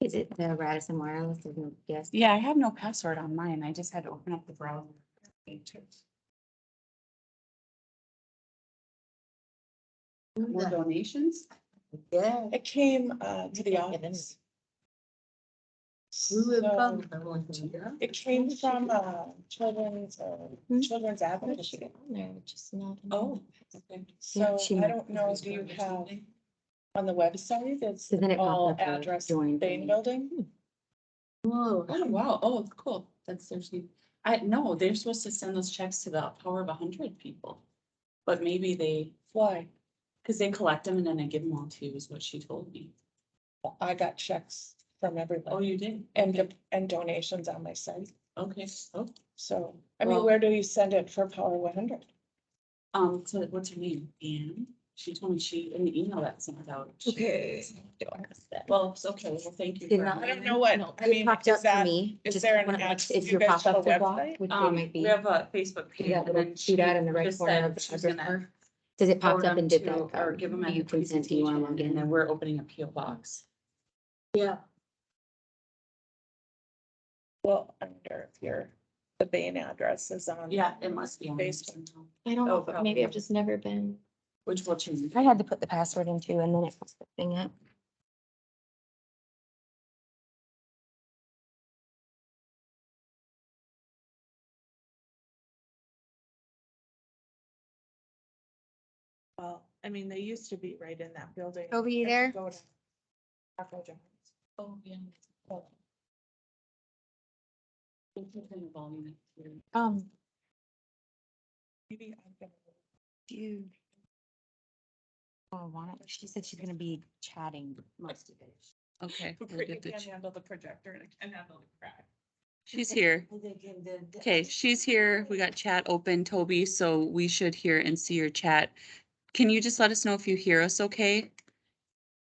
Is it the Radisson Wireless? There's no guest. Yeah, I have no password on mine. I just had to open up the browser. More donations? Yeah. It came to the office. So, it came from children's advocacy. There, just not. Oh, okay. So she I might- don't know, do you have on the website, it's So then it all popped up as address join Bain thing. building? Whoa. Oh, wow. Oh, cool. That's their sheet. No, they're supposed to send those checks to the Power of 100 people. But maybe they, Why? because they collect them and then they give them all to you is what she told me. I got checks from Oh, everybody you did? and donations on my site. Okay. Oh, So, I mean, Well- where do you send it for Power 100? so what's her name? Anne? She told me in the email that sent out. Well, it's okay. Well, thank you. Did for not- I don't know what, I It mean, popped is up for that, me. is just there when an it ad, looks- do Is you your guys have a pop-up block? website? Which there might be. We have a Facebook See page. that and little then see that in the she right just corner said of the she was address gonna bar? Does it forward pop up them and did to- that? Or give them a You consent, do you want to presentation, log and then in? we're opening a PO box. Yeah. Well, under if your, the Bain address is on. Yeah, it must be on. there Facebook. somehow. I don't Oh, know, maybe I've probably. just never been. Which will change. I had to put the password in too, and then it popped the thing up. Well, I mean, they used to be right in that building. Toby, you If there? go to Taco John's. Oh, yeah. Oh, Maybe I'm gonna. Do. Oh, I want it. She said she's gonna be chatting most of it. Okay. we'll You get the can't ch- handle the projector and I can handle the crack. She's here. Okay, she's here. We got chat open, Toby, so we should hear and see your chat. Can you just let us know if you hear us okay?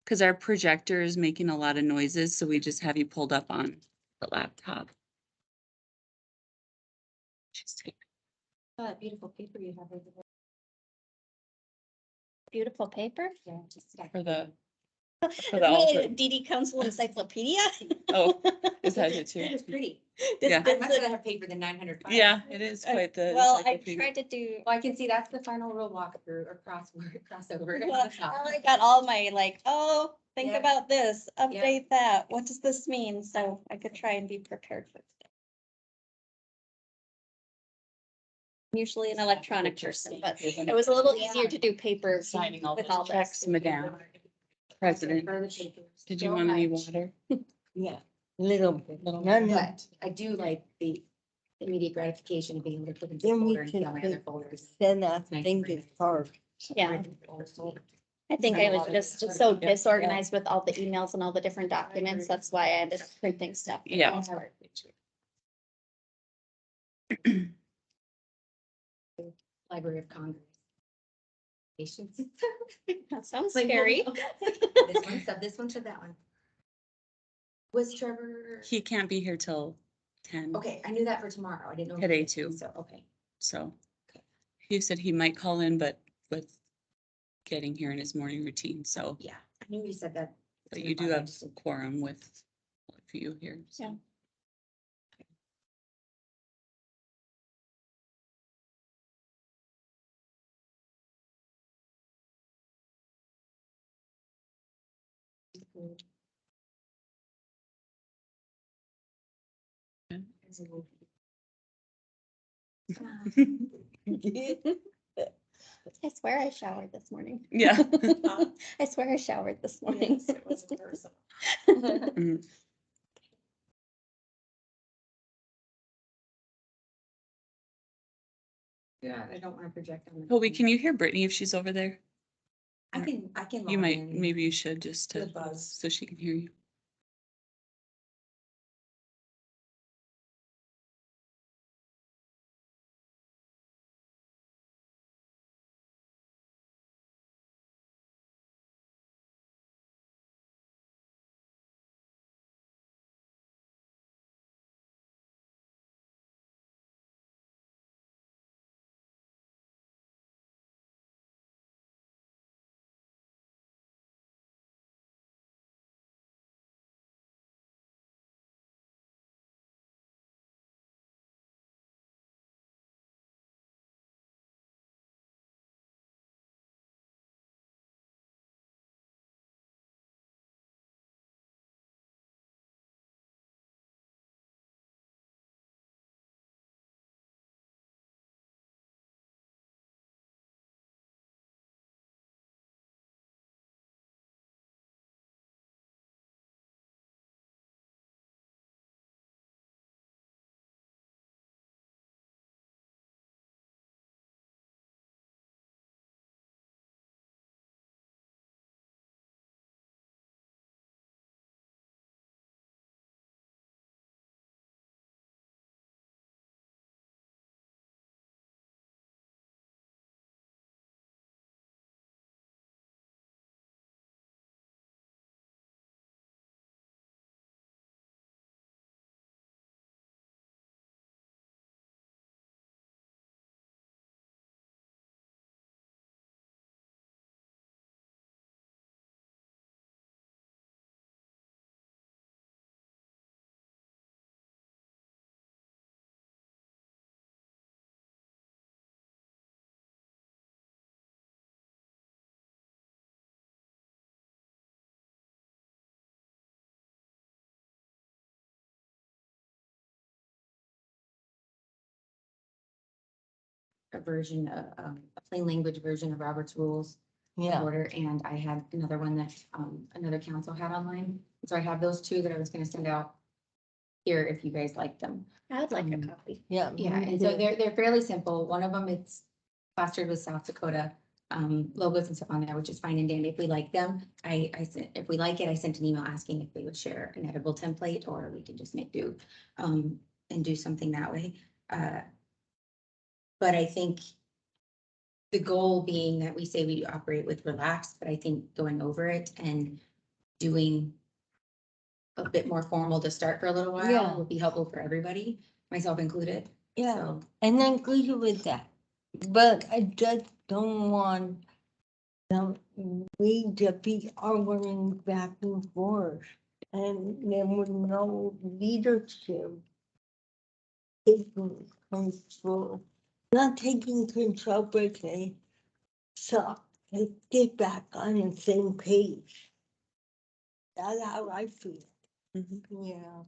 Because our projector is making a lot of noises, so we just have you pulled up on the laptop. She's taking- Beautiful paper you have over there. Beautiful paper. Yeah, just stack For it. the, for the altar. DD Council Encyclopedia. Oh, is that it It too? was pretty. This- Yeah. this I'd much is- rather have paper than 900 files. Yeah, it is quite the. Well, I encyclopedia. tried to do, Well, I can see that's the final rule walkthrough or crossover. at well, the top. I got all my like, oh, think Yeah. about this, update that, what does this mean? So I could try and be prepared for today. I'm usually an electronic person, but it was a little easier to do paper Signing all with all those checks, this. Madame President. For the papers. Did you So want any much. water? Yeah, Little bit. but I do like the immediate gratification of being able to put in this Then we folder and see all my can other folders. Then I Nice think to bring it's hard. Yeah. I think I was just so disorganized with all the emails and all the different documents. That's why I ended up printing stuff. for the Yeah. most part. Library of Congress. Patience. That sounds Like, scary. This one said that one. Was Trevor? He can't be here till 10. Okay, I knew that for tomorrow. I didn't know. if Today he was- too. So, okay. So he said he might call in, but with getting here in his morning routine, so, Yeah, I knew you said that. but you do have some quorum with all of you here. so. Yeah. I swear I showered this morning. Yeah. I swear I showered this morning. Yes, it was a person. Mhm. Yeah, I don't want to project on. the Toby, phone. can you hear Brittany if she's over there? I can. You log might, in. maybe you should just to, The buzz. so she can hear you. a version, a plain language version of Robert's Rules of Yeah, Order, and I had another one that, another council had online. So I have those two that I was gonna send out here if you guys like them. I would like a Um, copy. yeah. Yeah, me and so too. they're fairly simple. One of them, it's plastered with South Dakota logos and stuff on there, which is fine and dandy. If we like them, I sent, if we like it, I sent an email asking if they would share an editable template or we could just make do and do something that way. But I think the goal being that we say we operate with relax, but I think going over it and doing a bit more formal to start for a little Yeah. while would be helpful for everybody, myself included. Yeah, So, and I agree with that, but I just don't want we to be arguing back and forth, and there was no leadership taking control, not taking control, but they, so let's get back on the same page. That's how I feel, Mhm. yeah.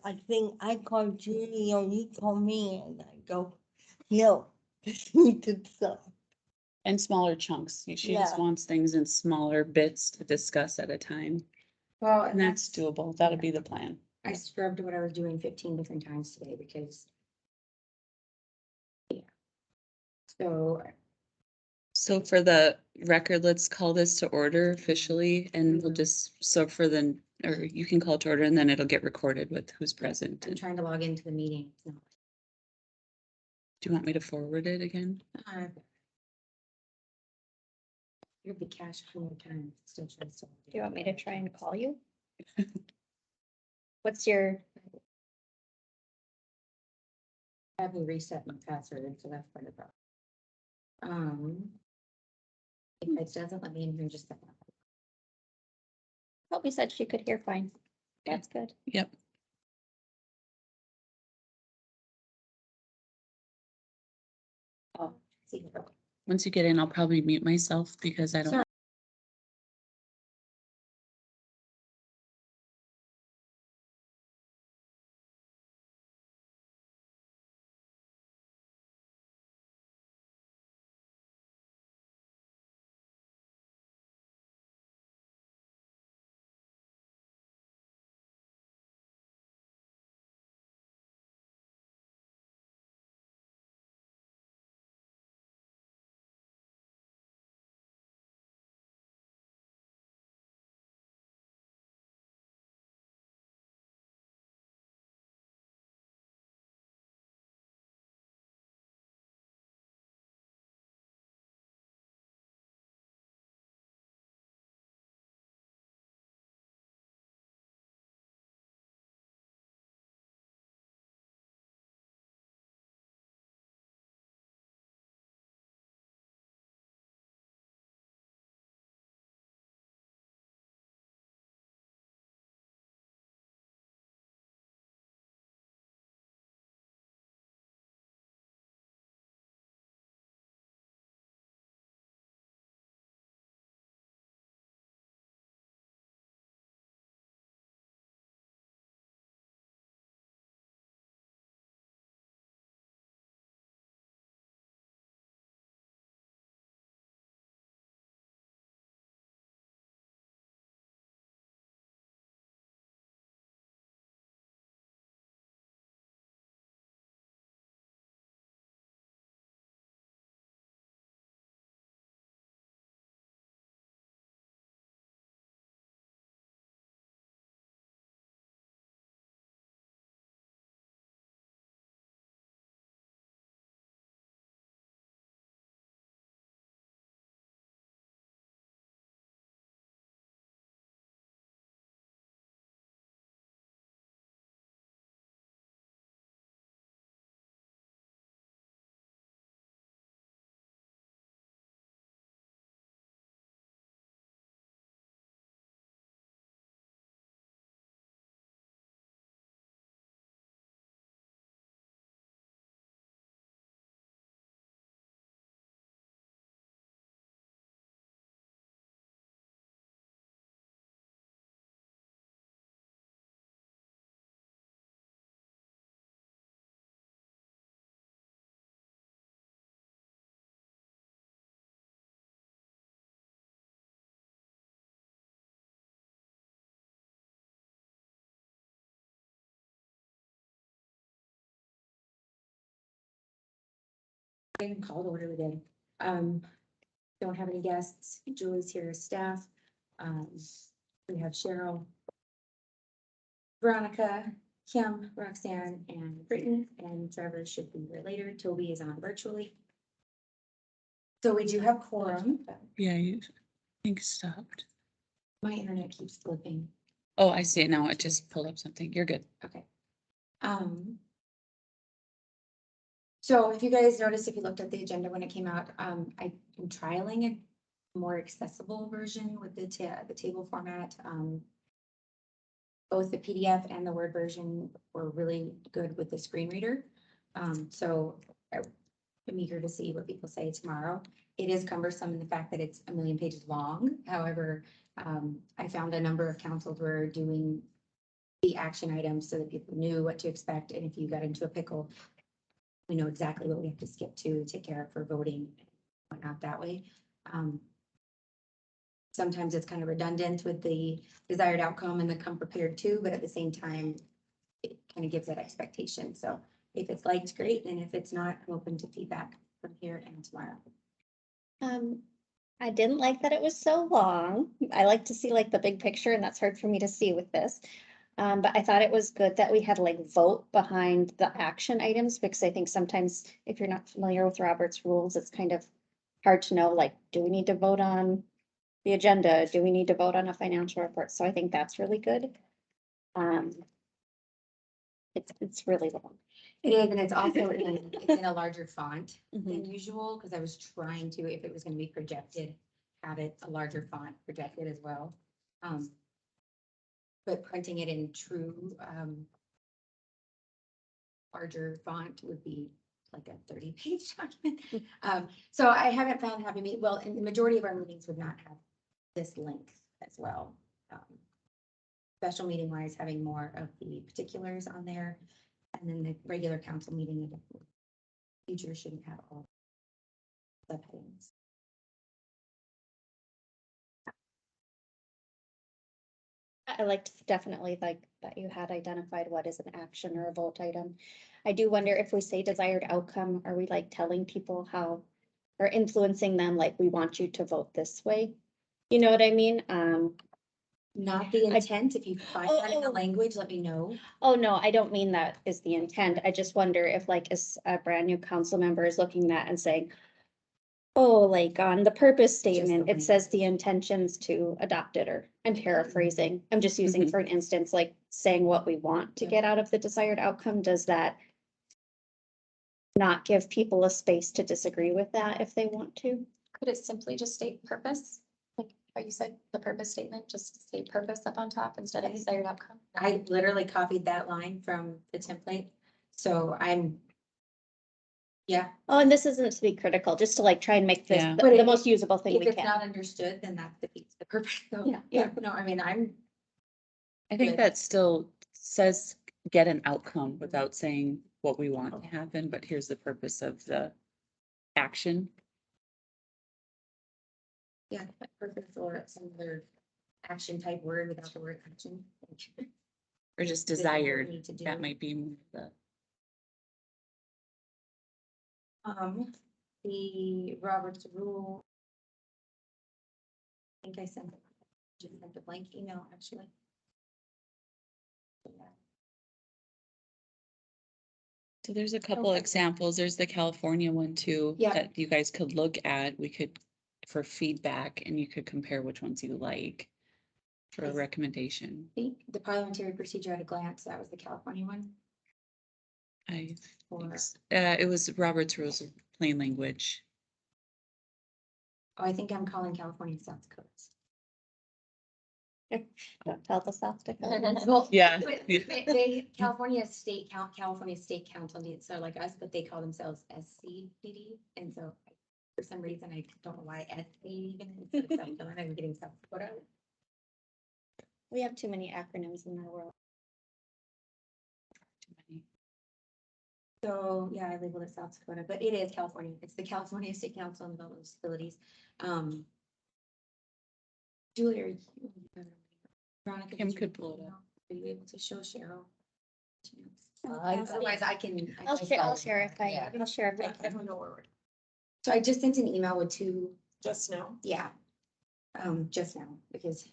I think I called Julie or you call me and I go, no, this needs to stop. And smaller chunks. She just Yeah. wants things in smaller bits to discuss at a time. well, And that's doable. That'll be the plan. I scrubbed what I was doing 15 different times today because. Yeah. So, So for the record, let's call this to order officially and we'll just, so for the, or you can call it to order and then it'll get recorded with who's present. I'm And trying to log into the meeting. No. do you want me to forward it again? You'll be cash 100 times. Still trying to. Do you want me to try and call you? What's your, Have me reset my password, so that's part of the problem. If it doesn't let me in here, just. a second. Toby said she could hear fine. That's good. Yep. Oh, see, Once you get in, I'll probably mute myself because I don't Sorry. And called order we did. Don't have any guests. Julie's here as staff. We have Cheryl, Veronica, Kim, Roxanne, and Britton, and Trevor should be here later. Toby is on virtually. So we do have quorum. Yeah, you think stopped. My internet keeps flipping. Oh, I see it now. It just pulled up something. You're good. Okay. So if you guys noticed, if you looked at the agenda when it came out, I'm trialing a more accessible version with the table format. Both the PDF and the Word version were really good with the screen reader. So I'm eager to see what people say tomorrow. It is cumbersome in the fact that it's 1,000,000 pages long. However, I found a number of councils were doing the action items so that people knew what to expect. And if you got into a pickle, we know exactly what we have to skip to take care of for voting, whatnot that way. Sometimes it's kind of redundant with the desired outcome and the come prepared too, but at the same time, it kind of gives that expectation. So if it's liked, great. And if it's not, I'm open to feedback from here and tomorrow. I didn't like that it was so long. I like to see like the big picture and that's hard for me to see with this. But I thought it was good that we had like vote behind the action items because I think sometimes if you're not familiar with Robert's rules, it's kind of hard to know, like, do we need to vote on the agenda? Do we need to vote on a financial report? So I think that's really good. It's really long. It is, and it's also it's in a larger font than usual, because I was trying to, if it was gonna be projected, have it a larger font projected as well. But printing it in true, larger font would be like a 30-page document. So I haven't found having me, well, and the majority of our meetings would not have this length as well. Special meeting wise, having more of the particulars on there, and then the regular council meeting, feature shouldn't have all subheadings. I liked definitely like that you had identified what is an action or a vote item. I do wonder if we say desired outcome, are we like telling people how or influencing them, like we want you to vote this way? You know what I mean? Not the intent, if you find that in the language, let me know. Oh, no, I don't mean that is the intent. I just wonder if like as a brand new council member is looking at and saying, oh, like on the purpose statement, it says the intentions to adopt it, or I'm paraphrasing. I'm just using for an instance, like saying what we want to get out of the desired outcome. Does that not give people a space to disagree with that if they want to? Could it simply just state purpose? Like how you said, the purpose statement, just state purpose up on top instead of desired outcome? I literally copied that line from the template, so yeah. Oh, and this isn't to be critical, just to like try and make this Yeah. the the most usable thing If we it's can. not understood, then that defeats the purpose. So, Yeah. yeah, no, I mean, I think Good. that still says get an outcome without saying what we want to happen, but here's the purpose of the action. yeah, purpose or some other action type word without the word action. Or just This is what we desired. need to do. That might be more the. The Robert's rule. I think I just sent a blank email, actually. So there's a couple Okay. examples. There's the California one too. Yeah. That you guys could look at. We could, for feedback, and you could compare which ones you like for a Yes. recommendation. The parliamentary procedure at a glance, that was the California one. I Or, think it was Robert's Rules of Plain Language. oh, I think I'm calling California South Dakota. Don't tell the South Dakota. Well, Yeah. but Yeah. California State Council needs, so like us, but they call themselves SCDD, and so for some reason, I don't know why SC even, instead of South Carolina, I'm getting South Dakota. We have too many acronyms in our world. Too many. So, yeah, I labeled it South Dakota, but it is California. It's the California State Council on Development Disabilities. Julie, are you? Veronica, Kim did you could pull it up. Are you able to show Cheryl? I- Otherwise, I can. I'll share if I can. I don't know where we're So I just sent an email with two, Just now? yeah. Just now, because,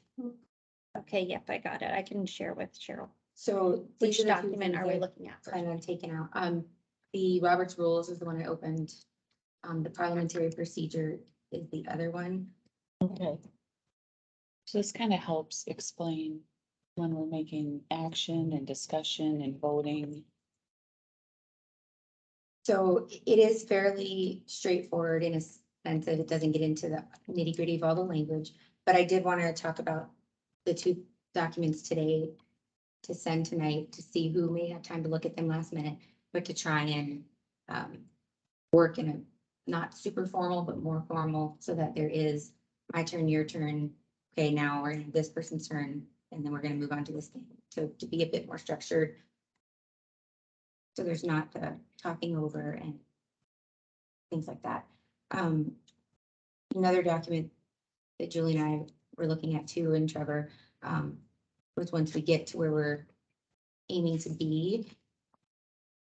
Okay, yep, I got it. I can share with Cheryl. so. these Which are the two document things are we I looking at? first? Plan on taking out. The Roberts Rules is the one I opened. The parliamentary procedure is the other one. Okay. So this kind of helps explain when we're making action and discussion and voting. So it is fairly straightforward in a sense that it doesn't get into the nitty gritty of all the language. But I did want to talk about the two documents today to send tonight to see who may have time to look at them last minute, but to try and work in a not super formal, but more formal, so that there is my turn, your turn. Okay, now we're in this person's turn, and then we're gonna move on to this thing, to be a bit more structured. So there's not talking over and things like that. Another document that Julie and I were looking at too, and Trevor, was once we get to where we're aiming to be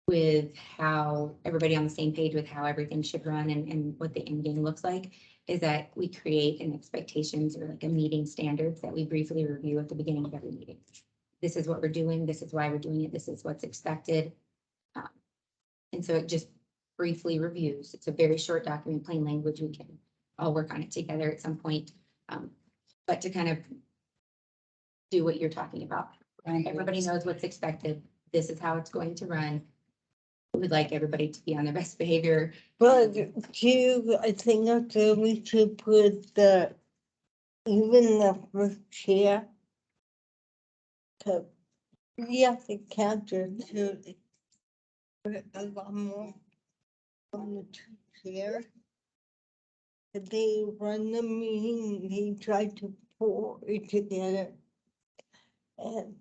with how everybody on the same page with how everything should run and what the end game looks like, is that we create an expectations or like a meeting standards that we briefly review at the beginning of every meeting. This is what we're doing, this is why we're doing it, this is what's expected. And so it just briefly reviews. It's a very short document, plain language. We can all work on it together at some point. But to kind of do what you're talking about. Everybody knows what's expected. This is how it's going to run. We'd like everybody to be on their best behavior. But I think that we should put even the first chair. To, we have to counter to put a lot more on the two chair. They run the meeting, they try to pull it together. And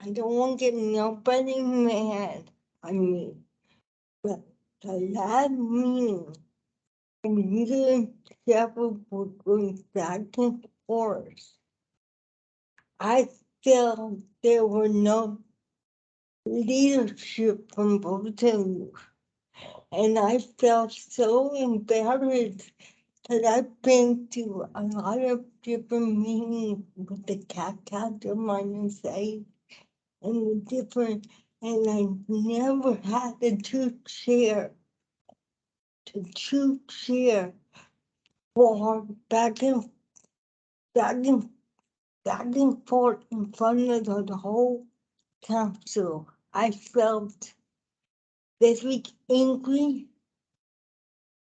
I don't want to get nobody mad. I mean, but the last meeting, we and Shepherd were going back and forth. I felt there were no leadership from both of you. And I felt so embarrassed that I've been to a lot of different meetings with the cat minus 8 and the different, and I never had the two chair for back and forth in front of the whole council. I felt very angry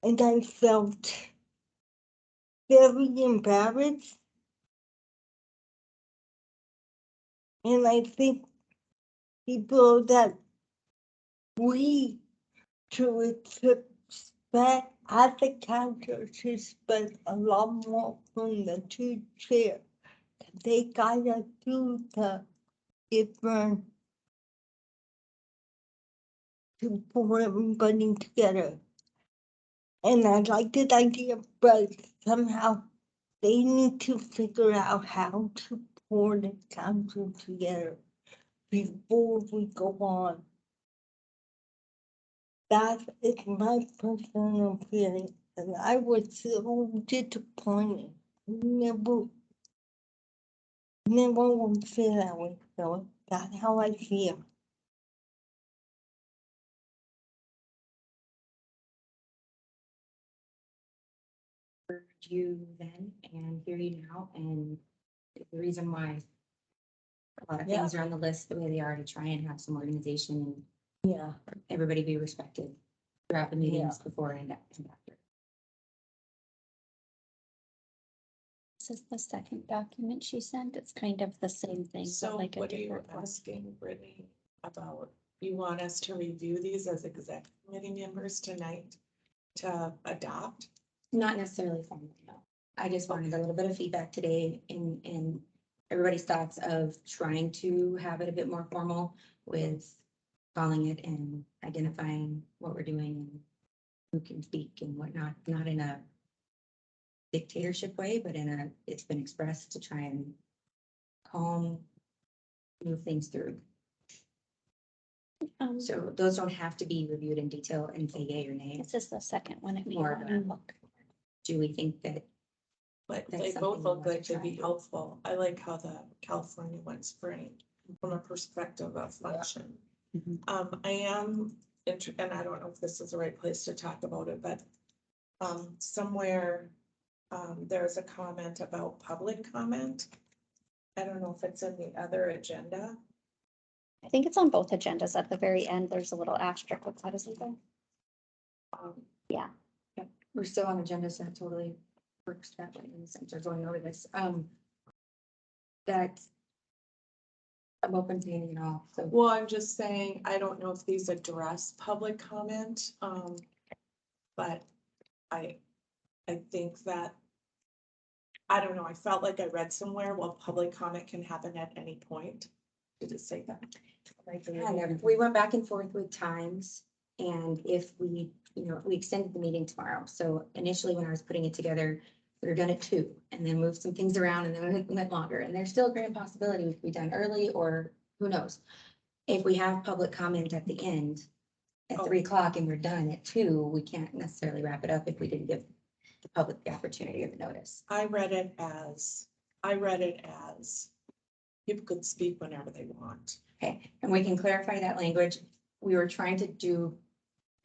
and I felt very embarrassed. And I think people that we to expect at the counter to expect a lot more from the two chairs. They gotta do the different to pull everybody together. And I like that idea, but somehow they need to figure out how to pull the council together before we go on. That is my personal feeling, and I was so disappointed. Never would feel that way, so that's how I feel. Heard you then and hear you now, and the reason why a lot of things are on the list the way they are, to try and have some organization and Yeah. everybody be respected throughout the meetings before and after. This is the second document she sent. It's kind of the same thing, but So like a what are you different one. asking, Brittany, about? You want us to review these as exec committee members tonight to adopt? Not necessarily formally, no. I just wanted a little bit of feedback today in everybody's thoughts of trying to have it a bit more formal with calling it and identifying what we're doing and who can speak and whatnot, not in a dictatorship way, but it's been expressed to try and calm, move things through. So those don't have to be reviewed in detail and say yay or nay. This is the second one. If you More wanna of a- look. Do we think that, But That's they something both we look want to like they'd be try. helpful. I like how the California one's framed from a perspective of function. Mhm. I am, and I don't know if this is the right place to talk about it, but somewhere there's a comment about public comment. I don't know if it's in the other agenda. I think it's on both agendas. At the very end, there's a little asterisk. What's that, isn't there? we're still on agenda, so that totally works that way in the sense of going over this, that I'm open to anything at all, so. Well, I'm just saying, I don't know if these address public comment, but I think that, I don't know, I felt like I read somewhere, well, public comment can happen at any point. Did it say that? Kind of, we went back and forth with times, and if we, we extended the meeting tomorrow, so initially when I was putting it together, we were done at 2, and then moved some things around, and then it went longer, and there's still a grand possibility we could be done early, or who knows? If we have public comment at the end, at 3 o'clock, and we're done at 2, we can't necessarily wrap it up if we didn't give the public the opportunity of the notice. I read it as people could speak whenever they want. Okay, and we can clarify that language. We were trying to do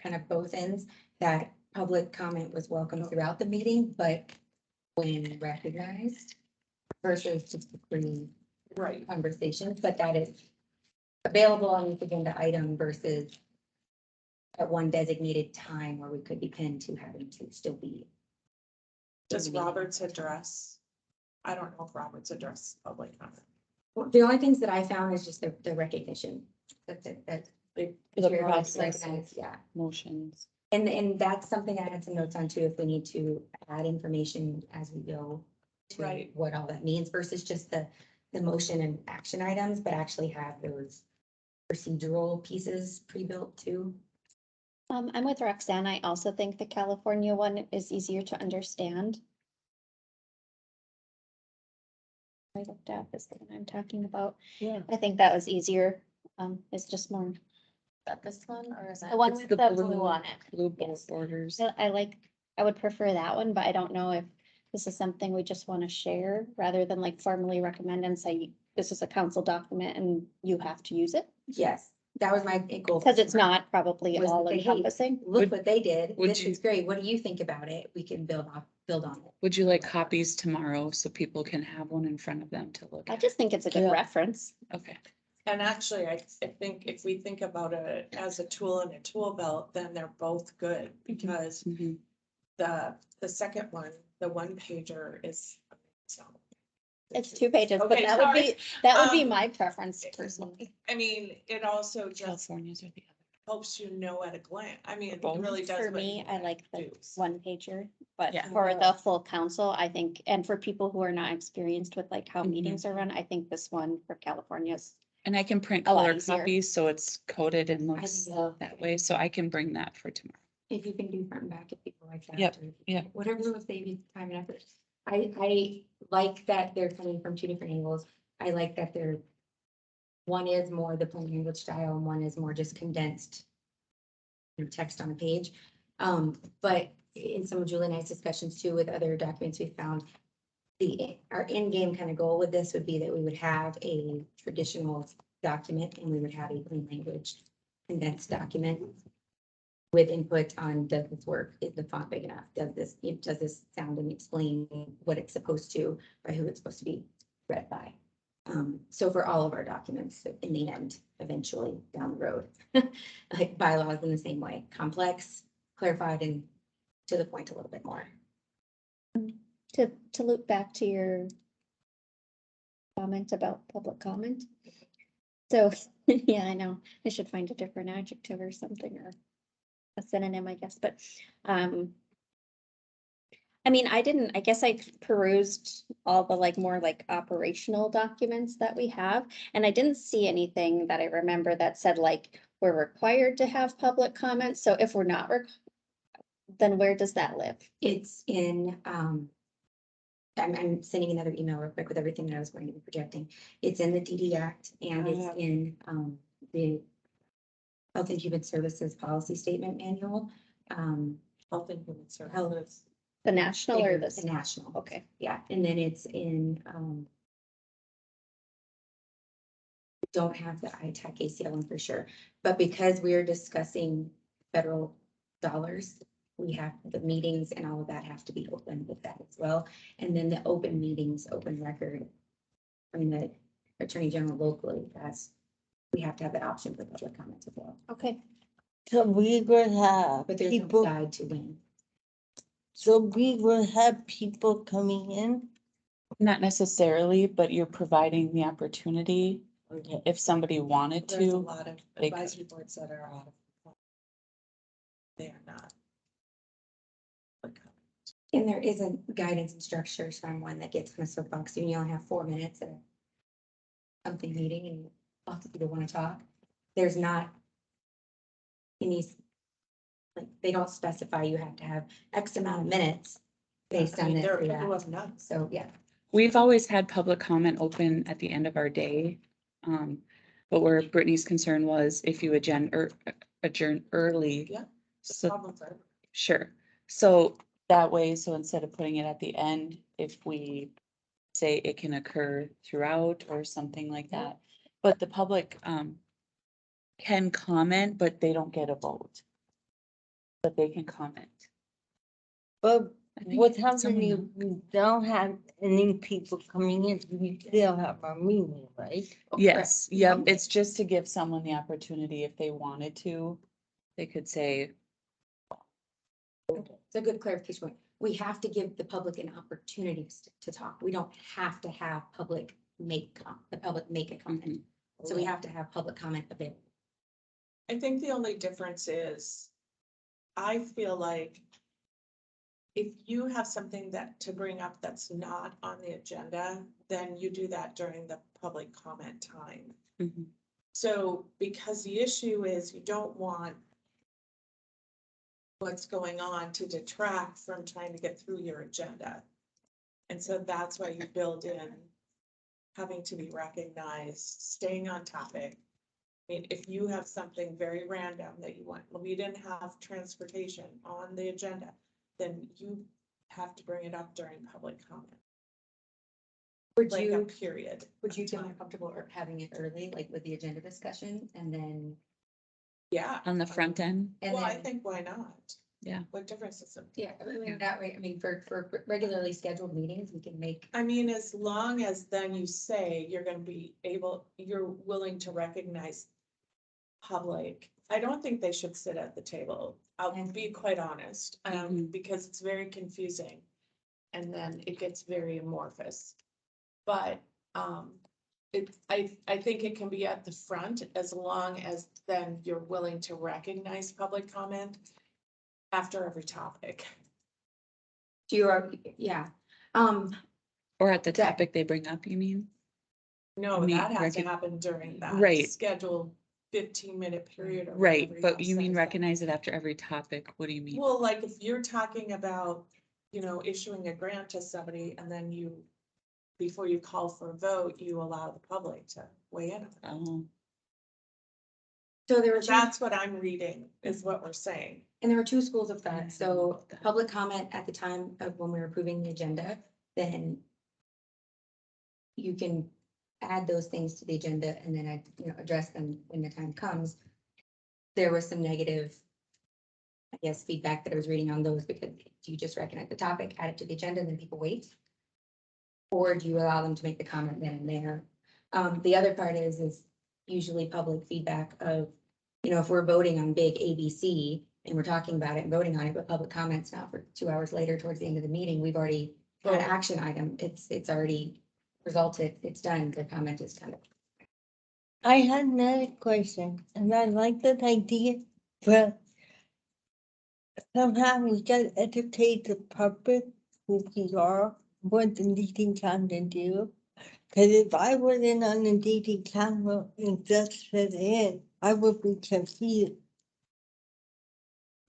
kind of both ends, that public comment was welcome throughout the meeting, but when recognized versus just a free Right. conversation, but that is available on the agenda item versus at one designated time where we could be pinned to having to still be. Does Robert's address? I don't know if Robert's address public comment. Well, the only things that I found is just the recognition. That's it, that. They- The chair has process of- recognized, yeah. Motions. And that's something I had some notes on too, if we need to add information as we go. To Right. what all that means versus just the motion and action items, but actually have those procedural pieces pre-built too. I'm with Roxanne. I also think the California one is easier to understand. I looked at is the one I'm talking about. Yeah. I think that was easier. It's just more, Is that this one or is that? the one It's with the the blue- blue on it. Blue Yes. borders. So I would prefer that one, but I don't know if this is something we just want to share rather than like formally recommend and say, this is a council document and you have to use it. Yes, that was my goal. Because it's not probably Was all that they hate. encompassing. Look what they did. would This you- is great. What do you think about it? We can build on it. Would you like copies tomorrow so people can have one in front of them to look I at? just think it's a good Yeah. reference. Okay. And actually, I think if we think about it as a tool and a tool belt, then they're both good because Mhm. the second one, the one pager is. so, It's 2 pages, but Okay, that would be, Um, my preference personally. I mean, it also just California's are the other. helps you know at a glance. I mean, it Both. really does. For what me, you I like the do. 1 pager, but Yeah. for the full council, I think, and for people who are not experienced with like how Mhm. meetings are run, I think this one for California's. And I can print A lot color easier. copies, so it's coded and I looks love that way, so I can bring that for tomorrow. If you can do front and back, if people like that. Yep, or yep. Whatever will save you time and effort. I like that they're coming from 2 different angles. I like that one is more the plain language style and one is more just condensed text on a page. But in some of Julie and I's discussions too with other documents we found, our in-game kind of goal with this would be that we would have a traditional document and we would have a plain language condensed document with input on, does this work? Is the font big enough? Does this sound and explain what it's supposed to, by who it's supposed to be read by? So for all of our documents, in the end, eventually down the road, like bylaws in the same way, complex, clarified, and to the point a little bit more. To loop back to your comment about public comment. So, yeah, I know, I should find a different adjective or something, or a synonym, I guess, but, I mean, I guess I perused all the like more like operational documents that we have, and I didn't see anything that I remember that said like, we're required to have public comments, so if we're not then where does that live? It's in, I'm sending another email real quick with everything that I was going to be projecting. It's in the DD Act and it's in, the Health and Human Services Policy Statement Manual. Health and Human Health. Services. The national or bigger, this? the national. Okay. Yeah, and then it's in, don't have the ITAC ACL one for sure, but because we're discussing federal dollars, we have the meetings and all of that have to be open with that as well. And then the open meetings, open record, I mean, the Attorney General locally, we have to have that option for public comment as well. Okay. So we will have But there's no people, guide to when. so we will have people coming in. Not necessarily, but you're providing the opportunity Okay. if somebody wanted There's a to. lot of they could. advisory boards that are out of. They are not. Like, And there isn't guidance and structure from one that gets kind of soapbox, you only have 4 minutes at a something meeting and lots of people want to talk. There's not any, like, they don't specify you have to have X amount of minutes based I on mean, this there are or people who that. have none. So, yeah. We've always had public comment open at the end of our day. But where Brittany's concern was if you adjourn early. Yeah. So, Problem for everyone. sure. So that way, so instead of putting it at the end, if we say it can occur throughout or something like Yeah. that. But the public, can comment, but they don't get a vote. But they can comment. But I think what someone happens if knows. we don't have any people coming in? We still have our meeting, right? Yes, yep, Okay. it's just to give someone the opportunity if they wanted to, they could say, It's a good clarification point. We have to give the public an opportunity to talk. We don't have to have the public make a comment. So we have to have public comment available. I think the only difference is, I feel like if you have something that to bring up that's not on the agenda, then you do that during the public comment time. mhm, So, because the issue is you don't want what's going on to detract from trying to get through your agenda. And so that's why you build in having to be recognized, staying on topic. I mean, if you have something very random that you want, we didn't have transportation on the agenda, then you have to bring it up during public comment, Would like a you, period. would you of feel time. more comfortable having it early, like with the agenda discussion and then? Yeah. on the front end. And Well, I then, think why not? Yeah. What difference does it? yeah, I mean, that way, I mean, for regularly scheduled meetings, we can make, I mean, as long as then you say you're gonna be able, you're willing to recognize public, I don't think they should sit at the table. I'll be quite honest, Mhm. because it's very confusing. And then it gets very amorphous. But, I think it can be at the front as long as then you're willing to recognize public comment after every topic. do you are, yeah. Or at the That- topic they bring up, you mean? No, I mean, that has to recog- happen during that Right. scheduled 15-minute period. Or Right, whatever but have you mean set aside. recognize it after every topic, what do you mean? Well, like if you're talking about, issuing a grant to somebody and then you, before you call for a vote, you allow the public to weigh in. on it. Oh, So there were two, That's what I'm reading, is what we're saying. and there were two schools of Yeah, I thought. don't So know about that. public comment at the time of when we were approving the agenda, then you can add those things to the agenda and then address them when the time comes. There was some negative, I guess, feedback that I was reading on those because do you just recognize the topic, add it to the agenda, and then people wait? Or do you allow them to make the comment then and there? The other part is usually public feedback of, if we're voting on big ABC and we're talking about it and voting on it, but public comments now for 2 hours later towards the end of the meeting, we've already had an Well- action item. It's already resulted, it's done, the comment is kind of. I had another question, and I like that idea, but somehow we gotta educate the public who we are, what the meeting time to do. Cause if I wasn't on the DD council and just fit in, I would be confused.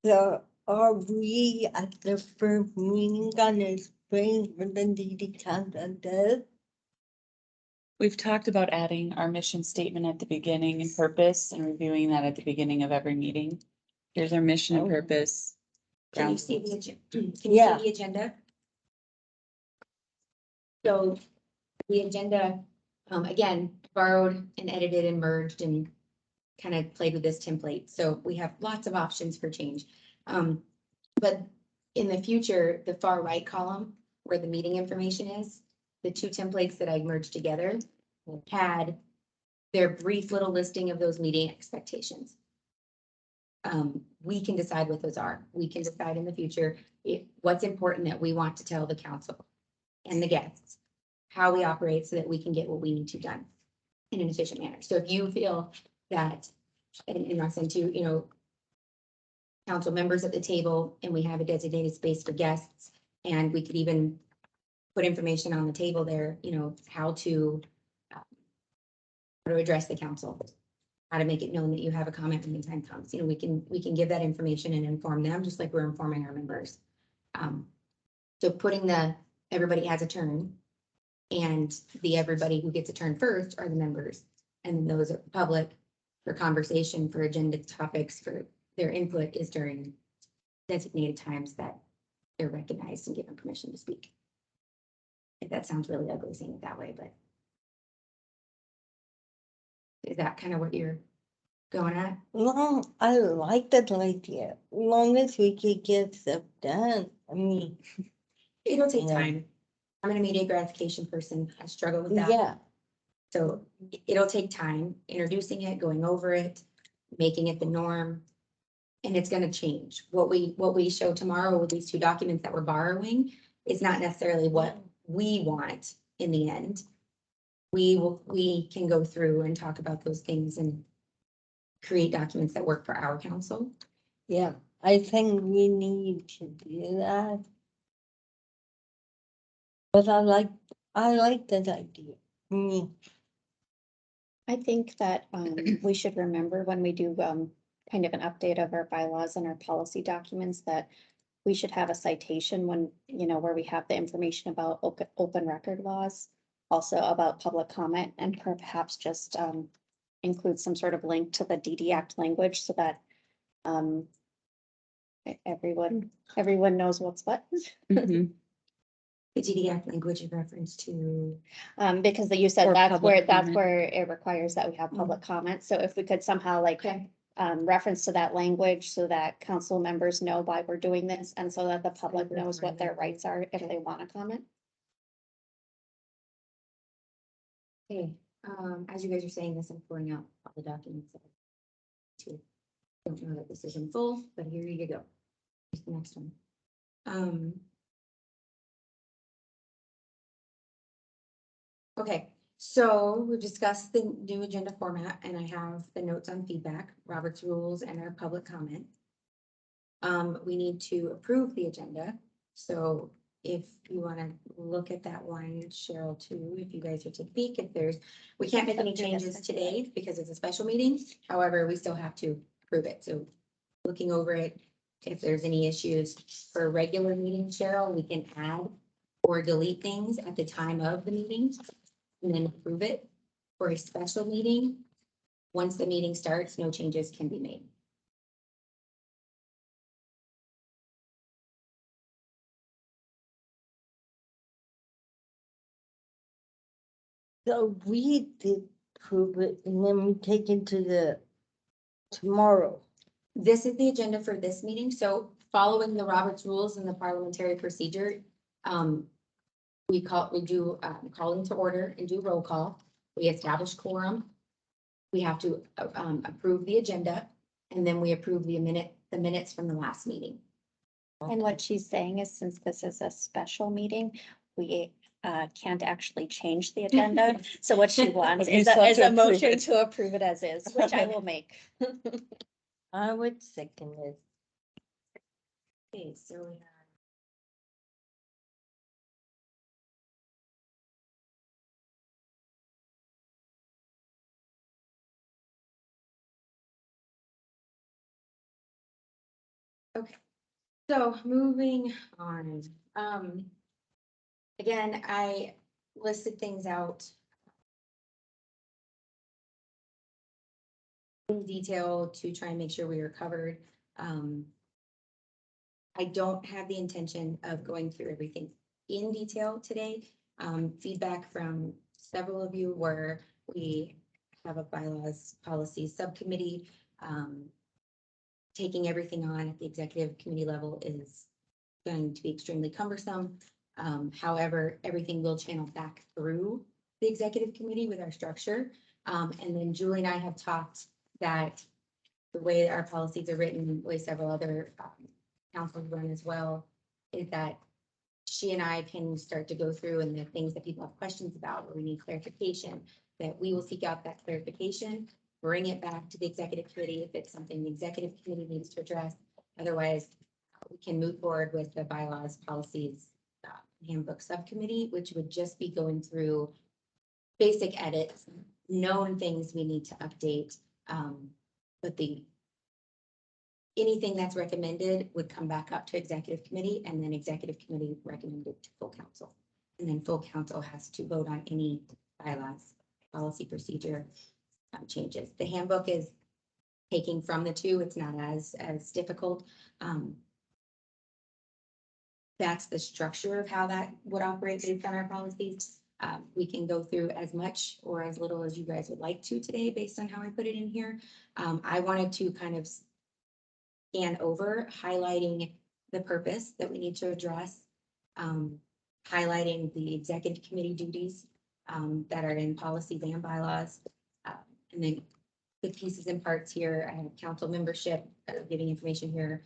So are we at the first meeting gonna explain what the DD council does? We've talked about adding our mission statement at the beginning and purpose and reviewing that at the beginning of every meeting. Here's our mission and Oh. purpose. Can you Ground see the rules. agenda? Can Yeah. you see the agenda? So the agenda, again, borrowed and edited and merged and kind of played with this template. So we have lots of options for change. But in the future, the far right column where the meeting information is, the two templates that I merged together had their brief little listing of those meeting expectations. We can decide what those are. We can decide in the future what's important that we want to tell the council and the guests, how we operate so that we can get what we need to done in an efficient manner. So if you feel that, and Roxanne too, you know, council members at the table and we have a designated space for guests, and we could even put information on the table there, you know, how to address the council, how to make it known that you have a comment when the time comes. You know, we can give that information and inform them, just like we're informing our members. So putting everybody has a turn, and the everybody who gets a turn first are the members, and then those are public for conversation, for agenda topics, for their input is during designated times that they're recognized and given permission to speak. If that sounds really ugly saying it that way, but is that kind of what you're going at? No, I like that idea, long as we could get stuff done. I mean, It'll take Yeah. time. I'm an immediate gratification person. I struggle with that. yeah, So it'll take time introducing it, going over it, making it the norm. And it's gonna change. What we show tomorrow with these two documents that we're borrowing is not necessarily what we want in the end. We can go through and talk about those things and create documents that work for our council. yeah, I think we need to do that. But I like that idea. I mean, I think that we should remember when we do kind of an update of our bylaws and our policy documents that we should have a citation when, you know, where we have the information about open record laws, also about public comment, and perhaps just include some sort of link to the DD Act language so that everyone knows what's what. Mhm. The GD Act language in reference to, Because you said Or that's public where comment. it requires that we have public comment. So if we could somehow like okay, reference to that language so that council members know why we're doing this and so that the public Public knows what their comment. rights are if they want to comment. okay. As you guys are saying this, I'm pulling out all the documents. Don't know that this is in full, but here you go. Here's the next one. Okay, so we've discussed the new agenda format and I have the notes on feedback, Robert's rules and our public comment. We need to approve the agenda. So if you want to look at that one, Cheryl, too, if you guys are to speak, we can't make any changes today because it's a special meeting. However, we still have to approve it. So looking over it, if there's any issues for a regular meeting, Cheryl, we can add or delete things at the time of the meeting and then approve it. For a special meeting, once the meeting starts, no changes can be made. so we did prove it and then we take it to the tomorrow. This is the agenda for this meeting, so following the Roberts rules and the parliamentary procedure, we do calling to order and do roll call. We establish quorum. We have to approve the agenda, and then we approve the minutes from the last meeting. And what she's saying is since this is a special meeting, we can't actually change the agenda. So what she wants Okay, is so a to approve motion it. to approve it as is, which I will make. I would second it. Okay, so we have. Okay, so moving on, again, I listed things out in detail to try and make sure we are covered. I don't have the intention of going through everything in detail today. Feedback from several of you were we have a bylaws policies subcommittee. Taking everything on at the executive committee level is going to be extremely cumbersome. However, everything will channel back through the executive committee with our structure. And then Julie and I have talked that the way our policies are written, the way several other councils run as well, is that she and I can start to go through and the things that people have questions about, or we need clarification, that we will seek out that clarification, bring it back to the executive committee if it's something the executive committee needs to address. Otherwise, we can move forward with the bylaws, policies, handbook subcommittee, which would just be going through basic edits, known things we need to update. But anything that's recommended would come back up to executive committee, and then executive committee recommended to full council. And then full council has to vote on any bylaws, policy, procedure changes. The handbook is taking from the two. It's not as difficult. That's the structure of how that would operate based on our policies. We can go through as much or as little as you guys would like to today based on how I put it in here. I wanted to kind of scan over, highlighting the purpose that we need to address, highlighting the executive committee duties that are in policies and bylaws, and then the pieces and parts here. I have council membership, giving information here,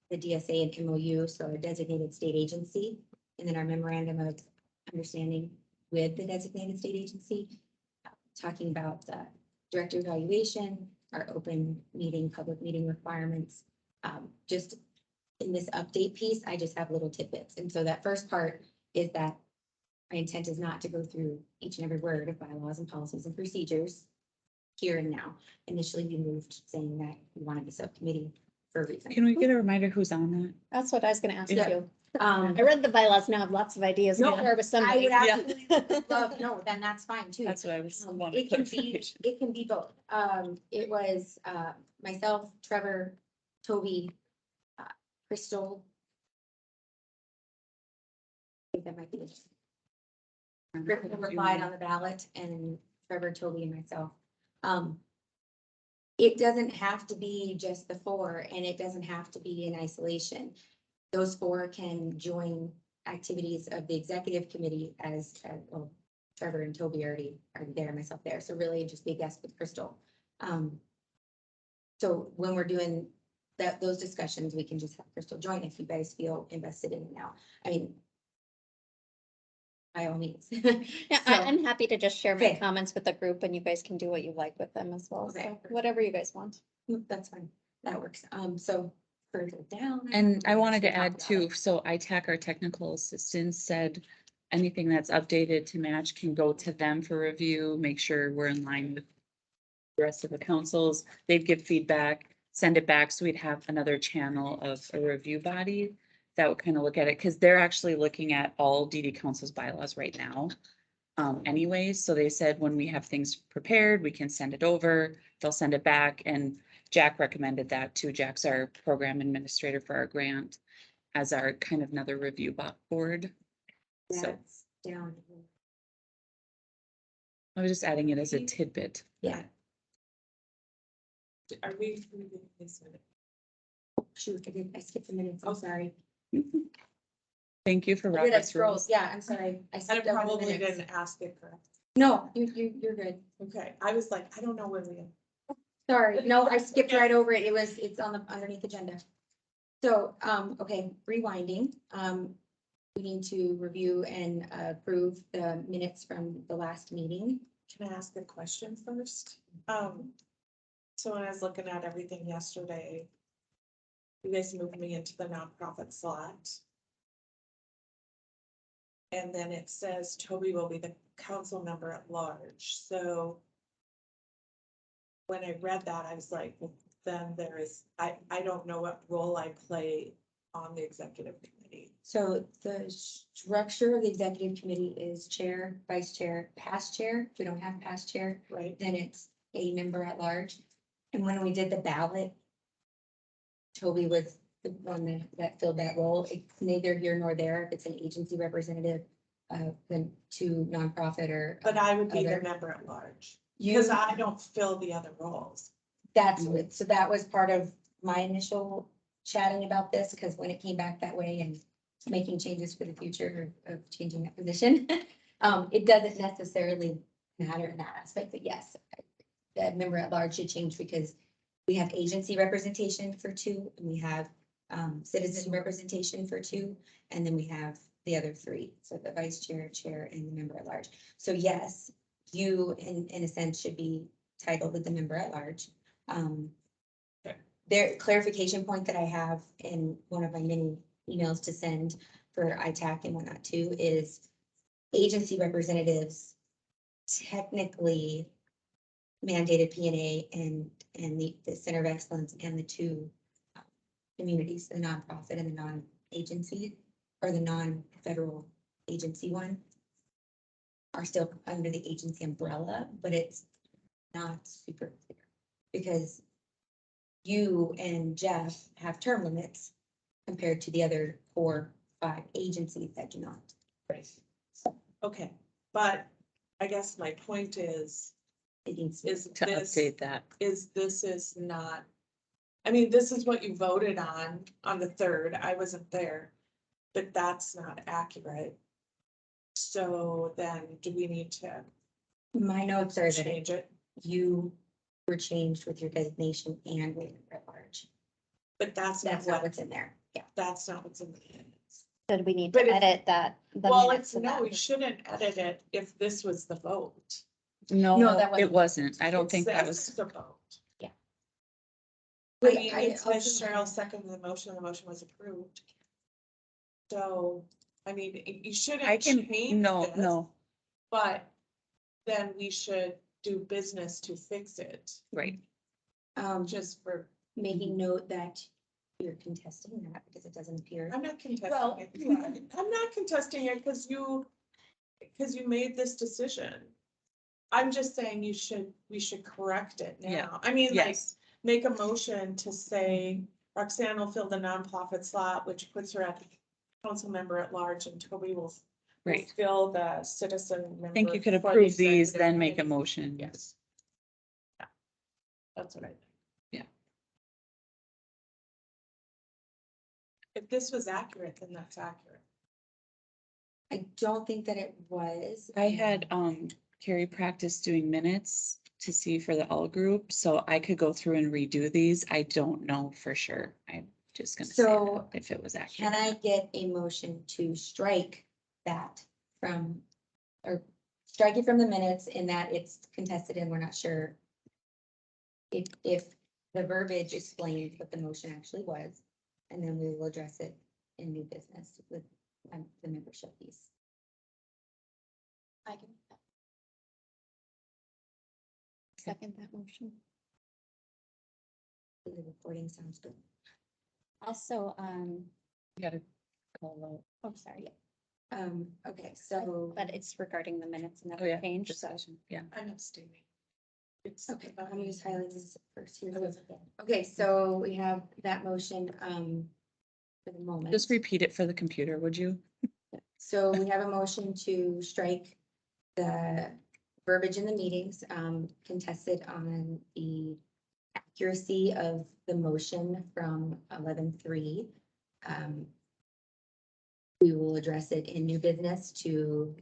the DSA and MOU, so a designated state agency, and then our memorandum of understanding with the designated state agency, talking about the director evaluation, our open meeting, public meeting requirements. Just in this update piece, I just have little tidbits. And so that first part is that my intent is not to go through each and every word of bylaws and policies and procedures here and now. Initially, we moved saying that we wanted the subcommittee for a reason. Can we get a reminder who's on that? That's what I was gonna ask Yeah. you. Um, I read the bylaws now, I have lots of ideas. No, Share with I somebody. would Yeah. absolutely love, no, then that's fine too. That's what I was. It can be, it can be both. It was, myself, Trevor, Toby, Crystal. I think that might be it. Crystal replied on the ballot and Trevor, Toby and myself. It doesn't have to be just the four and it doesn't have to be in isolation. Those four can join activities of the executive committee as well, Trevor and Toby already are there, myself there. So really just be a guest with Crystal. So when we're doing those discussions, we can just have Crystal join if you guys feel invested in it now. I mean, by all means. Yeah, So- I'm happy to just share my Okay. comments with the group and you guys can do what you like with them as well. Okay. So whatever you guys want. That's fine. That works. So further down. And I wanted to Talk add about too, it. so ITAC, our technical assistant, said anything that's updated to match can go to them for review, make sure we're in line with the rest of the councils. They'd give feedback, send it back, so we'd have another channel of a review body that would kind of look at it, because they're actually looking at all DD Council's bylaws right now. Anyways, so they said when we have things prepared, we can send it over, they'll send it back, and Jack recommended that too. Jack's our program administrator for our grant as our kind of another review board. So That's down. I was just adding it as a tidbit. Yeah, Are we? reviewing this minute? shoot, I skipped the minutes. I'm sorry. Thank you for I did a Robert's scroll. rules. Yeah, I'm sorry. I I skipped over the probably minutes. didn't ask it correct. No, you're good. Okay, I was like, I don't know where we are. Sorry. No, I skipped right over it. It's on the underneath agenda. So, okay, rewinding. We need to review and approve the minutes from the last meeting. Can I ask a question first? So when I was looking at everything yesterday, you guys moved me into the nonprofit slot. And then it says Toby will be the council member at large, so when I read that, I was like, well, then there is, I don't know what role I play on the executive committee. So the structure of the executive committee is chair, vice chair, past chair. If we don't have past chair, Right, then it's a member at large. And when we did the ballot, Toby was the one that filled that role. It's neither here nor there. If it's an agency representative, then to nonprofit or. But I would be the other. member at large, You, because I don't fill the other roles. that's what, so that was part of my initial chatting about this, because when it came back that way and making changes for the future of changing that position, it doesn't necessarily matter in that aspect, but yes, the member at large should change because we have agency representation for 2, and we have citizen representation for 2, and then we have the other 3, so the vice chair, chair, and the member at large. So yes, you in a sense should be titled with the member at large. Their clarification point that I have in one of my many emails to send for ITAC and whatnot too is agency representatives technically mandated PNA and the Center of Excellence and the 2 communities, the nonprofit and the non-agency or the non-federal agency one are still under the agency umbrella, but it's not super clear because you and Jeff have term limits compared to the other 4, 5 agencies that do not. Okay, but I guess my point is It needs this, To update that. this is not. I mean, this is what you voted on the 3rd. I wasn't there, but that's not accurate. So then do we need to My notes are that change it? you were changed with your designation and with your at large. But that's not That's not what, what's in there. Yeah. that's not what's in the minutes. So do we need But to if- edit that? the Well, minutes it's, of no, that? we shouldn't edit it if this was the vote. No, that it wasn't. I don't It think that says was, it's a vote. Yeah. I Wait, mean, I it says also- Cheryl seconded the motion was approved. So, I mean, you shouldn't I can, change no, this, no, but then we should do business to fix it, right. just for, Making note that you're contesting that because it doesn't appear. I'm not contesting Well, it. I'm not contesting it because you made this decision. I'm just saying we should correct it Yeah. now. I mean, like, Yes, make a motion to say Roxanne will fill the nonprofit slot, which puts her at the council member at large, and Toby will right. fill the citizen member. I think you could for the approve these, executive then make a committee. motion. Yes. Yeah. That's what I think. Yeah. If this was accurate, then that's accurate. I don't think that it was. I had, Carrie practice doing minutes to see for the all group, so I could go through and redo these. I don't know for sure. I'm just gonna say So, that if it was Can accurate. I get a motion to strike that from, or strike it from the minutes in that it's contested and we're not sure if the verbiage explains what the motion actually was, and then we will address it in new business with the membership piece. I can. Second that motion. The recording sounds good. Also, You gotta call oh, sorry, Okay, so. but it's regarding the minutes and out. that Oh, yeah, change, so. discussion, yeah. I'm abstaining. It's. Okay, let me just highlight this first here. Okay, so we have that motion, for the moment. Just repeat it for the computer, would you? So we have a motion to strike the verbiage in the meetings, contested on the accuracy of the motion from 11:3. We will address it in new business to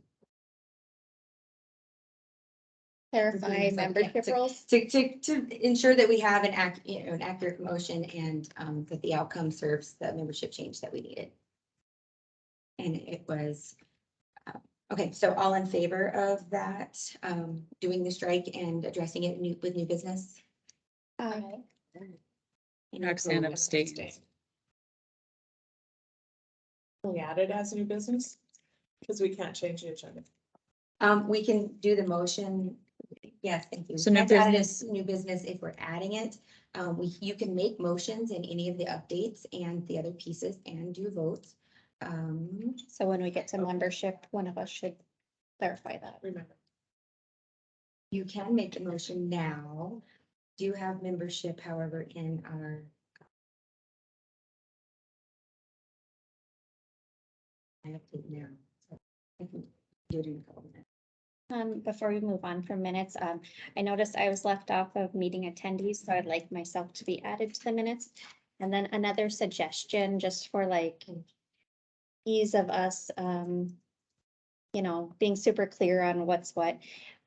Clarify membership roles. to ensure that we have an an accurate motion and that the outcome serves the membership change that we needed. And it was, okay, so all in favor of that, doing the strike and addressing it with new business? Aye. Any Roxanne opposed? abstains. Can we add it as new business? Because we can't change the agenda. We can do the motion. Yes, thank you. So new Can't add it business- as New business if we're adding it. You can make motions in any of the updates and the other pieces and do votes. So when we get to membership, one of us should clarify that. Remember, You can make the motion now do have membership, however, in our I update now. So I can do it in a couple minutes. Before we move on from minutes, I noticed I was left off of meeting attendees, so I'd like myself to be added to the minutes. And then another suggestion, just for like ease of us, you know, being super clear on what's what.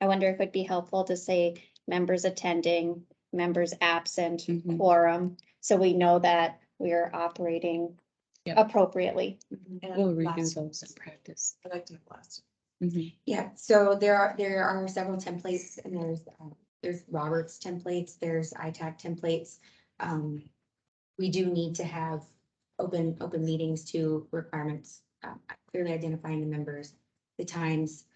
I wonder if it'd be helpful to say members attending, members absent, Mhm. quorum, so we know that we are operating Yep. appropriately. And We'll review last- those in practice. I like to have last. Mhm. Yeah, so there are several templates and there's Robert's templates, there's ITAC templates. We do need to have open meetings to requirements, clearly identifying the members, the times.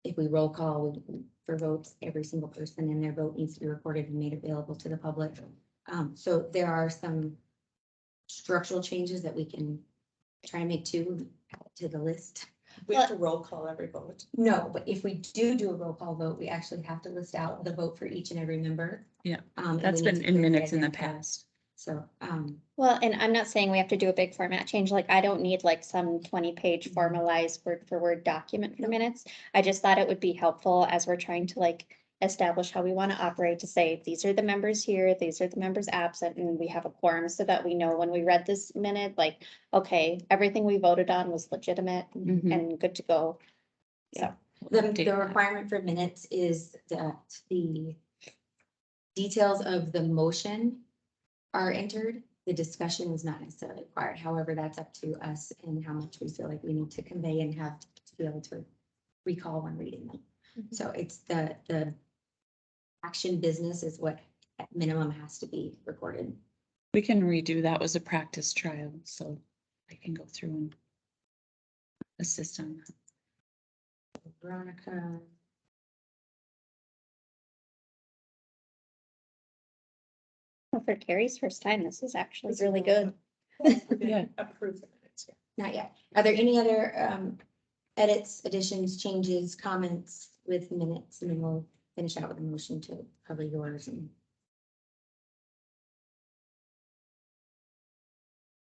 If we roll call for votes, every single person and their vote needs to be recorded and made available to the public. So there are some structural changes that we can try and make to the list. We have to roll call every vote. No, but if we do a roll call vote, we actually have to list out the vote for each and every member. Yeah, And That's we need been to in clearly minutes in the identify. past. So, Well, and I'm not saying we have to do a big format change, like I don't need like some 20-page formalized word for word document for No. minutes. I just thought it would be helpful as we're trying to like establish how we want to operate, to say, these are the members here, these are the members absent, and we have a quorum, so that we know when we read this minute, like, okay, everything we voted on was legitimate Mhm. and good to go. So, We'll the update that. requirement for minutes is that the details of the motion are entered. The discussion is not necessarily required. However, that's up to us and how much we feel like we need to convey and have to be able to recall when reading them. Mhm. So it's the action business is what at minimum has to be recorded. We can redo, that was a practice trial, so I can go through and assist on that. Veronica. well, for Carrie's first time, this is actually This is really really good. We Yeah. didn't approve the minutes yet. Not yet. Are there any other edits, additions, changes, comments with minutes? And then we'll finish out with a motion to cover yours and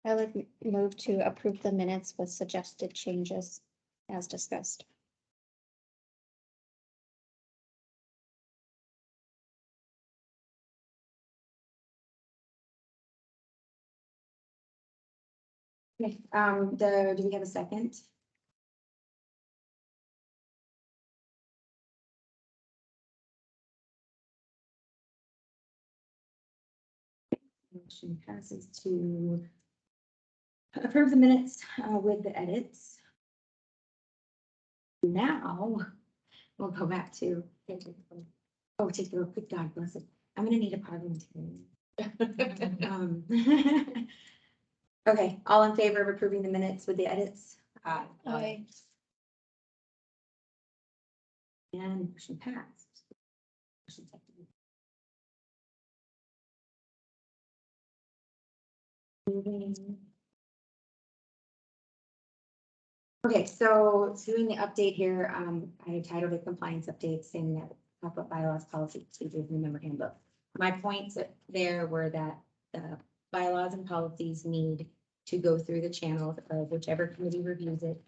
I would move to approve the minutes with suggested changes as discussed. okay, do we have a second? Motion passes to approve the minutes with the edits. Now, we'll go back to. Oh, take the, good God bless it. I'm gonna need a parliamentarian. Okay, all in favor of approving the minutes with the edits? Aye. And motion passed. Motion seconded. Moving. Okay, so doing the update here, I titled it compliance update, saying that talk about bylaws, policy, procedures, and member handbook. My points there were that the bylaws and policies need to go through the channels of whichever committee reviews it.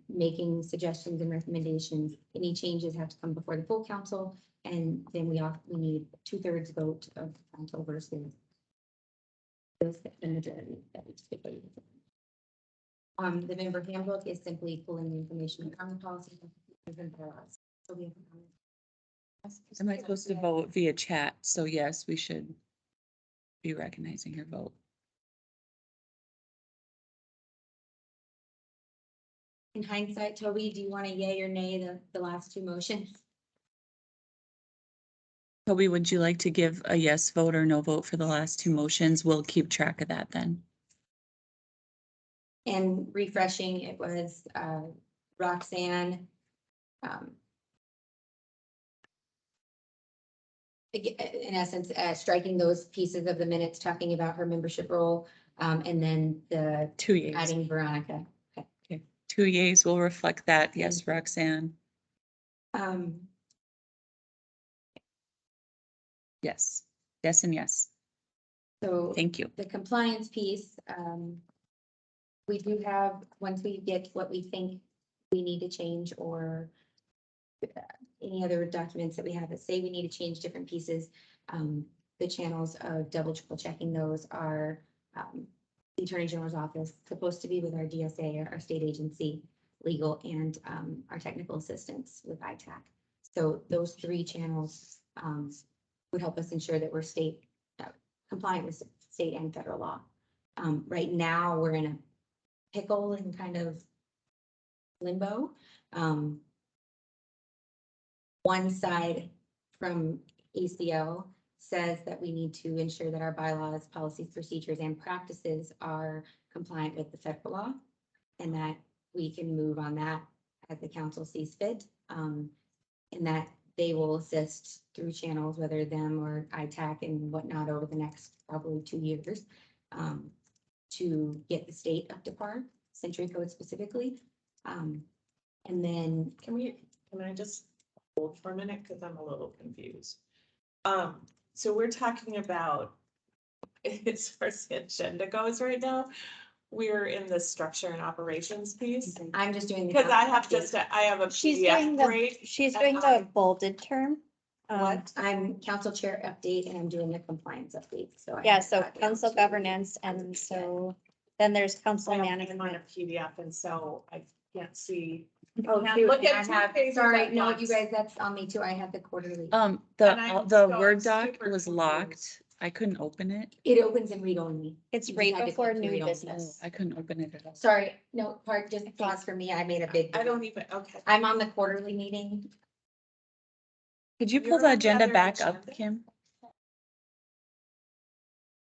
Making suggestions and recommendations, any changes have to come before the full council, and then we need 2/3 vote of the council versus the majority that we typically. The member handbook is simply pulling the information from the policy. And bylaws. So we have. Am I supposed to vote via chat? So yes, we should be recognizing your vote. In hindsight, Toby, do you want to yay or nay the last two motions? Toby, would you like to give a yes vote or no vote for the last two motions? We'll keep track of that then. And refreshing, it was Roxanne. In essence, striking those pieces of the minutes, talking about her membership role, and then the 2 yeas. adding Veronica. Okay. 2 yeas will reflect that. Yes, Roxanne. Um, Yes, yes, and yes. So Thank you. the compliance piece, we do have, once we get what we think we need to change or any other documents that we have that say we need to change different pieces, the channels of double, triple checking those are, the Attorney General's office, supposed to be with our DSA, our state agency, legal, and, our technical assistance with ITAC. So those three channels, would help us ensure that we're state, compliant with state and federal law. Right now, we're in a pickle and kind of limbo. One side from ACL says that we need to ensure that our bylaws, policies, procedures, and practices are compliant with the federal law, and that we can move on that as the council sees fit. And that they will assist through channels, whether them or ITAC and whatnot, over the next probably 2 years, to get the state up to par, Century Code specifically. And then Can I just hold for a minute, because I'm a little confused. So we're talking about, as far as the agenda goes right now, we're in the structure and operations piece. I'm just doing. the Because I have update. I have a She's doing PDF break. she's and doing I- the bolded term. What? I'm council chair update and I'm doing the compliance update, so. I Yeah, haven't so got down council to- governance, and so then there's council I'm on management. a PDF, and so I can't see. Oh, Can't shoot, look and at I two have, pages sorry, at no, you once. guys, that's on me too. I have the quarterly. And I'm The so Word doc super was confused. locked. I couldn't open it. It opens in read only. It's You right had to before click to new read only. business. I couldn't open it at all. Sorry, no, just pause for me. I made a big. I don't even, okay. I'm on the quarterly meeting. Could you You're pull the on the agenda other back up, agenda? Kim?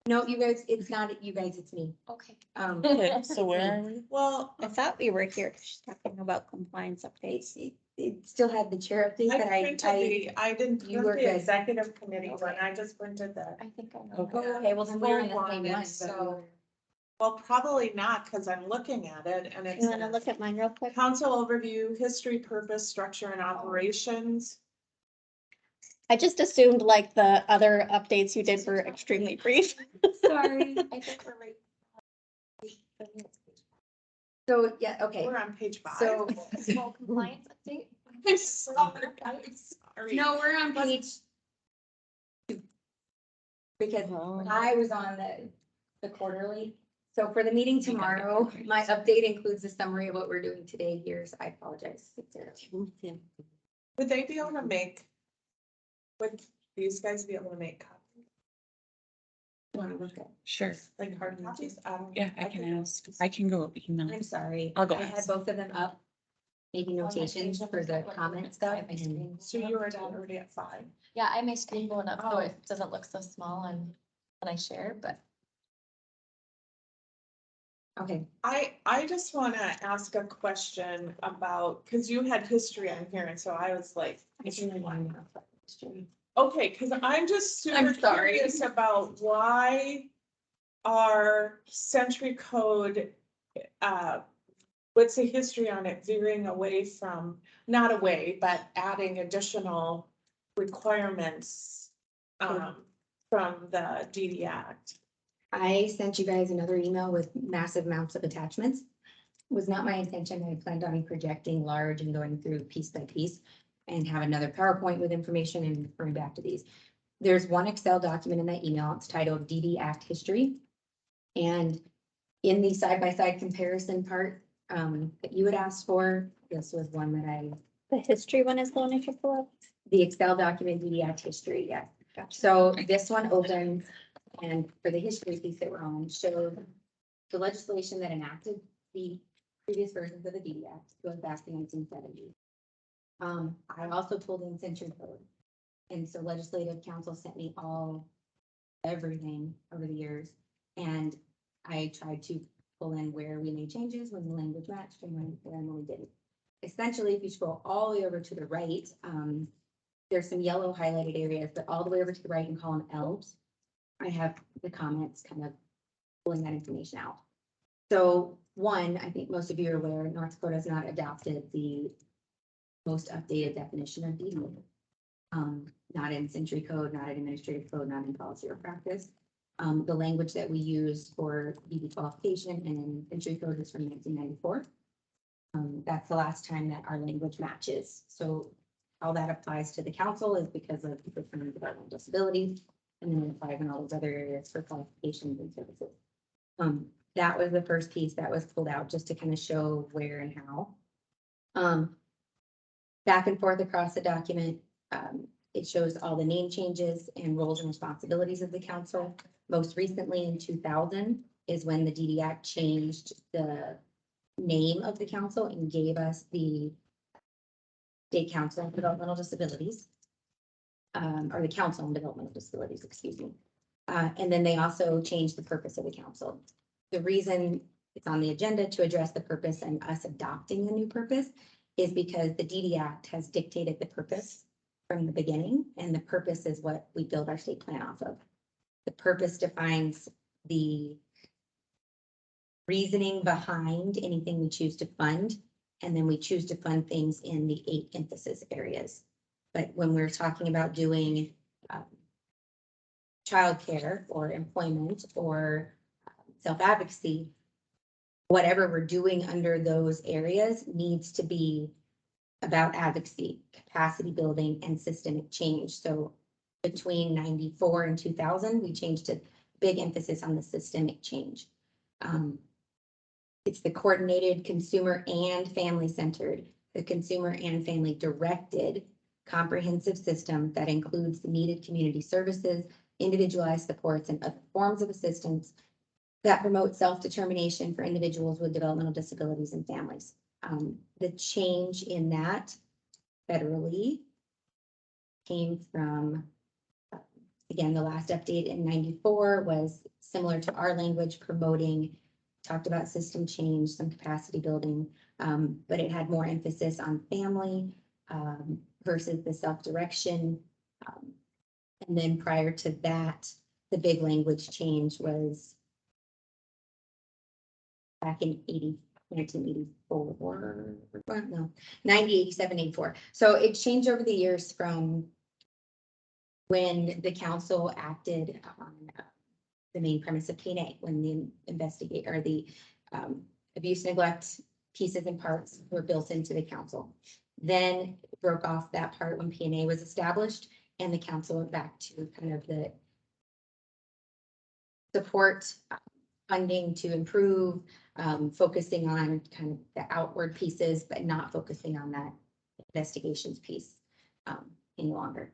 No, you guys, it's not you guys, it's me. Okay. Okay, so where are we? Well, I thought we were here, 'cause she's talking about compliance updates. It still had the chair update, but I printed I didn't you print were the good. executive committee one, Okay. I just printed the. I think I know. Okay. Okay, well, then we're in the full same one, one, and so. Well, probably not, because I'm looking at it and it's You wanna look at mine real quick? council overview, history, purpose, structure, and operations. I just assumed like the other updates you did were extremely brief. Sorry. I think we're right. So, yeah, okay. We're on page 5. So, Small compliance update. I'm sorry, I'm sorry. no, we're on page 2. Because I was on the quarterly. So for the meeting tomorrow, Okay. my update includes a summary of what we're doing today. Here's, I apologize. Would they be able to make, would these guys be able to make copies, Want to look at? Sure. like hard copies? Yeah, I can ask. I can go email. I'm sorry. I'll go I had ask. both of them up, making notations for the comment stuff. and- So you were already at 5. Yeah, I may screen going up, so Oh. it doesn't look so small and when I share, but Okay, I just want to ask a question about, because you had history on here, and so I was like, I can rewind now for history. okay, because I'm just super sorry. curious about why our Century Code, what's the history on it veering away from, not away, but adding additional requirements from the DD Act. I sent you guys another email with massive amounts of attachments. Was not my intention. I planned on projecting large and going through piece by piece and have another PowerPoint with information and referring back to these. There's one Excel document in that email. It's titled DD Act History. And in the side-by-side comparison part that you had asked for, this was one that The history one is the one I should pull up. the Excel document, DD Act History, yeah. Gotcha. So this one opens, and for the history piece that we're on, showed the legislation that enacted the previous versions of the DD Act goes back to 1970. I also pulled in Century Code. And so legislative council sent me everything over the years. And I tried to pull in where we made changes, when the language matched, and when we didn't. Essentially, if you scroll all the way over to the right, there's some yellow highlighted areas, but all the way over to the right in column L, I have the comments kind of pulling that information out. So one, I think most of you are aware, North Dakota has not adopted the most updated definition of DD. not in century code, not in administrative code, not in policy or practice. The language that we use for DB qualification and in century code is from 1994. That's the last time that our language matches. So how that applies to the council is because of the Department of Developmental Disabilities, and then it applies in all those other areas for qualifications and services. That was the first piece that was pulled out just to kind of show where and how. Back and forth across the document, it shows all the name changes and roles and responsibilities of the council. Most recently in 2000 is when the DD Act changed the name of the council and gave us the State Council on Developmental Disabilities. Or the Council on Developmental Disabilities, excuse me. And then they also changed the purpose of the council. The reason it's on the agenda to address the purpose and us adopting the new purpose is because the DD Act has dictated the purpose from the beginning, and the purpose is what we build our state plan off of. The purpose defines the reasoning behind anything we choose to fund, and then we choose to fund things in the 8 emphasis areas. But when we're talking about doing childcare or employment or self-advocacy, whatever we're doing under those areas needs to be about advocacy, capacity building, and systemic change. So between 94 and 2000, we changed to big emphasis on the systemic change. It's the coordinated consumer and family centered, the consumer and family directed comprehensive system that includes the needed community services, individualized supports, and other forms of assistance that promote self-determination for individuals with developmental disabilities and families. The change in that federally came from, again, the last update in 94 was similar to our language, promoting, talked about system change, some capacity building, but it had more emphasis on family versus the self-direction. And then prior to that, the big language change was back in 1984, no, 87, 84. So it changed over the years from when the council acted on the main premise of P&A, when the investigate or the abuse, neglect pieces and parts were built into the council. Then broke off that part when P&A was established, and the council went back to kind of the support funding to improve, focusing on kind of the outward pieces, but not focusing on that investigations piece any longer.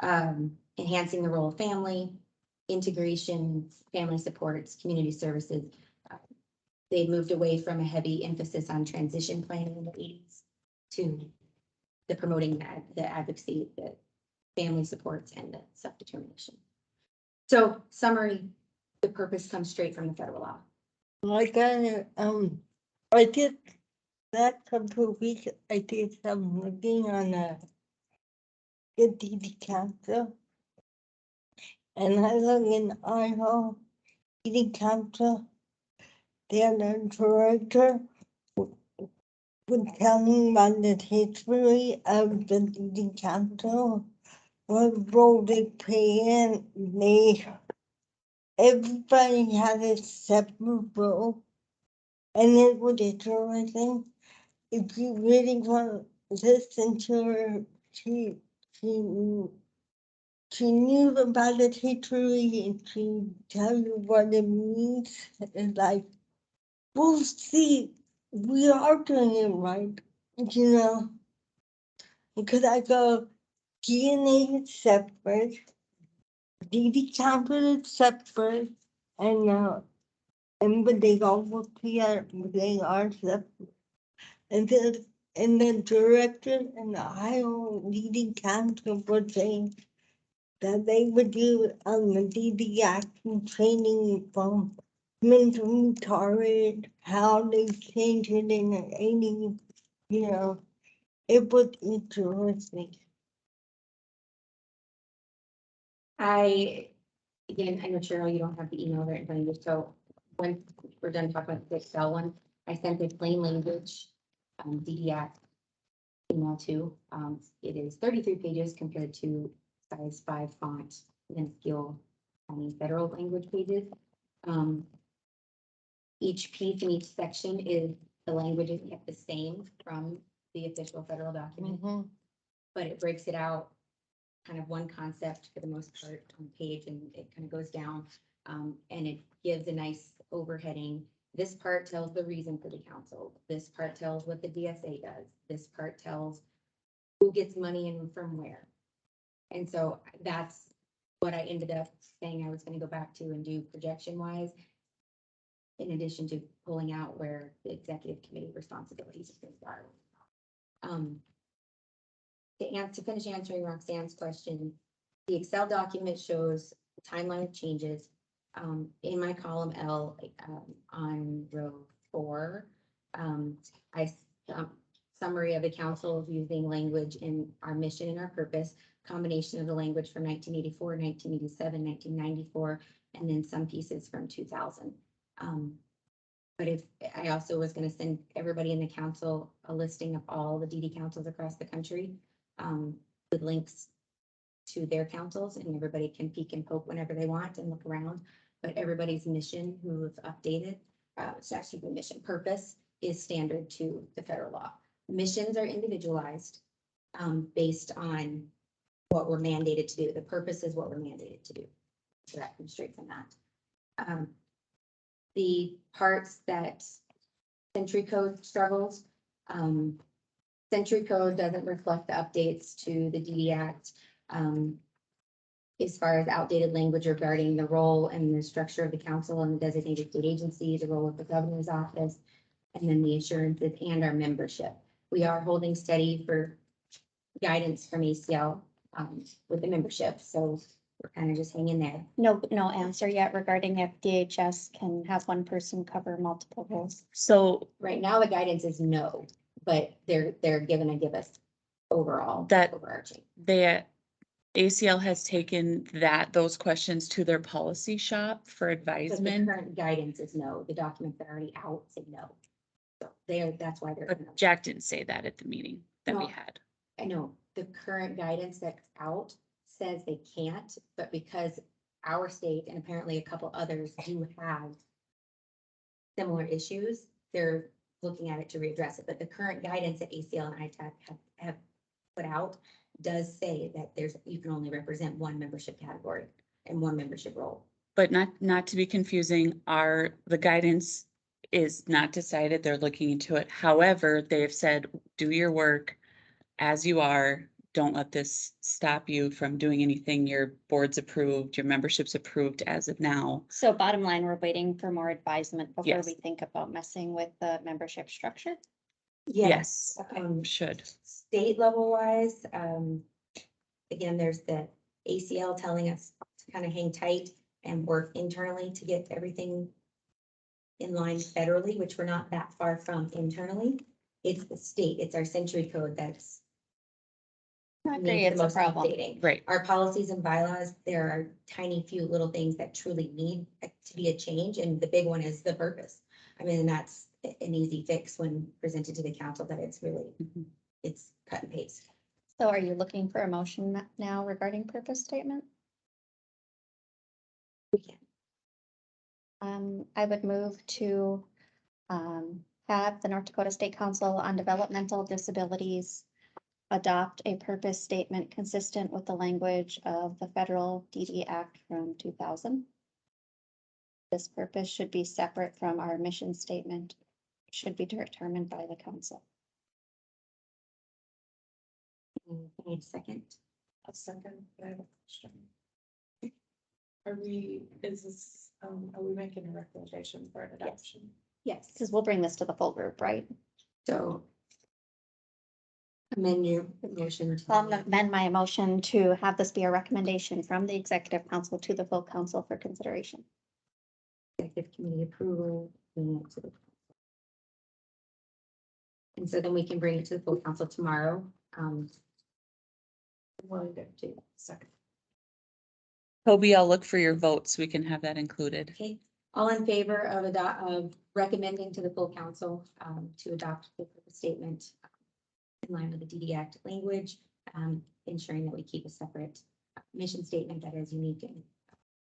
Enhancing the role of family, integration, family supports, community services. They moved away from a heavy emphasis on transition planning in the 80s to the promoting the advocacy, the family supports, and the self-determination. So summary, the purpose comes straight from the federal law. Like I did that couple of weeks, I did some looking on the DD Council. And I look in Idaho, DD Council, the director would tell me about the history of the DD Council, what role they play in. Everybody had a separate role, and it was interesting. If you really want to listen to her, she knew about the history, and she tell you what it means. It's like, we'll see, we are doing it right, you know. Because I go, DNA is separate, DD Council is separate, and but they all work together, but they are separate. And the director and the Iowa DD Council were saying that they would do on the DD action training from mentally retarded, how they changed it in the 80s, you know, it was interesting. Again, I know Cheryl, you don't have the email right in front of you, so when we're done talking about the Excel one, I sent a plain language DD Act email too. It is 33 pages compared to size 5 font, minuscule, federal language pages. Each piece in each section is, the language is kept the same from the official federal document, but it breaks it out kind of one concept for the most part on the page, and it kind of goes down. And it gives a nice overheading. This part tells the reason for the council. This part tells what the DSA does. This part tells who gets money and from where. And so that's what I ended up saying I was gonna go back to and do projection wise. In addition to pulling out where the executive committee responsibilities are. To finish answering Roxanne's question, the Excel document shows the timeline of changes. In my column L, on row 4, summary of the council using language in our mission and our purpose, combination of the language from 1984, 1987, 1994, and then some pieces from 2000. But if I also was going to send everybody in the council a listing of all the DD councils across the country, with links to their councils, and everybody can peek and poke whenever they want and look around. But everybody's mission who have updated, it's actually the mission purpose is standard to the federal law. Missions are individualized, based on what we're mandated to do. The purpose is what we're mandated to do. So that comes straight from that. The parts that Century Code struggles, Century Code doesn't reflect the updates to the DD Act. As far as outdated language regarding the role and the structure of the council and the designated state agency, the role of the governor's office, and then the assurances and our membership. We are holding steady for guidance from ACL with the membership, so we're kind of just hanging there. No answer yet regarding if DHS can have one person cover multiple roles. So Right now, the guidance is no, but they're gonna give us overall. That- overarching. ACL has taken those questions to their policy shop for But the advisement, current guidance is no, the documents that are already out say no. So that's why they're. but Jack didn't say that at the meeting that we No. had. I know, the current guidance that's out says they can't, but because our state and apparently a couple others do have similar issues, they're looking at it to readdress it, but the current guidance that ACL and ITAC have put out does say that you can only represent one membership category and one membership role. But not to be confusing, the guidance is not decided. They're looking into it. However, they've said, do your work as you are. Don't let this stop you from doing anything. Your board's approved, your membership's approved as of now. So bottom line, we're waiting for more advisement before Yes. we think about messing with the membership structure. Yes, Okay. should. State level wise, again, there's the ACL telling us to kind of hang tight and work internally to get everything in line federally, which we're not that far from internally. It's the state, it's our Century Code that's I agree, needs the it's a most problem. updating. Right. Our policies and bylaws, there are tiny few little things that truly need to be a change, and the big one is the purpose. I mean, that's an easy fix when presented to the council, that it's really, Mhm. it's cut and paste. So are you looking for a motion now regarding purpose statement? We can. I would move to have the North Dakota State Council on Developmental Disabilities adopt a purpose statement consistent with the language of the federal DD Act from 2000. This purpose should be separate from our mission statement, should be determined by the council. Need a second? A second, I have a question. Are we making a recommendation for an adoption? Yes. Because we'll bring this to the full group, right? So. Amend your motion. to- I'll amend my motion to have this be a recommendation from the executive council to the full council for consideration. Executive committee approval. Bring it to the council. And so then we can bring it to the full council tomorrow. One, two, second. Toby, I'll look for your votes. We can have that included. Okay, all in favor of recommending to the full council to adopt the purpose statement in line with the DD Act language, ensuring that we keep a separate mission statement that is unique and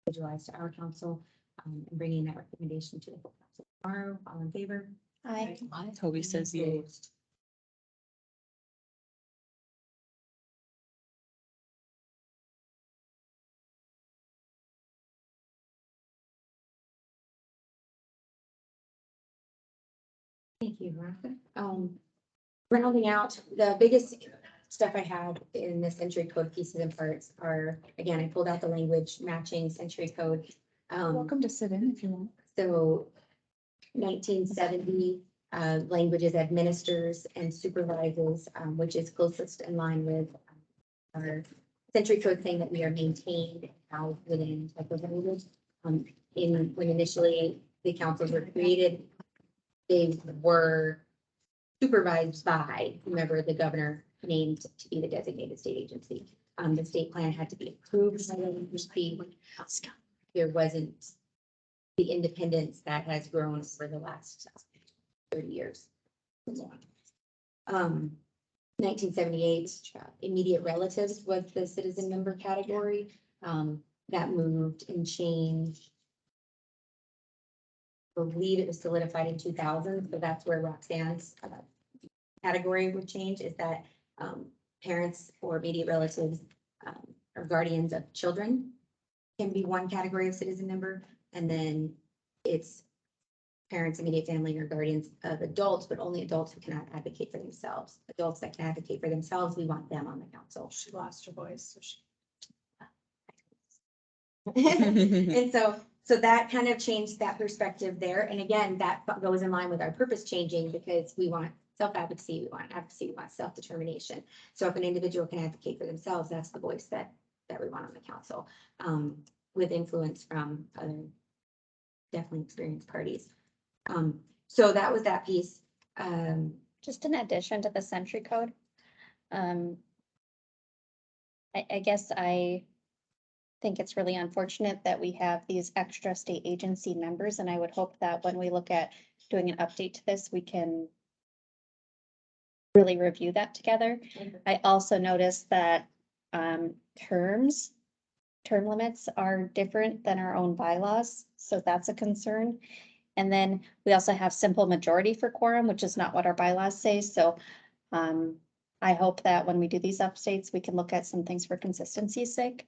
individualized to our council, and bringing that recommendation to the full council tomorrow. All in favor? I, Toby says yay. Opposed? Thank you, Martha. Rounding out, the biggest stuff I had in the century code pieces and parts are, again, I pulled out the language matching century code. Welcome to sit in if you want. So 1970, languages administers and supervises, which is closest in line with our century code saying that we are maintained housed within type of language. When initially the councils were created, they were supervised by whomever the governor named to be the designated state agency. The state plan had to be approved by the agency. There wasn't the independence that has grown for the last 30 years. 1978, immediate relatives was the citizen member category. That moved and changed. I believe it was solidified in 2000, so that's where Roxanne's category would change, is that parents or immediate relatives or guardians of children can be one category of citizen member, and then it's parents, immediate family, or guardians of adults, but only adults who cannot advocate for themselves. Adults that can advocate for themselves, we want them on the council. She lost her voice, so she. And so that kind of changed that perspective there. And again, that goes in line with our purpose changing, because we want self-advocacy, we want advocacy, we want self-determination. So if an individual can advocate for themselves, that's the voice that we want on the council, with influence from other definitely experienced parties. So that was that piece. just in addition to the century code. I guess I think it's really unfortunate that we have these extra state agency members, and I would hope that when we look at doing an update to this, we can really review that together. I also noticed that term limits are different than our own bylaws, so that's a concern. And then we also have simple majority for quorum, which is not what our bylaws say, so I hope that when we do these updates, we can look at some things for consistency's sake.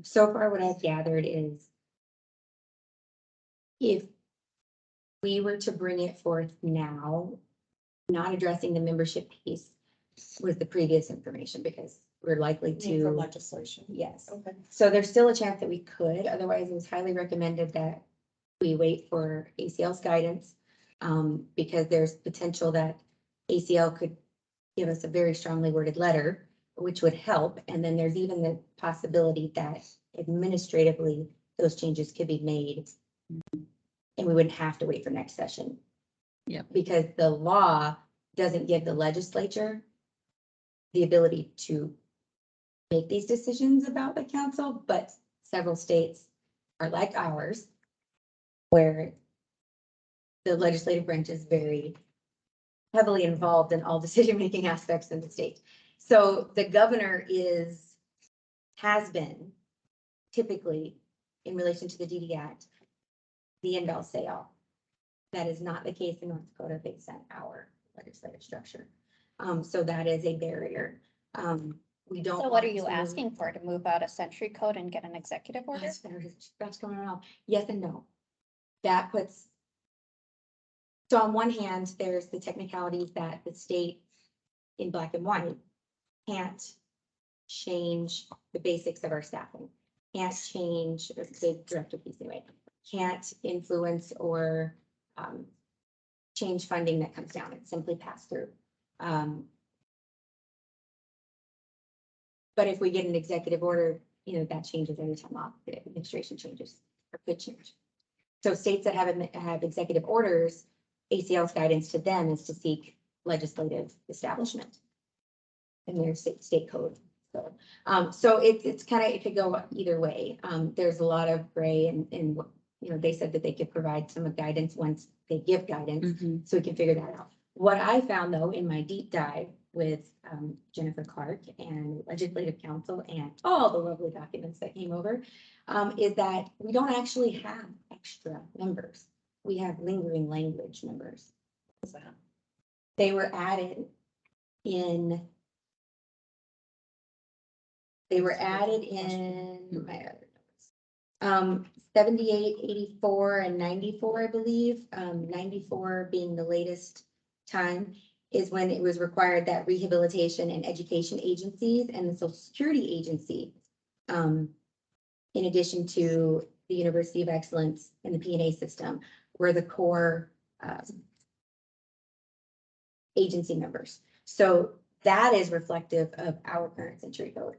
So far, what I've gathered is if we were to bring it forth now, not addressing the membership piece was the previous information, because we're likely For to, legislation. yes. Okay. So there's still a chance that we could, otherwise it was highly recommended that we wait for ACL's guidance, because there's potential that ACL could give us a very strongly worded letter, which would help. And then there's even the possibility that administratively, those changes could be made. And we wouldn't have to wait for next session. Yep. Because the law doesn't give the legislature the ability to make these decisions about the council, but several states are like ours, where the legislative branch is very heavily involved in all decision-making aspects in the state. So the governor has been typically, in relation to the DD Act, the end all say all. That is not the case in North Dakota based on our legislative structure. So that is a barrier. We don't. So what are want you to- asking for, to move out a century code and get an executive order? That's going on. Yes and no. That puts. So on one hand, there's the technicalities that the state in black and white can't change the basics of our staffing. Can't change, or the director piece anyway, can't influence or change funding that comes down. It's simply pass through. But if we get an executive order, that changes every time off, the administration changes or could change. So states that have executive orders, ACL's guidance to them is to seek legislative establishment in their state code. So it's kind of, it could go either way. There's a lot of gray and they said that they could provide some guidance once they give guidance, so we can figure that out. What I found though in my deep dive with Jennifer Clark and legislative council and all the lovely documents that came over, is that we don't actually have extra members. We have lingering language members. They were added in. They were added in my other notes. 78, 84, and 94, I believe. 94 being the latest time is when it was required that rehabilitation and education agencies and the Social Security Agency, in addition to the University of Excellence and the P&A system, were the core agency members. So that is reflective of our current century code.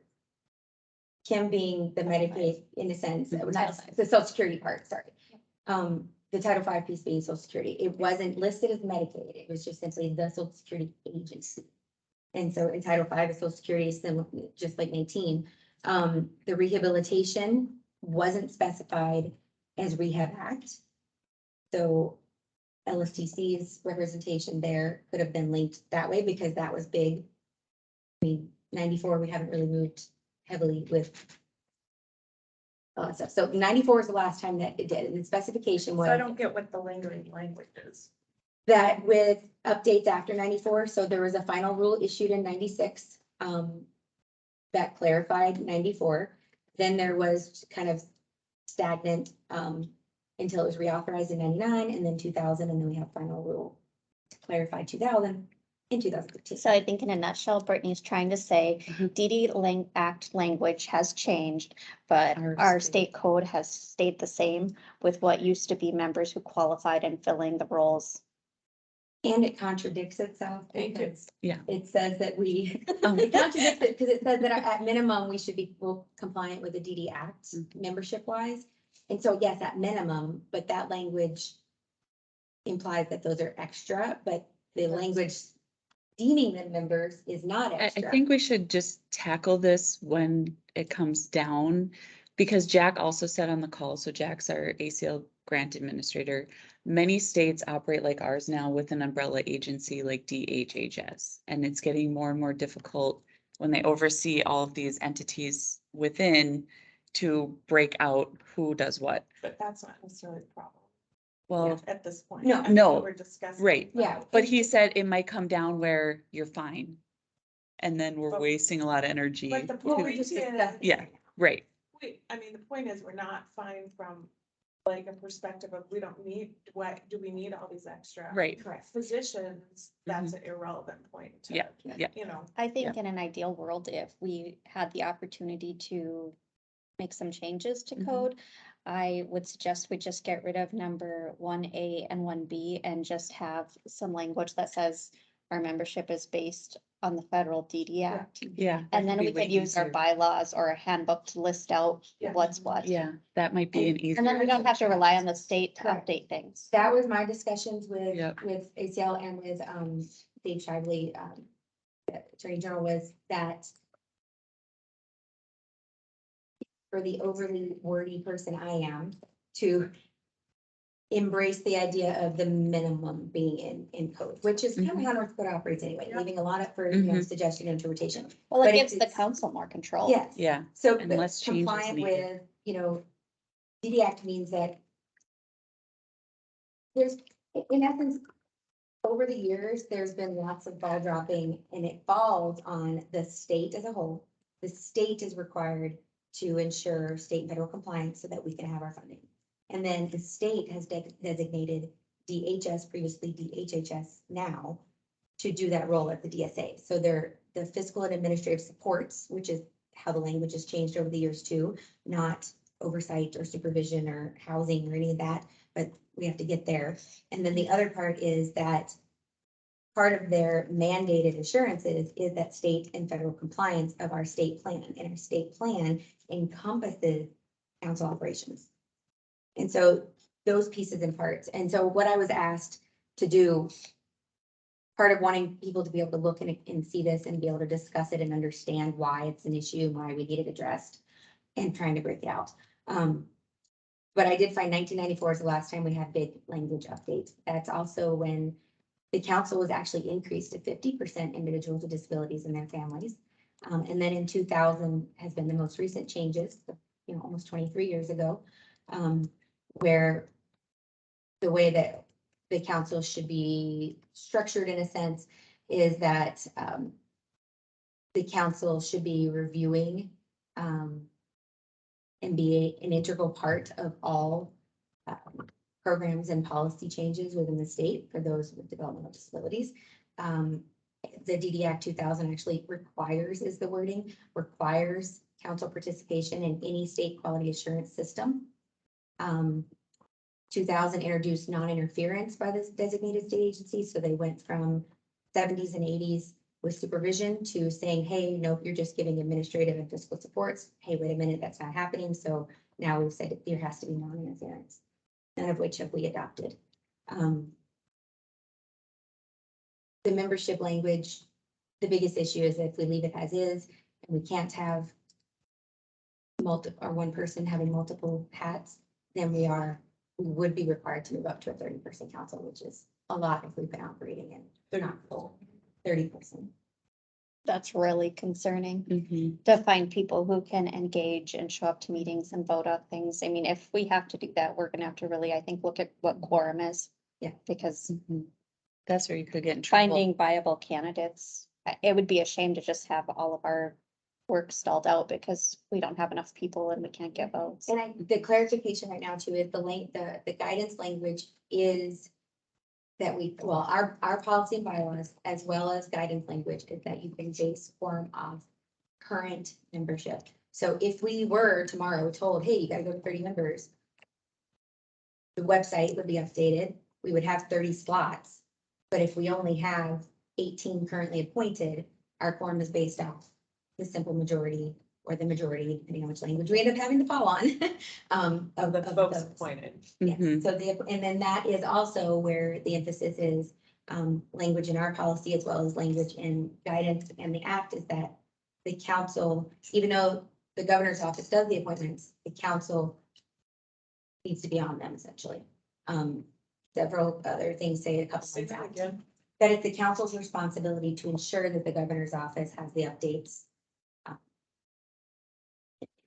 Kim being the Medicaid, in a sense, not the Social Security part, sorry. The Title V piece being Social Security. It wasn't listed as Medicaid. It was just simply the Social Security Agency. And so in Title V, the Social Security is similar, just like 19. The rehabilitation wasn't specified as Rehab Act. So LSTC's representation there could have been linked that way because that was big. I mean, 94, we haven't really moved heavily with all that stuff. So 94 is the last time that it did, and the specification was So I don't get what the lingering language is. that with updates after 94, so there was a final rule issued in 96 that clarified 94. Then there was kind of stagnant until it was reauthorized in 99 and then 2000, and then we have final rule to clarify 2000 in 2015. So I think in a nutshell, Brittany's trying to say Mhm. Act language has changed, but Our our state- state code has stayed the same with what used to be members who qualified and filling the roles. And it contradicts itself. Thank you. because Yeah. It says that we, Oh. it contradicts it because it says that at minimum, we should be compliant with the DD Act Mhm. membership wise. And so yes, at minimum, but that language implies that those are extra, but the language deeming them members is not I extra. think we should just tackle this when it comes down, because Jack also said on the call, so Jack's our ACL grant administrator. Many states operate like ours now with an umbrella agency like DHHS, and it's getting more and more difficult when they oversee all of these entities within to break out who does what. But that's not necessarily the problem Well, at this point. No. I mean, No. We're discussing. right. Yeah. But he said it might come down where you're fine. And then we're But- wasting a lot of energy. But the to- Well, we point just is, discussed it. Yeah, right. I mean, the point is, we're not fine from like a perspective of, we don't need, what, do we need all these extra? Right. Correct. Positions, that's an irrelevant point. to, Yeah, yeah. You know, I think in an ideal world, if we had the opportunity to make some changes to Mhm. code, I would suggest we just get rid of number 1A and 1B and just have some language that says our membership is based on the federal DD Act. Yeah, And then we could use our bylaws or a handbook to list out Yeah. what's what. yeah, that might be an easy. And then we don't have to rely on the state to Correct. update things. That was my discussions Yep. with ACL and with Dave Shively, the Attorney General, was that for the overly wordy person I am, to embrace the idea of the minimum being in code, which is kind of how North Dakota operates anyway, Yeah. leaving a lot up for, suggestion interpretation. Well, But it if gives the it's- council more control. Yes. Yeah, So And but less change is compliant needed. with, DD Act means that there's, in essence, over the years, there's been lots of ball dropping and it falls on the state as a whole. The state is required to ensure state and federal compliance so that we can have our funding. And then the state has designated DHS, previously DHHS now, to do that role at the DSA. So they're the fiscal and administrative supports, which is how the language has changed over the years too, not oversight or supervision or housing or any of that, but we have to get there. And then the other part is that part of their mandated assurances is that state and federal compliance of our state plan, and our state plan encompasses council operations. And so those pieces and parts. And so what I was asked to do, part of wanting people to be able to look and see this and be able to discuss it and understand why it's an issue, why we need it addressed, and trying to break it out. But I did find 1994 is the last time we had big language updates. That's also when The council was actually increased to 50% individuals with disabilities and their families. And then in 2000 has been the most recent changes, almost 23 years ago, where the way that the council should be structured in a sense is that the council should be reviewing and be an integral part of all programs and policy changes within the state for those with developmental disabilities. The DD Act 2000 actually requires, is the wording, requires council participation in any state quality assurance system. 2000 introduced non-interference by this designated state agency, so they went from 70s and 80s with supervision to saying, hey, nope, you're just giving administrative and fiscal supports. Hey, wait a minute, that's not happening. So now we've said there has to be non-interference, none of which have we adopted. The membership language, the biggest issue is if we leave it as is, and we can't have one person having multiple hats, then we would be required to move up to a 30-person council, which is a lot if we've been operating in They're not full 30%. That's really concerning. Mhm. To find people who can engage and show up to meetings and vote on things. I mean, if we have to do that, we're gonna have to really, I think, look at what quorum is. Yeah. Because Mhm. That's where you could get in trouble. finding viable candidates, it would be a shame to just have all of our work stalled out because we don't have enough people and we can't get votes. And the clarification right now too is the guidance language is that our policy and bylaws, as well as guidance language, is that you can base quorum off current membership. So if we were tomorrow told, hey, you gotta go to 30 members, the website would be updated, we would have 30 slots. But if we only have 18 currently appointed, our quorum is based off the simple majority or the majority, depending on which language we end up having to fall on. Of the folks those. appointed. Yes, Mhm. so and then that is also where the emphasis is, language in our policy as well as language in guidance and the act is that the council, even though the governor's office does the appointments, the council needs to be on them essentially. Several other things say a couple Say months that out. again. That it's the council's responsibility to ensure that the governor's office has the updates.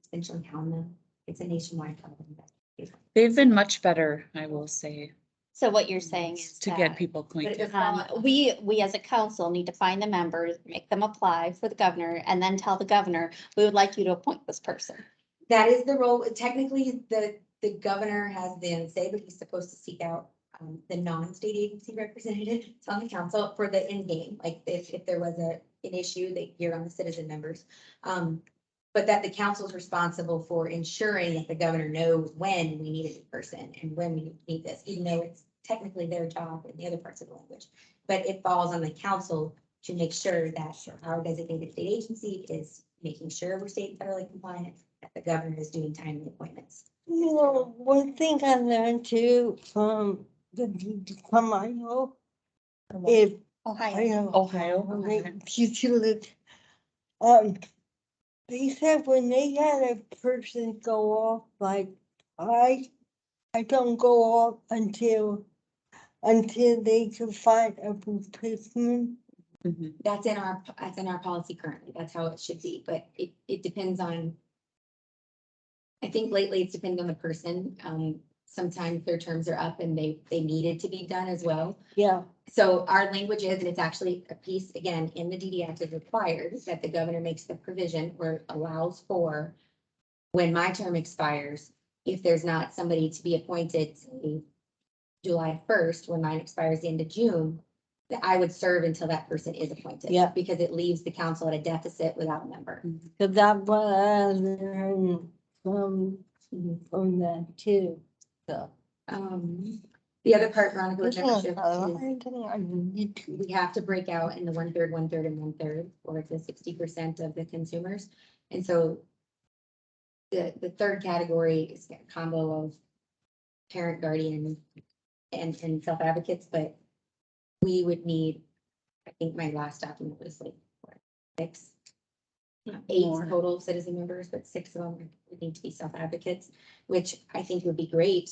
Essentially on them. It's a nationwide problem. They've been much better, I will say, So what you're saying is to get that, people acquainted. we as a council need to find the members, make them apply for the governor, and then tell the governor, we would like you to appoint this person. That is the role. Technically, the governor has the say, but he's supposed to seek out the non-state agency representatives on the council for the end game. Like if there was an issue, they hear on the citizen members. But that the council is responsible for ensuring that the governor knows when we need a new person and when we need this, even though it's technically their job in the other parts of the language. But it falls on the council to make sure that our designated state agency is making sure we're state and federally compliant, that the governor is doing timely appointments. One thing I learned too from Ohio is Ohio. They said when they had a person go off, like I don't go off until they can find a replacement. Mhm. That's in our policy currently. That's how it should be, but it depends on. I think lately it's depending on the person. Sometimes their terms are up and they needed to be done as well. Yeah, So our language is, and it's actually a piece, again, in the DD Act is required that the governor makes the provision where allows for when my term expires, if there's not somebody to be appointed, say, July 1st, when mine expires the end of June, that I would serve until that person is appointed. Yeah. Because it leaves the council at a deficit without a member. cause that's what I learned from that too. So. The other part, Veronica, with This membership one, is on YouTube. we have to break out in the 1/3, 1/3, and 1/3, or the 60% of the consumers. And so the third category is a combo of parent, guardian, and self-advocates, but we would need, I think my last document was like, what, 6? 8 More. total citizen members, but 6 of them would need to be self-advocates, which I think would be great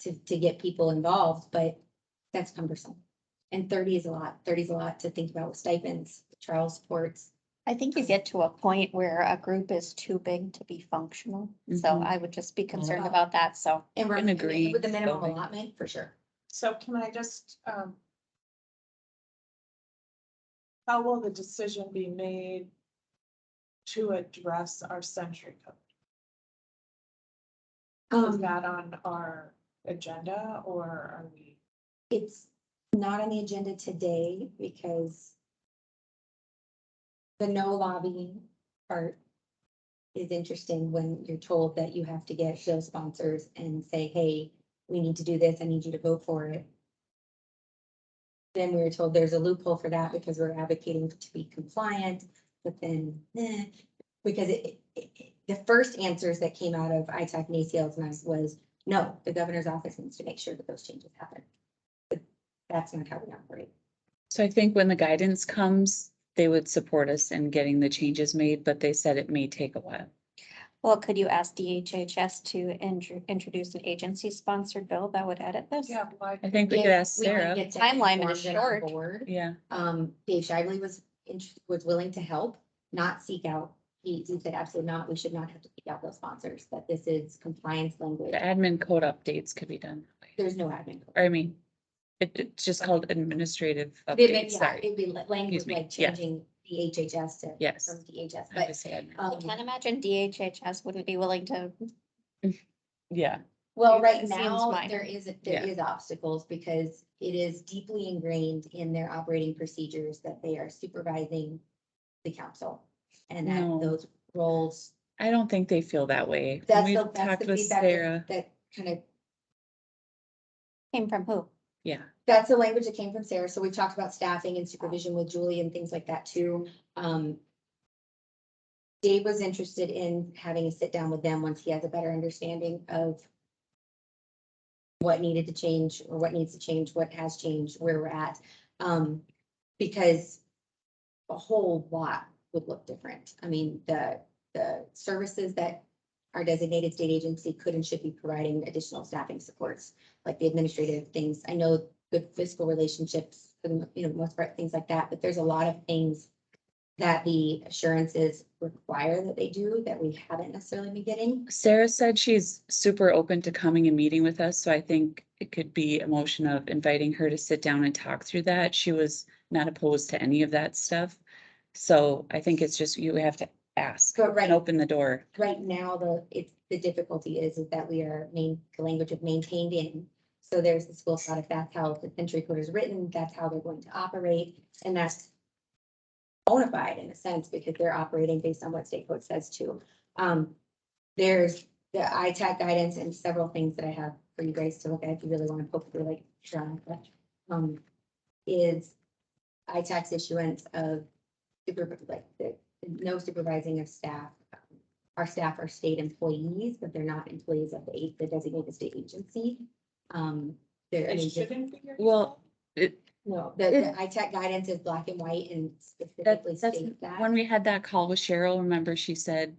to get people involved, but that's cumbersome. And 30 is a lot. 30 is a lot to think about with stipends, trial supports. I think you get to a point where a group is too big to be functional, so Mhm. I would just be concerned Yeah. about that, so. And we're Can agree, with the minimum Sylvie. allotment, for sure. So can I just, how will the decision be made to address our century code? Is that on our agenda or are we? It's not on the agenda today because the no lobbying part is interesting when you're told that you have to get bill sponsors and say, hey, we need to do this, I need you to vote for it. Then we were told there's a loophole for that because we're advocating to be compliant, but then, because the first answers that came out of ITAC and ACLS was, no, the governor's office needs to make sure that those changes happen. But that's not how we operate. So I think when the guidance comes, they would support us in getting the changes made, but they said it may take a while. Well, could you ask DHHS to introduce an agency-sponsored bill that would edit this? Yeah, why? I think we could If ask we can Sarah. get to Timeline inform is them on short. board, Yeah, Dave Shively was willing to help, not seek out. He said absolutely not, we should not have to seek out those sponsors, that this is compliance language. the admin code updates could be done. that way. There's no admin. code. Or I mean, it's just called administrative It'd be- updates, yeah, sorry. it'd be language Excuse me, like yeah. changing the HHS to. Yes. From DHS, I would but, say admin. I can't imagine DHHS wouldn't be willing to, Yeah, well, right It seems now, minor. there is Yeah. obstacles because it is deeply ingrained in their operating procedures that they are supervising the council. And that No. those roles, I don't think they feel that way. that's We've the, that's talked the with feedback Sarah, that kind of, came from who? yeah. that's the language that came from Sarah. So we've talked about staffing and supervision with Julie and things like that too. Dave was interested in having a sit down with them once he has a better understanding of what needed to change or what needs to change, what has changed, where we're at. Because a whole lot would look different. I mean, the services that our designated state agency could and should be providing additional staffing supports, like the administrative things. I know good fiscal relationships, most part, things like that, but there's a lot of things that the assurances require that they do that we haven't necessarily been getting. Sarah said she's super open to coming and meeting with us, so I think it could be a motion of inviting her to sit down and talk through that. She was not opposed to any of that stuff. So I think it's just, you have to ask But right- and open the door. Right now, the difficulty is that we are the language of maintained in. So there's the school thought if that's how the century code is written, that's how they're going to operate, and that's bona fide in a sense, because they're operating based on what state code says too. There's the ITAC guidance and several things that I have for you guys to look at if you really want to poke through like John, but is ITAC's issuance of no supervising of staff. Our staff are state employees, but they're not employees of the designated state agency. They're, I It mean, shouldn't be. Well, no, the ITAC guidance is black and white and specifically that's states that. when we had that call with Cheryl, remember she said,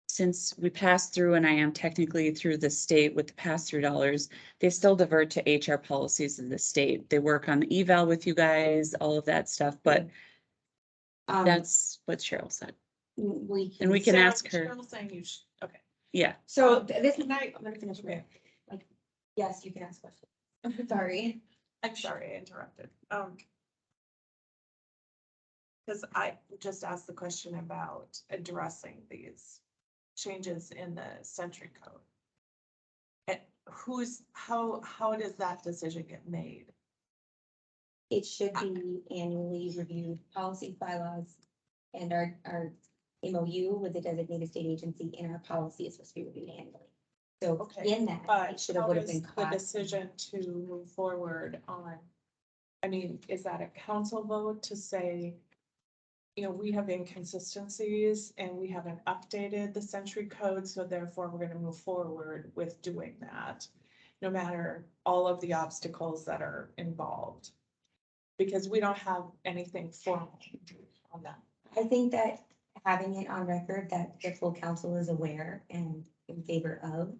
since we passed through and I am technically through the state with the pass-through dollars, they still divert to HR policies of the state. They work on the eval with you guys, all of that stuff, but that's what Cheryl said. And we can Sarah, ask her. Cheryl's saying you should, okay. Yeah, So this is, Can I- I'm gonna finish. Okay. Like, yes, you can ask questions. Sorry. I'm sorry, I interrupted. Because I just asked the question about addressing these changes in the century code. And how does that decision get made? It should be annually reviewed policies, bylaws, and our MOU with the designated state agency in our policy is supposed to be reviewed annually. So Okay, in that, it But should have how would have does been the caught. decision to move forward on, I mean, is that a council vote to say, we have inconsistencies and we haven't updated the century code, so therefore we're gonna move forward with doing that, no matter all of the obstacles that are involved? Because we don't have anything formal on that. I think that having it on record that the full council is aware and in favor of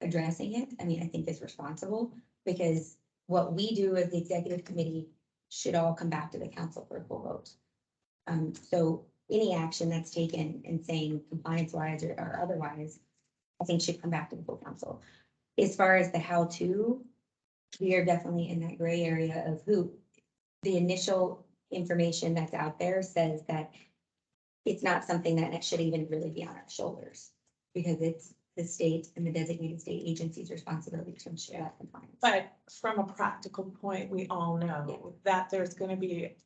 addressing it, I mean, I think is responsible, because what we do as the executive committee should all come back to the council for a full vote. So any action that's taken in saying compliance wise or otherwise, I think should come back to the full council. As far as the how-to, we are definitely in that gray area of who, the initial information that's out there says that it's not something that should even really be on our shoulders, because it's the state and the designated state agency's responsibility to ensure that compliance. But from a practical point, we all know that there's gonna be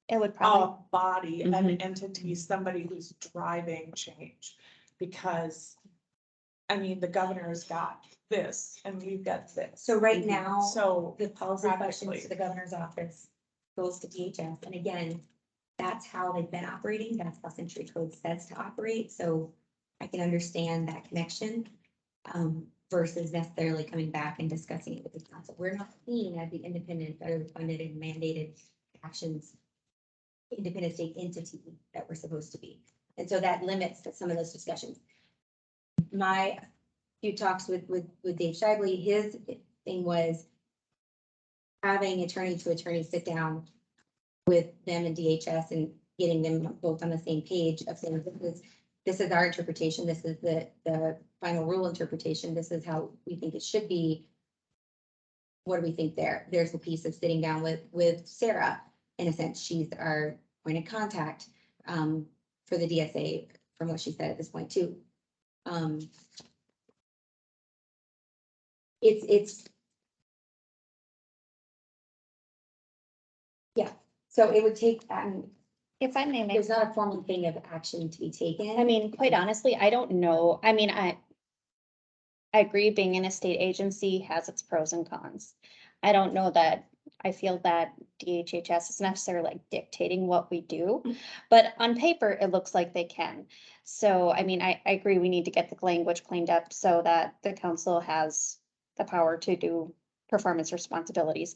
It would probably, a body, an Mhm. entity, somebody who's driving change. Because, I mean, the governor's got this and we've got this. So right now, So, the policy questions practically. to the governor's office goes to DHS, and again, that's how they've been operating, that's how Century Code says to operate, so I can understand that connection. Versus necessarily coming back and discussing it with the council. We're not seen as the independent, federally funded and mandated actions, independent state entity that we're supposed to be. And so that limits some of those discussions. My few talks with Dave Shibley, his thing was having attorney to attorney sit down with them and DHS and getting them both on the same page of saying, this is our interpretation, this is the final rule interpretation, this is how we think it should be. What do we think there? There's the piece of sitting down with Sarah, in a sense, she's our point of contact for the DSA, from what she said at this point too. It's yeah, so it would take, if I may make, there's not a formal thing of action to be taken. I mean, quite honestly, I don't know. I mean, I agree being in a state agency has its pros and cons. I don't know that, I feel that DHHS is necessarily like dictating what we do, but on paper, it looks like they can. So, I mean, I agree, we need to get the language cleaned up so that the council has the power to do performance responsibilities.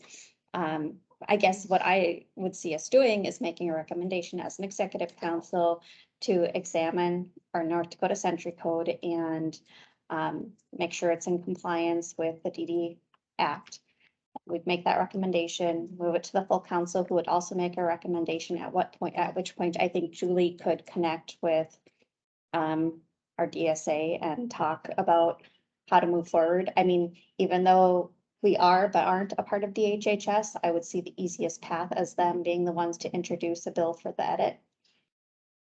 I guess what I would see us doing is making a recommendation as an executive council to examine our North Dakota Century Code and make sure it's in compliance with the DD Act. We'd make that recommendation, move it to the full council, who would also make a recommendation at which point I think Julie could connect with our DSA and talk about how to move forward. I mean, even though we are but aren't a part of DHHS, I would see the easiest path as them being the ones to introduce a bill for the edit.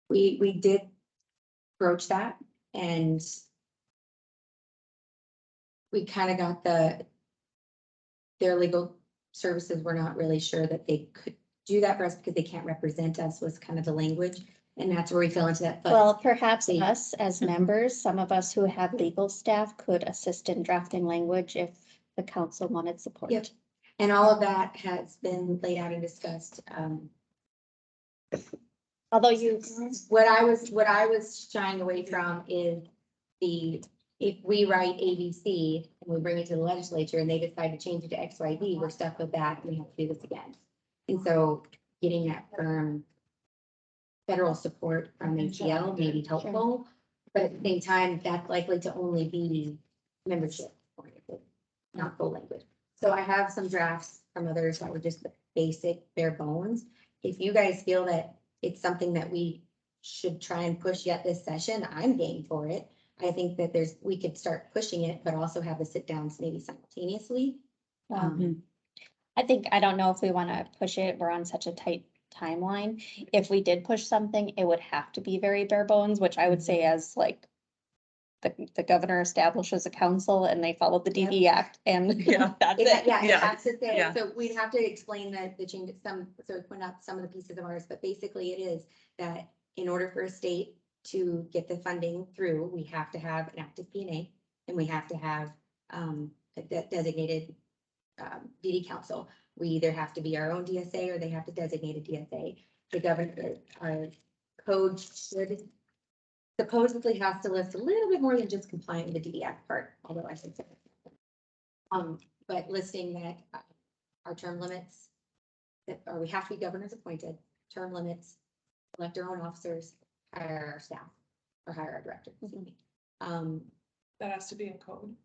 We did broach that, and we kind of got their legal services were not really sure that they could do that for us because they can't represent us, was kind of the language. And that's where we fell into that. But Well, perhaps they- us as Mhm. members, some of us who have legal staff could assist in drafting language if the council wanted support. Yep. And all of that has been laid out and discussed. Although you, What I was shying away from is if we write ABC and we bring it to the legislature and they decide to change it to XYZ, we're stuck with that and we have to do this again. And so getting that firm federal support from ATL may be helpful, but at the same time, that's likely to only be membership oriented, not full language. So I have some drafts from others that were just the basic bare bones. If you guys feel that it's something that we should try and push yet this session, I'm game for it. I think that we could start pushing it, but also have the sit downs maybe simultaneously. I think, I don't know if we want to push it. We're on such a tight timeline. If we did push something, it would have to be very bare bones, which I would say as like the governor establishes a council and they follow the DD Act and Yeah. that's Yeah, it. yeah, it Yeah, has to say, yeah. so we'd have to explain the change, so point out some of the pieces of ours, but basically it is that in order for a state to get the funding through, we have to have an active P&A and we have to have a designated DD council. We either have to be our own DSA or they have to designate a DSA. The governor, our code should supposedly has to list a little bit more than just compliant with the DD Act part, although I should say. But listing that our term limits, or we have to be governors appointed, term limits, elect our own officers, hire our staff, or hire our director. That has to be in code.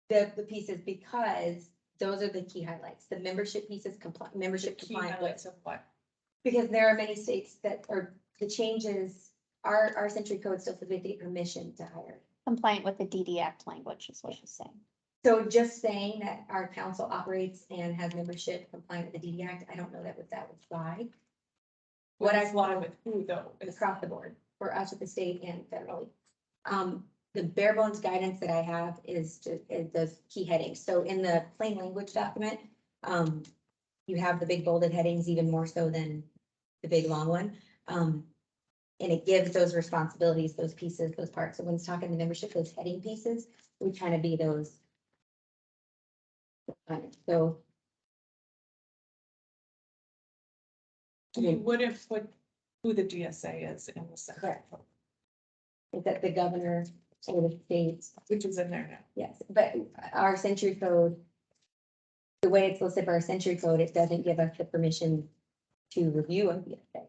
The pieces, because those are the key highlights. The membership pieces, membership Key compliant with. highlights of what? Because there are many states that are, the changes, our century code still says we get permission to hire. Compliant with the DD Act language is what she's saying. So just saying that our council operates and has membership compliant with the DD Act, I don't know that that would fly. What I fly with who though? is across the board for us at the state and federally. The bare bones guidance that I have is the key headings. So in the plain language document, you have the big bolded headings even more so than the big long one. And it gives those responsibilities, those pieces, those parts. So when it's talking the membership, those heading pieces, we try to be those. So. You wouldn't put who the DSA is in the second, Correct. Is that the governor or the states? which is in there now. Yes, but our century code, the way it's listed for our century code, it doesn't give us the permission to review a VSA.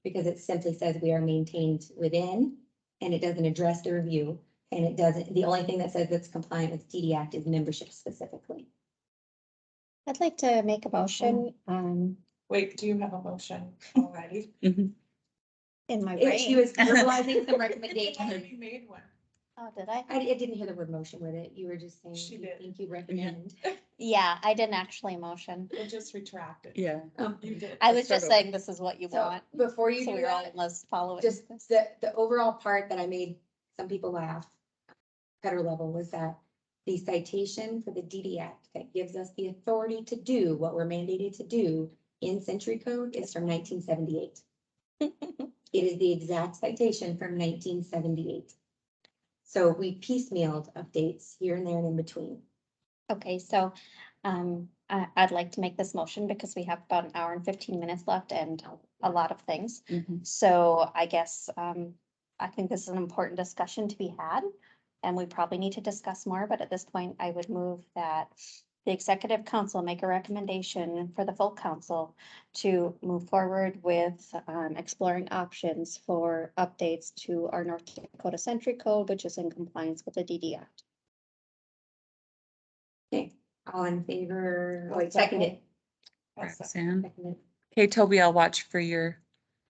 Because it simply says we are maintained within, and it doesn't address the review. And it doesn't, the only thing that says it's compliant with DD Act is membership specifically. I'd like to make a motion, Wait, do you have a motion already? in my She brain. was verbalizing some I recommendations. already made one. Oh, did I? I didn't hear the word motion with it. You were just saying. She you did. think you recommend. Yeah, I didn't actually motion. We'll just retract it. Yeah. You did. I was Let's just start over. saying this is what you So want. before you So do we're all that, let's follow it. just the overall part that I made some people laugh, federal level, was that the citation for the DD Act that gives us the authority to do what we're mandated to do in century code is from 1978. It is the exact citation from 1978. So we piecemealed updates here and there and in between. Okay, so I'd like to make this motion because we have about an hour and 15 minutes left and a lot of things. Mhm. So I guess I think this is an important discussion to be had. And we probably need to discuss more, but at this point, I would move that the executive council make a recommendation for the full council to move forward with exploring options for updates to our North Dakota Century Code, which is in compliance with the DD Act. Okay, all in favor? I'll Wait, second it. Roxanne. Second it. Okay, Toby, I'll watch for your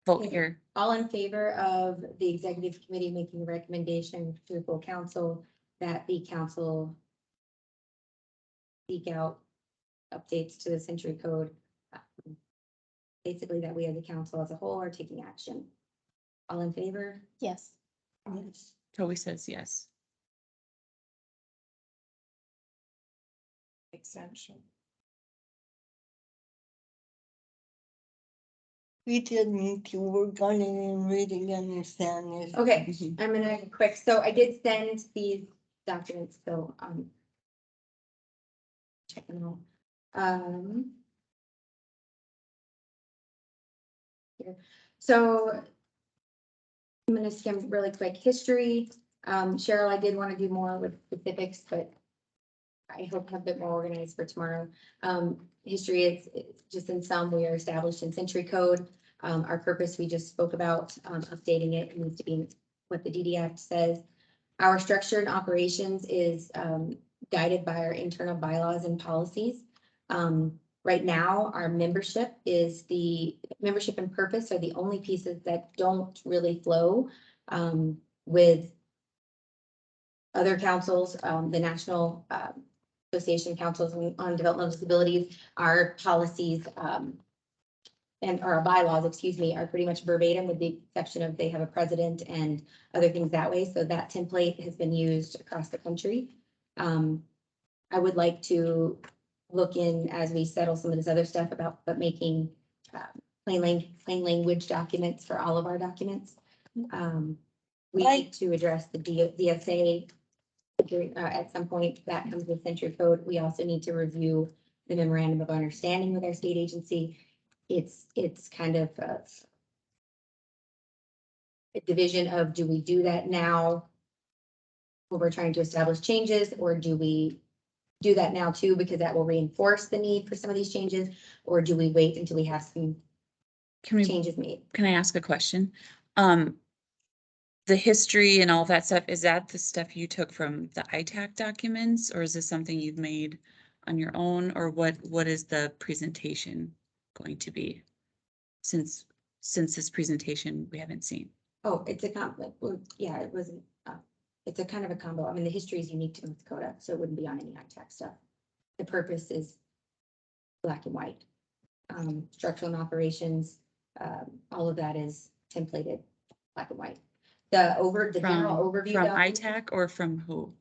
vote Okay. here. All in favor of the executive committee making a recommendation to the full council that the council seek out updates to the century code. Basically that we as a council as a whole are taking action. All in favor? Yes. Yes. Toby says yes. Extension. We just need to work on it and really understand this. Okay, Mhm. I'm gonna quick, so I did send these documents, so, check them out. Here. So I'm gonna skim really quick. History, Cheryl, I did want to do more with specifics, but I hope to have a bit more organized for tomorrow. History is just in sum, we are established in century code. Our purpose, we just spoke about, updating it. It needs to be what the DD Act says. Our structure and operations is guided by our internal bylaws and policies. Right now, our membership is the membership and purpose are the only pieces that don't really flow with other councils, the National Association of Councils on Developmental Disabilities, our policies and our bylaws, excuse me, are pretty much verbatim with the exception of they have a president and other things that way. So that template has been used across the country. I would like to look in as we settle some of this other stuff about, but making plain language documents for all of our documents. We need to address the DSA at some point. That comes with century code. We also need to review the memorandum of understanding with our state agency. It's kind of a division of, do we do that now when we're trying to establish changes, or do we do that now too, because that will reinforce the need for some of these changes, or do we wait until we have some Can we, changes made? can I ask a question? the history and all that stuff, is that the stuff you took from the ITAC documents, or is this something you've made on your own, or what is the presentation going to be? Since this presentation we haven't seen. Oh, it's a well, yeah, it wasn't, it's a kind of a combo. I mean, the history is unique to North Dakota, so it wouldn't be on any ITAC stuff. The purpose is black and white. Structural and operations, all of that is templated black and white. The general overview. From document ITAC or from who?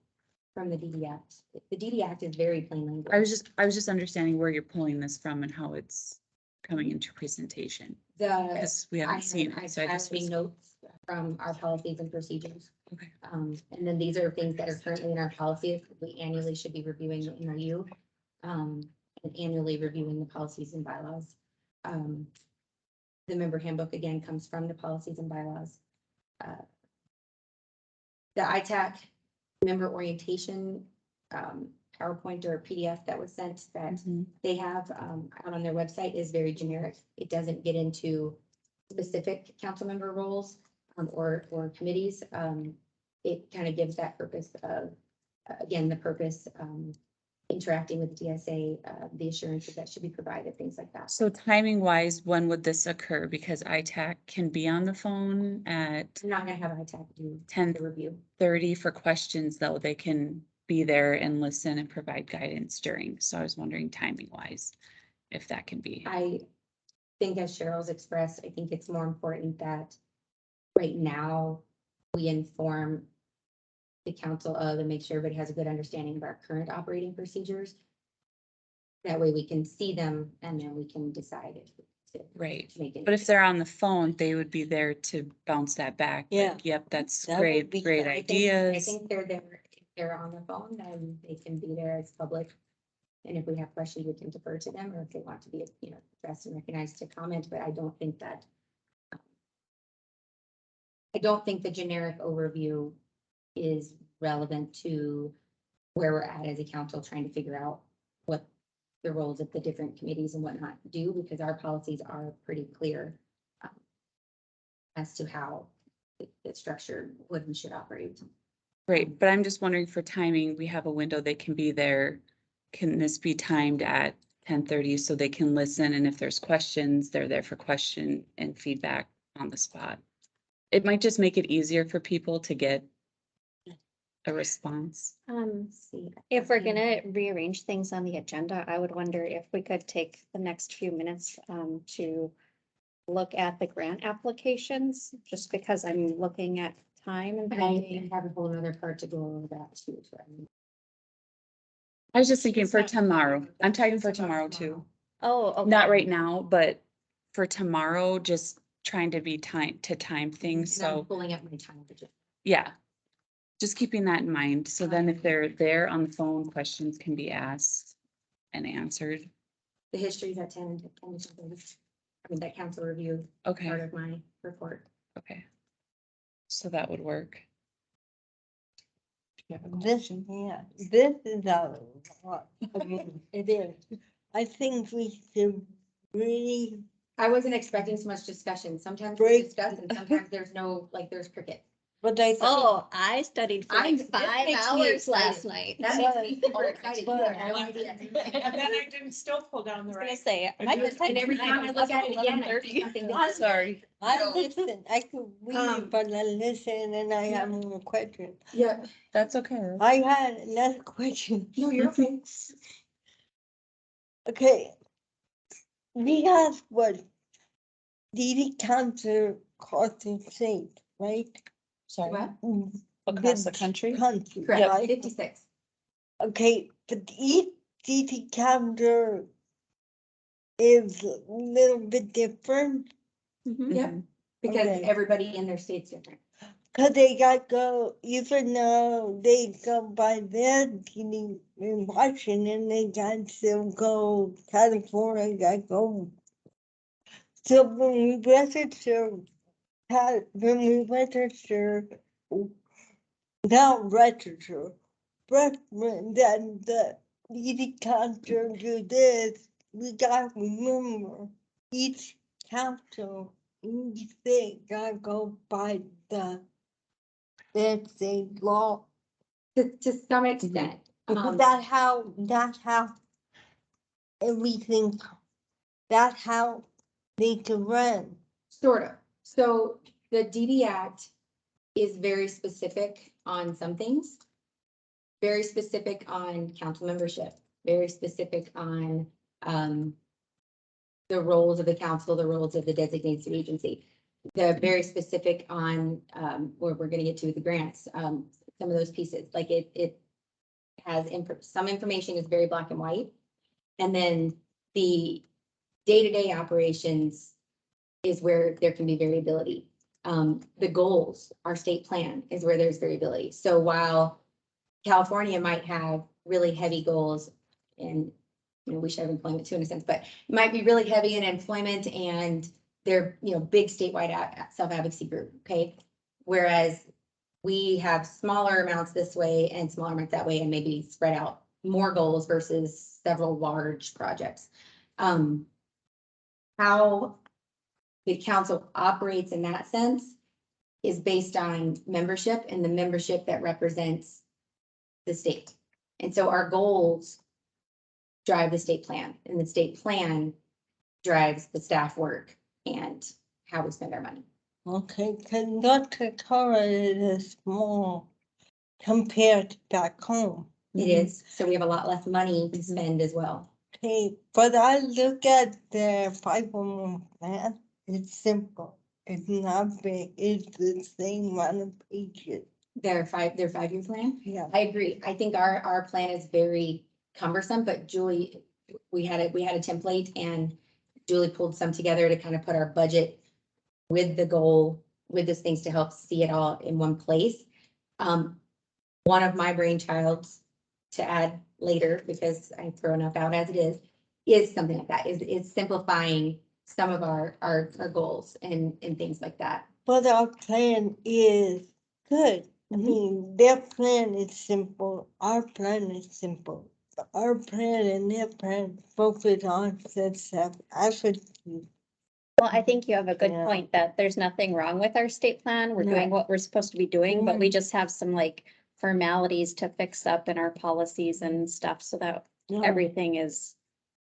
From the DD Act. The DD Act is very plain language. I was just understanding where you're pulling this from and how it's coming into presentation, because we haven't seen it, so I just was. Notes from our policies and procedures. Okay. And then these are things that are currently in our policies. We annually should be reviewing the NRU. And annually reviewing the policies and bylaws. The member handbook again comes from the policies and bylaws. The ITAC member orientation, PowerPoint or PDF that was sent that Mhm. they have out on their website is very generic. It doesn't get into specific council member roles or committees. It kind of gives that purpose of, again, the purpose, interacting with DSA, the assurances that should be provided, things like that. So timing wise, when would this occur? Because ITAC can be on the phone at I'm not gonna have ITAC do 10 the review. 30 for questions, though. They can be there and listen and provide guidance during. So I was wondering timing wise, if that can be. I think as Cheryl's expressed, I think it's more important that right now we inform the council of and make sure everybody has a good understanding of our current operating procedures. That way we can see them and then we can decide if to Right. make it. But if they're on the phone, they would be there to bounce that back. like, Yeah. Yep, that's That would be great good. I ideas. think they're there, if they're on the phone, then they can be there as public. And if we have questions, we can defer to them, or if they want to be, addressed and recognized to comment, but I don't think that. I don't think the generic overview is relevant to where we're at as a council, trying to figure out what the roles of the different committees and whatnot do, because our policies are pretty clear as to how the structure would and should operate. Great, but I'm just wondering for timing, we have a window they can be there. Can this be timed at 10:30 so they can listen? And if there's questions, they're there for question and feedback on the spot. It might just make it easier for people to get a response. See. If we're gonna rearrange things on the agenda, I would wonder if we could take the next few minutes to look at the grant applications, just because I'm looking at time and And I thinking. have a whole other part to go over that too. So I mean, I was just thinking It's for not tomorrow. I'm talking It's for about tomorrow too. Oh, okay. Not right now, but for tomorrow, just trying to be time things. And I'm So pulling up my time. Budget. yeah. Just keeping that in mind. So then if they're there on the phone, questions can be asked and answered. The history is at 10 and 10 to 30. I mean, that council review, Okay, part of my report. okay. So that would work. You have a This, question? yeah, this is a lot. I mean, it is. I think we should really, I wasn't expecting so much discussion. Sometimes we Break. discuss and sometimes there's no, like, there's cricket. but I. Oh, I studied for I'm- like this 5 makes me hours last excited. night. That makes me super excited. too. But- I wanna be- And then I didn't still pull down I the was gonna right. say. And I every could type And every time I look at it again, I see something different. Sorry. I listen, I could read, but I listen and I have more questions. Yeah, That's okay. I had another question. no, you're okay. Okay. We have what? DD cancer across the state, right? Sorry. What? Across the This country? Country, Correct, right? 56. Okay, but each DD cancer is a little bit different, Yep, Mhm. because Okay. everybody in their state's different. cause they got go, even though they go by their DD in Washington, they got still go California, got go. So when we register, when we register, not register, but when then the DD cancer do this, we gotta remember each council, each state gotta go by the their state law. To some extent. That's how everything, that's how they can run. Sort of. So the DD Act is very specific on some things. Very specific on council membership, very specific on the roles of the council, the roles of the designated agency. They're very specific on where we're gonna get to with the grants, some of those pieces, like it has some information is very black and white. And then the day-to-day operations is where there can be variability. The goals, our state plan is where there's variability. So while California might have really heavy goals and, you know, we should have employment too in a sense, but it might be really heavy in employment and they're, you know, big statewide self-advocacy group, okay? Whereas we have smaller amounts this way and smaller amounts that way and maybe spread out more goals versus several large projects. How the council operates in that sense is based on membership and the membership that represents the state. And so our goals drive the state plan and the state plan drives the staff work and how we spend our money. Okay, cause North Dakota is small compared to back home. It is, so we have a lot less money to spend as well. Okay, but I look at the 511 plan, it's simple. It's not big, it's the same amount of pages. Their 5-year plan. Yeah. I agree. I think our plan is very cumbersome, but Julie, we had a template and Julie pulled some together to kind of put our budget with the goal, with those things to help see it all in one place. One of my brainchilds to add later, because I throw enough out as it is something like that, is simplifying some of our goals and things like that. But our plan is good. I mean, their plan is simple, our plan is simple. Our plan and their plan focus on said stuff. I should, Well, I think you have a good Yeah. point that there's nothing wrong with our state plan. We're doing what we're supposed to be doing, but we just have some like formalities to fix up in our policies and stuff so that everything is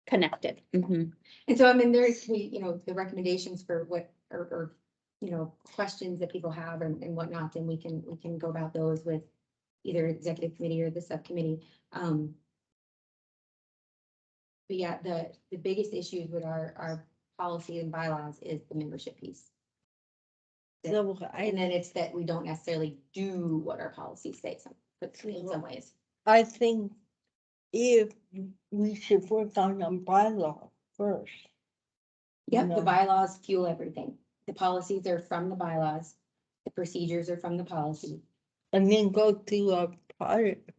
connected. Mhm. And so, I mean, there's, you know, the recommendations for what, or, you know, questions that people have and whatnot, and we can go about those with either executive committee or the subcommittee. But yeah, the biggest issues with our policy and bylaws is the membership piece. so And then it's that we don't necessarily do what our policies say, in some ways. I think if we should work on a bylaw first. Yep, the No. bylaws fuel everything. The policies are from the bylaws. The procedures are from the policy. And then go through a product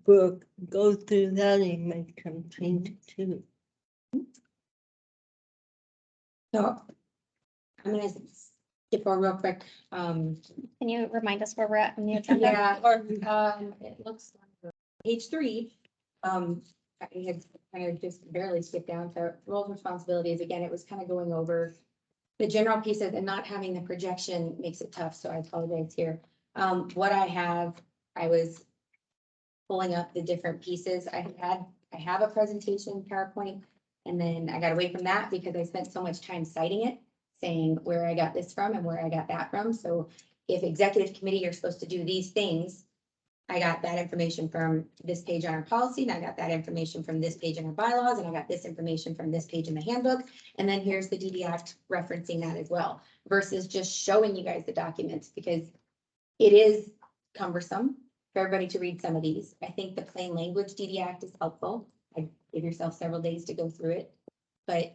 book, go through that and make some changes too. So I'm gonna skip over real quick. Can you remind us where we're at in the agenda? Yeah, it looks like page 3. I had kind of just barely skipped down to roles and responsibilities. Again, it was kind of going over the general pieces and not having the projection makes it tough, so I apologize here. What I have, I was pulling up the different pieces. I have a presentation PowerPoint, and then I got away from that because I spent so much time citing it, saying where I got this from and where I got that from. So if executive committee are supposed to do these things, I got that information from this page on our policy, and I got that information from this page in our bylaws, and I got this information from this page in the handbook. And then here's the DD Act referencing that as well, versus just showing you guys the documents, because it is cumbersome for everybody to read some of these. I think the plain language DD Act is helpful. I give yourself several days to go through it, but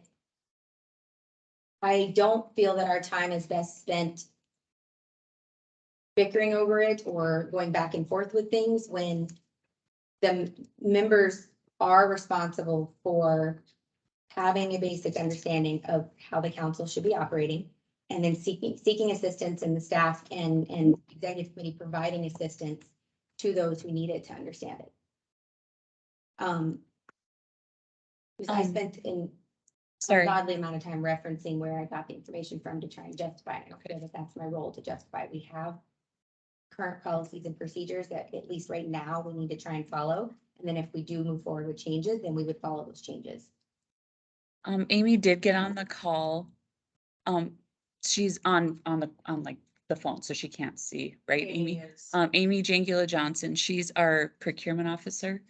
I don't feel that our time is best spent bickering over it or going back and forth with things when the members are responsible for having a basic understanding of how the council should be operating, and then seeking assistance in the staff and executive committee providing assistance to those who need it to understand it. Because I spent a Sorry. godly amount of time referencing where I got the information from to try and justify it. I don't feel that that's my role to justify it. We have current policies and procedures that at least right now we need to try and follow. And then if we do move forward with changes, then we would follow those changes. Amy did get on the call. She's on like the phone, so she can't see, right, Amy? Amy Jangula Johnson, she's our procurement officer.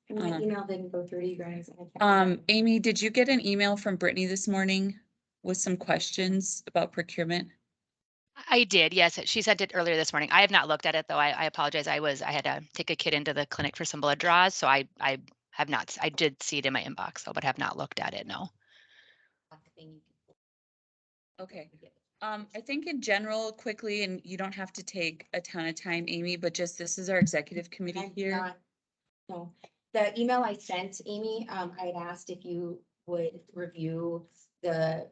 And my email didn't go through to you guys. and I can't- Amy, did you get an email from Brittany this morning with some questions about procurement? I did, yes. She sent it earlier this morning. I have not looked at it though. I apologize. I had to take a kid into the clinic for some blood draws, so I have not. I did see it in my inbox though, but have not looked at it. No. Okay. I think in general, quickly, and you don't have to take a ton of time, Amy, but just this is our executive committee I'm here. not- No, the email I sent, Amy, I had asked if you would review the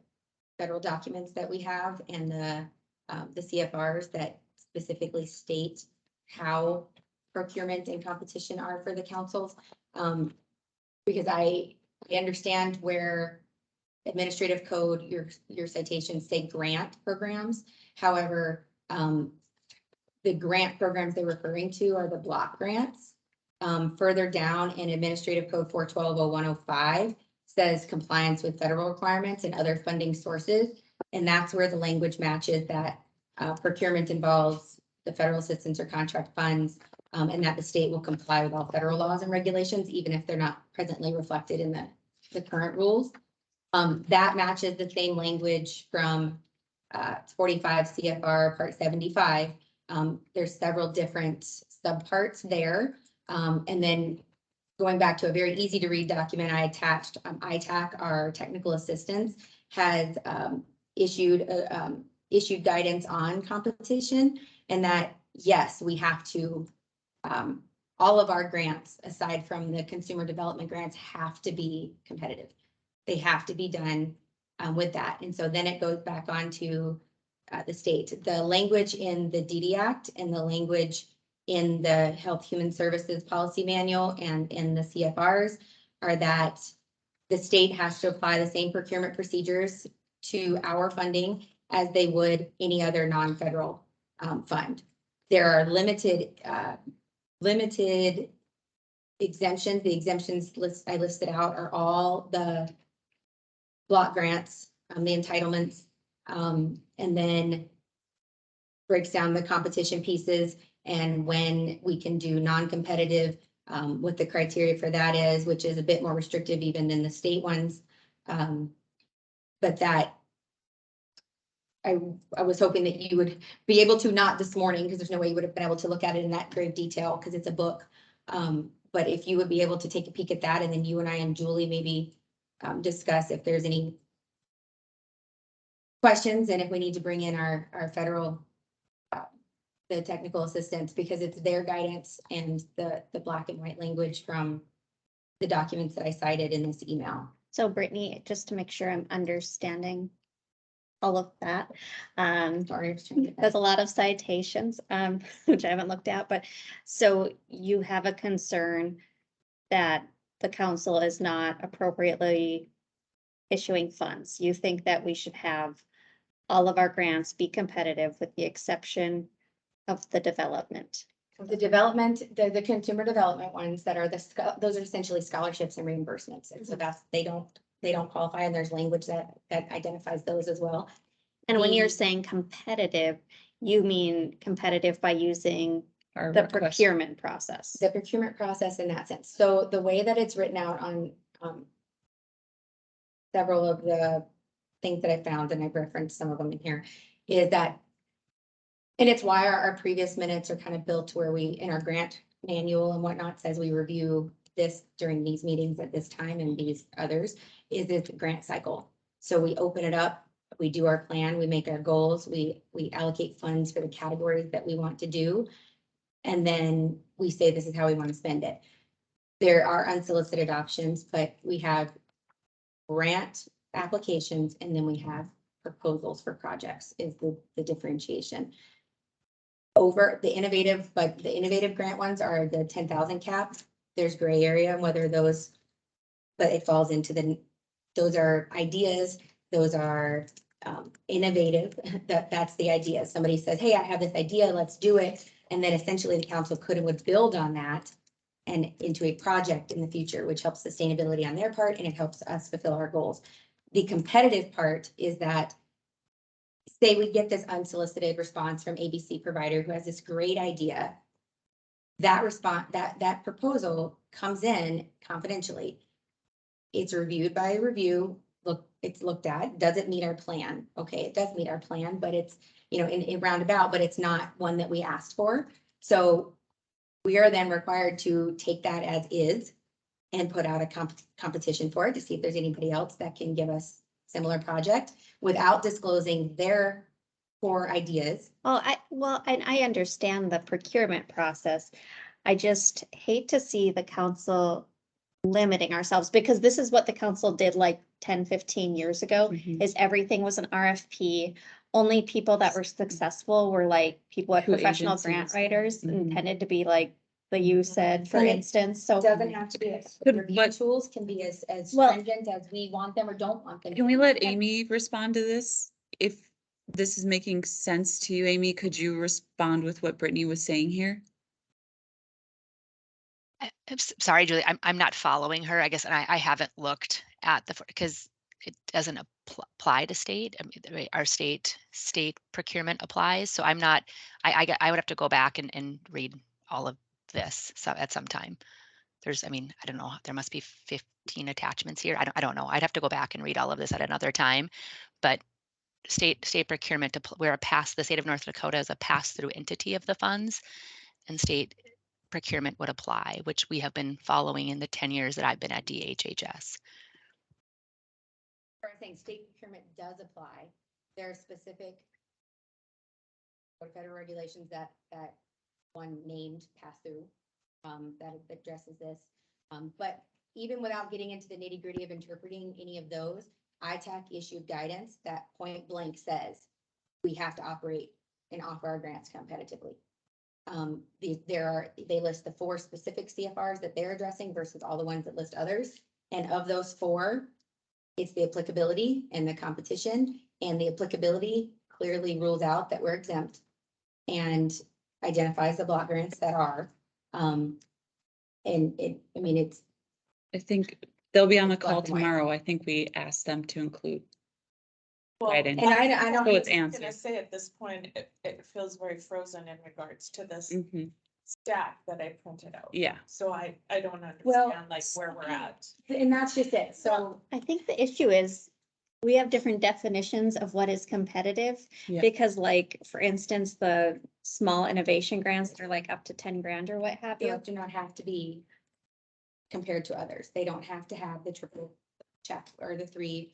federal documents that we have and the CFRs that specifically state how procurement and competition are for the councils. Because I understand where administrative code, your citations say grant programs. However, the grant programs they're referring to are the block grants. Further down in Administrative Code 412-0105 says compliance with federal requirements and other funding sources. And that's where the language matches that procurement involves the federal assistance or contract funds, and that the state will comply with all federal laws and regulations, even if they're not presently reflected in the current rules. That matches the same language from 45 CFR Part 75. There's several different subparts there. And then going back to a very easy to read document I attached, ITAC, our technical assistance, has issued guidance on competition, and that, yes, we have to, all of our grants, aside from the consumer development grants, have to be competitive. They have to be done with that. And so then it goes back on to the state. The language in the DD Act and the language in the Health Human Services Policy Manual and in the CFRs are that the state has to apply the same procurement procedures to our funding as they would any other non-federal fund. There are limited exemptions. The exemptions I listed out are all the block grants, the entitlements, and then breaks down the competition pieces and when we can do non-competitive, what the criteria for that is, which is a bit more restrictive even than the state ones. But that I was hoping that you would be able to, not this morning, because there's no way you would have been able to look at it in that grave detail because it's a book. But if you would be able to take a peek at that, and then you and I and Julie maybe discuss if there's any questions and if we need to bring in our federal the technical assistance, because it's their guidance and the black and white language from the documents that I cited in this email. So Brittany, just to make sure I'm understanding all of that, Sorry, I was trying to get that. there's a lot of citations, which I haven't looked at, but so you have a concern that the council is not appropriately issuing funds. You think that we should have all of our grants be competitive with the exception of the development. The development, the consumer development ones that are those are essentially scholarships and reimbursements. And so that's, they don't qualify, and there's language that identifies those as well. And when you're The- saying competitive, you mean competitive by using Our the request. procurement process. The procurement process in that sense. So the way that it's written out on several of the things that I found, and I've referenced some of them in here, is that, and it's why our previous minutes are kind of built to where we, in our grant manual and whatnot, says we review this during these meetings at this time and these others, is it's a grant cycle. So we open it up, we do our plan, we make our goals, we allocate funds for the categories that we want to do. And then we say, this is how we want to spend it. There are unsolicited options, but we have grant applications, and then we have proposals for projects is the differentiation. Over the innovative, but the innovative grant ones are the 10,000 cap. There's gray area and whether those, but it falls into those are ideas, those are innovative. That's the idea. Somebody says, hey, I have this idea, let's do it. And then essentially the council could and would build on that and into a project in the future, which helps sustainability on their part and it helps us fulfill our goals. The competitive part is that say we get this unsolicited response from ABC provider who has this great idea. That response, that proposal comes in confidentially. It's reviewed by a review, it's looked at, does it meet our plan? Okay, it does meet our plan, but it's, you know, in roundabout, but it's not one that we asked for. So we are then required to take that as is and put out a competition for it to see if there's anybody else that can give us similar project without disclosing their core ideas. And I understand the procurement process. I just hate to see the council limiting ourselves, because this is what the council did like 10, 15 years ago, Mhm. is everything was an RFP. Only people that were successful were like people at Through professional grant agencies. writers, Mhm. intended to be like the you said, for And it instance, so. Doesn't have to be, Could- review but- tools can be as Well- stringent as we want them or don't want them. Can we let Amy respond to this? If this is making sense to you, Amy, could you respond with what Brittany was saying here? Sorry, Julie, I'm not following her, I guess, and I haven't looked at because it doesn't apply to state. I mean, our state procurement applies, so I'm not, I would have to go back and read all of this at some time. I mean, I don't know, there must be 15 attachments here. I don't know. I'd have to go back and read all of this at another time. But state procurement, the state of North Dakota is a pass-through entity of the funds, and state procurement would apply, which we have been following in the 10 years that I've been at DHHS. I'm saying state procurement does apply. There are specific federal regulations that one named pass through that addresses this. But even without getting into the nitty gritty of interpreting any of those, ITAC issued guidance that point blank says we have to operate and offer our grants competitively. They list the 4 specific CFRs that they're addressing versus all the ones that list others. And of those 4, it's the applicability and the competition, and the applicability clearly rules out that we're exempt and identifies the block grants that are. I think they'll be on the It's call black and white. tomorrow. I think we asked them to include. Well, Guidance. And I don't. So it's I was gonna answered. say at this point, it feels very frozen in regards to this Mhm. stack that I printed out. Yeah, So I don't Well, understand like where we're at. And that's just it. So I think the issue is we have different definitions of what is competitive. Yeah. Because like, for instance, the small innovation grants, they're like up to 10 grand or what have you. those do not have to be compared to others. They don't have to have the triple check or the 3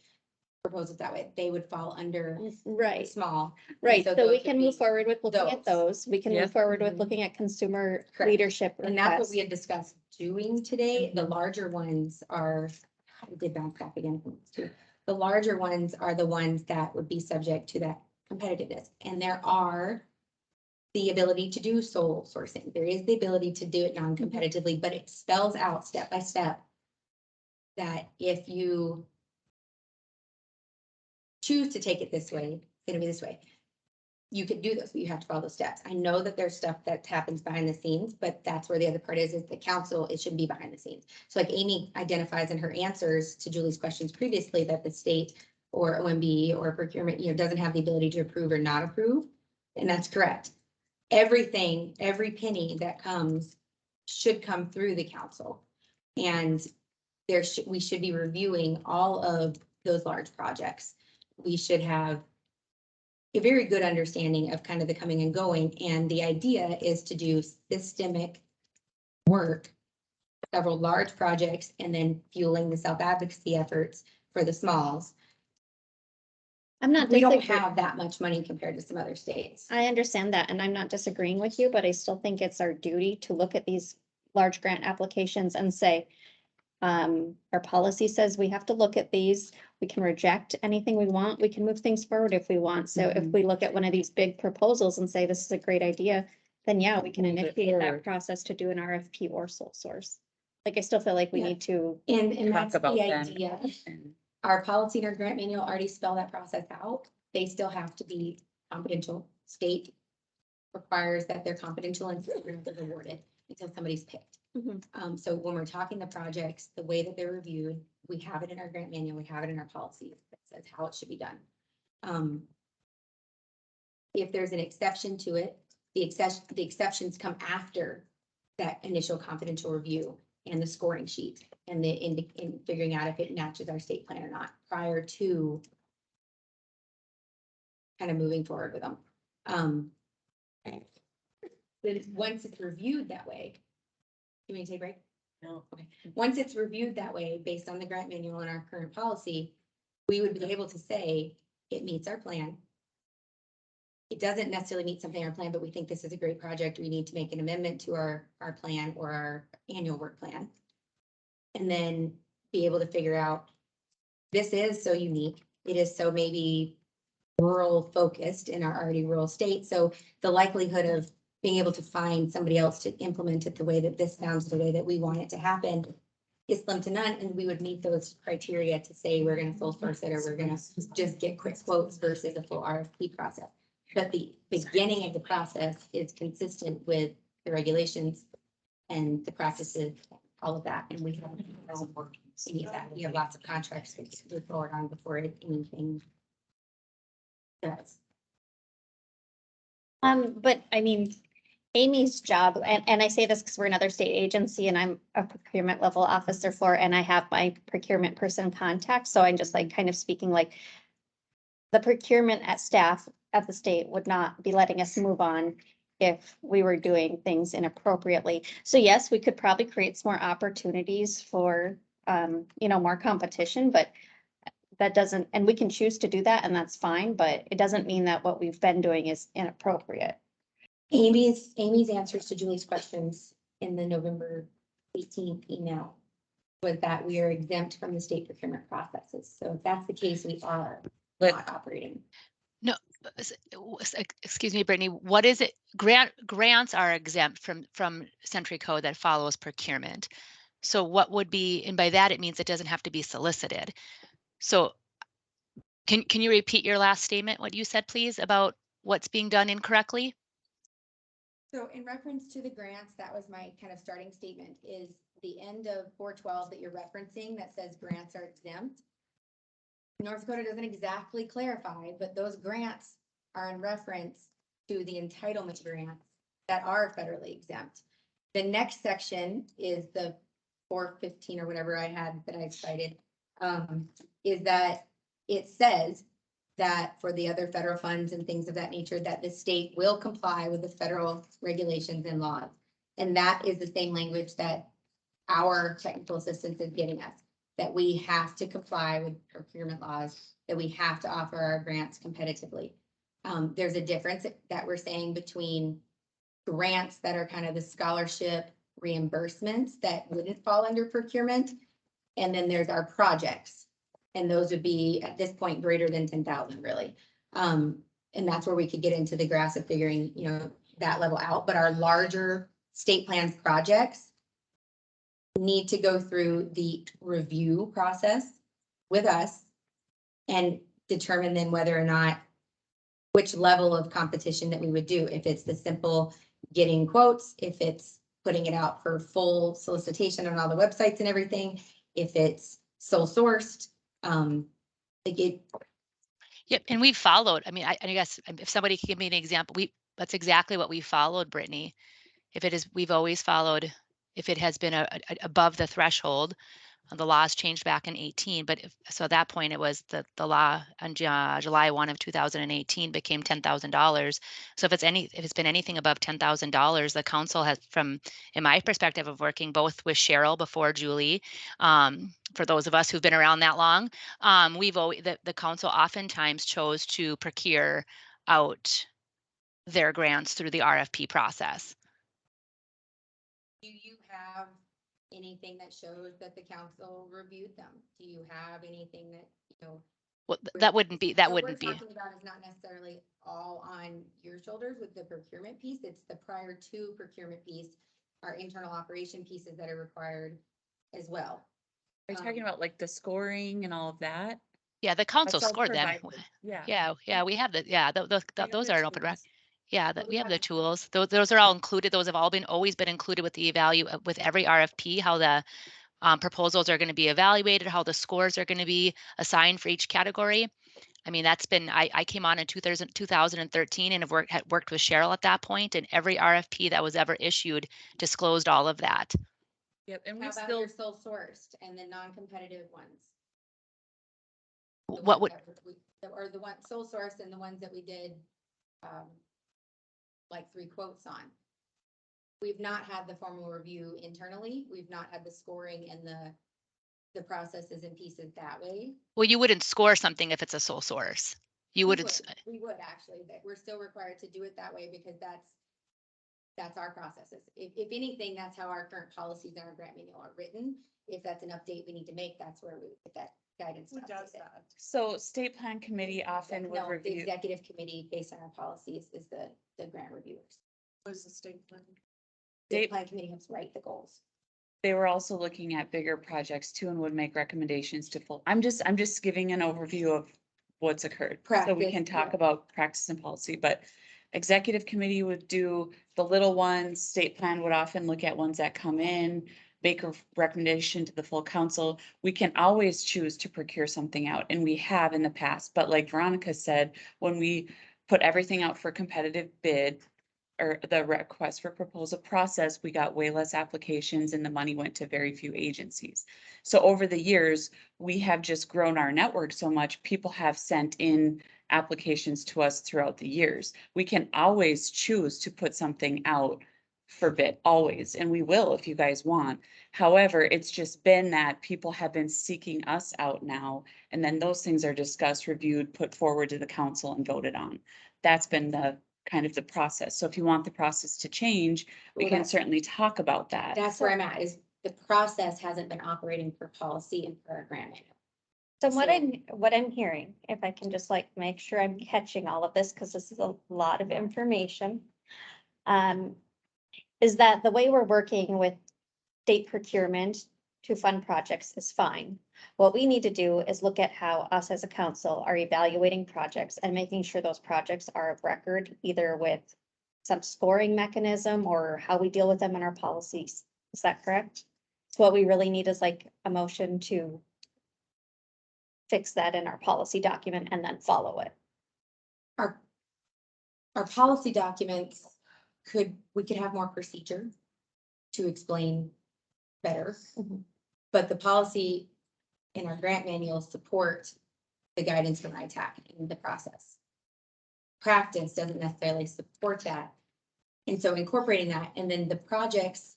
proposals that way. They would fall under the Right, small. right. so So those we would can be move forward with looking at those. those. We can Yeah. move forward with Mhm. looking at consumer Correct. leadership And that's what requests. we had discussed doing today. The larger ones are, I did bounce back again from this too. The larger ones are the ones that would be subject to that competitiveness. And there are the ability to do sole sourcing. There is the ability to do it non-competitively, but it spells out step by step that if you choose to take it this way, it's gonna be this way. You could do this, but you have to follow those steps. I know that there's stuff that happens behind the scenes, but that's where the other part is the council, it should be behind the scenes. So like Amy identifies in her answers to Julie's questions previously that the state or OMB or procurement, doesn't have the ability to approve or not approve. And that's correct. Everything, every penny that comes should come through the council. And we should be reviewing all of those large projects. We should have a very good understanding of kind of the coming and going, and the idea is to do systemic work, several large projects, and then fueling the self-advocacy efforts for the smalls. I'm not. We don't disagreeing. have that much money compared to some other states. I understand that, and I'm not disagreeing with you, but I still think it's our duty to look at these large grant applications and say, our policy says we have to look at these. We can reject anything we want. We can move things forward if we want. So if Mhm. we look at one of these big proposals and say, this is a great idea, then yeah, we can Move it initiate that forward. process to do an RFP or sole source. Like, I still feel like we Yeah. need to, And Talk that's about the them. idea. And Our policy and our grant manual already spell that process out. They still have to be confidential, state requires that they're confidential and they're awarded until somebody's picked. Mhm. So when we're talking the projects, the way that they're reviewed, we have it in our grant manual, we have it in our policies, that says how it should be done. If there's an exception to it, the exceptions come after that initial confidential review and the scoring sheet and in figuring out if it matches our state plan or not, prior to kind of moving forward with them. Then once it's reviewed that way, you mean to take a break? No. Okay, once it's reviewed that way, based on the grant manual and our current policy, we would be able to say it meets our plan. It doesn't necessarily meet something in our plan, but we think this is a great project. We need to make an amendment to our plan or our annual work plan. And then be able to figure out, this is so unique. It is so maybe rural focused in our already rural state. So the likelihood of being able to find somebody else to implement it the way that this sounds, the way that we want it to happen is slim to none, and we would meet those criteria to say we're gonna sole source it or we're gonna just get quick quotes versus a full RFP process. But the beginning of the process is consistent with the regulations and the practices, all of that, and we have that. We have lots of contracts to move forward on before anything does. But I mean, Amy's job, and I say this because we're another state agency and I'm a procurement level officer for, and I have my procurement person contact, so I'm just like kind of speaking like the procurement at staff at the state would not be letting us move on if we were doing things inappropriately. So yes, we could probably create some more opportunities for, more competition, but that doesn't, and we can choose to do that and that's fine, but it doesn't mean that what we've been doing is inappropriate. Amy's answers to Julie's questions in the November 18th email was that we are exempt from the state procurement processes. So if that's the case, we are But- not operating. Excuse me, Brittany, what is it? Grants are exempt from Century Code that follows procurement. So what would be, and by that, it means it doesn't have to be solicited. So can you repeat your last statement, what you said, please, about what's being done incorrectly? So in reference to the grants, that was my kind of starting statement, is the end of 412 that you're referencing that says grants are exempt. North Dakota doesn't exactly clarify, but those grants are in reference to the entitlement grants that are federally exempt. The next section is the 415 or whatever I had that I cited, is that it says that for the other federal funds and things of that nature, that the state will comply with the federal regulations and laws. And that is the same language that our technical assistance is giving us, that we have to comply with procurement laws, that we have to offer our grants competitively. There's a difference that we're saying between grants that are kind of the scholarship reimbursements that wouldn't fall under procurement. And then there's our projects. And those would be at this point greater than 10,000 really. And that's where we could get into the grass of figuring, that level out. But our larger state plans projects need to go through the review process with us and determine then whether or not which level of competition that we would do. If it's the simple getting quotes, if it's putting it out for full solicitation on all the websites and everything, if it's sole sourced, Yep, and we followed, I guess if somebody could give me an example, that's exactly what we followed, Brittany. If it is, we've always followed, if it has been above the threshold, the laws changed back in 18, but so at that point it was the law on July 1 of 2018 became $10,000. So if it's been anything above $10,000, the council has, in my perspective of working both with Cheryl before Julie, for those of us who've been around that long, the council oftentimes chose to procure out their grants through the RFP process. do you have anything that shows that the council reviewed them? Do you have anything that, Well, that wouldn't be, what we're talking about is not necessarily all on your shoulders with the procurement piece. It's the prior to procurement piece, our internal operation pieces that are required as well. Are you talking about like the scoring and all of that? Yeah, the council That's all scored them. provided. Yeah. Yeah, we have those are an open record. Yeah, Well, we have have- the tools. Those are all included. Those have all been, always been included with the with every RFP, how the proposals are going to be evaluated, how the scores are going to be assigned for each category. I mean, that's been, I came on in 2013 and had worked with Cheryl at that point, and every RFP that was ever issued disclosed all of that. Yep, and How we about still, your sole sourced and the non-competitive ones? The What ones would, that or the one sole source and the ones that we did, like 3 quotes on. We've not had the formal review internally. We've not had the scoring and the processes and pieces that way. well, you wouldn't score something if it's a sole source. You We wouldn't, We would actually, but we're still required to do it that way because that's our processes. If anything, that's how our current policies and our grant manual are written. If that's an update we need to make, that's where we get that guidance. Who to does update it. that? so state plan committee often would No, the review. executive committee, based on our policies, is the grant reviewers. Was the state plan? The State- plan committee helps write the goals. They were also looking at bigger projects too and would make recommendations to full, I'm just giving an overview of what's occurred. So we Practice, can talk yeah. about practice and policy, but executive committee would do the little ones, state plan would often look at ones that come in, make a recommendation to the full council. We can always choose to procure something out, and we have in the past, but like Veronica said, when we put everything out for competitive bid, or the request for proposal process, we got way less applications and the money went to very few agencies. So over the years, we have just grown our network so much, people have sent in applications to us throughout the years. We can always choose to put something out for bid, always, and we will if you guys want. However, it's just been that people have been seeking us out now, and then those things are discussed, reviewed, put forward to the council and voted on. That's been the kind of the process. So if you want the process to change, we Well, can that's- certainly talk about that. That's where I'm at, is the process hasn't been operating for policy and for our grant manual. So So- what I'm hearing, if I can just like make sure I'm catching all of this, because this is a lot of information. Is that the way we're working with state procurement to fund projects is fine. What we need to do is look at how us as a council are evaluating projects and making sure those projects are of record, either with some scoring mechanism or how we deal with them in our policies. Is that correct? So what we really need is like a motion to fix that in our policy document and then follow it. Our policy documents we could have more procedure to explain better. Mhm. But the policy in our grant manual support the guidance from ITAC in the process. Practice doesn't necessarily support that. And so incorporating that, and then the projects,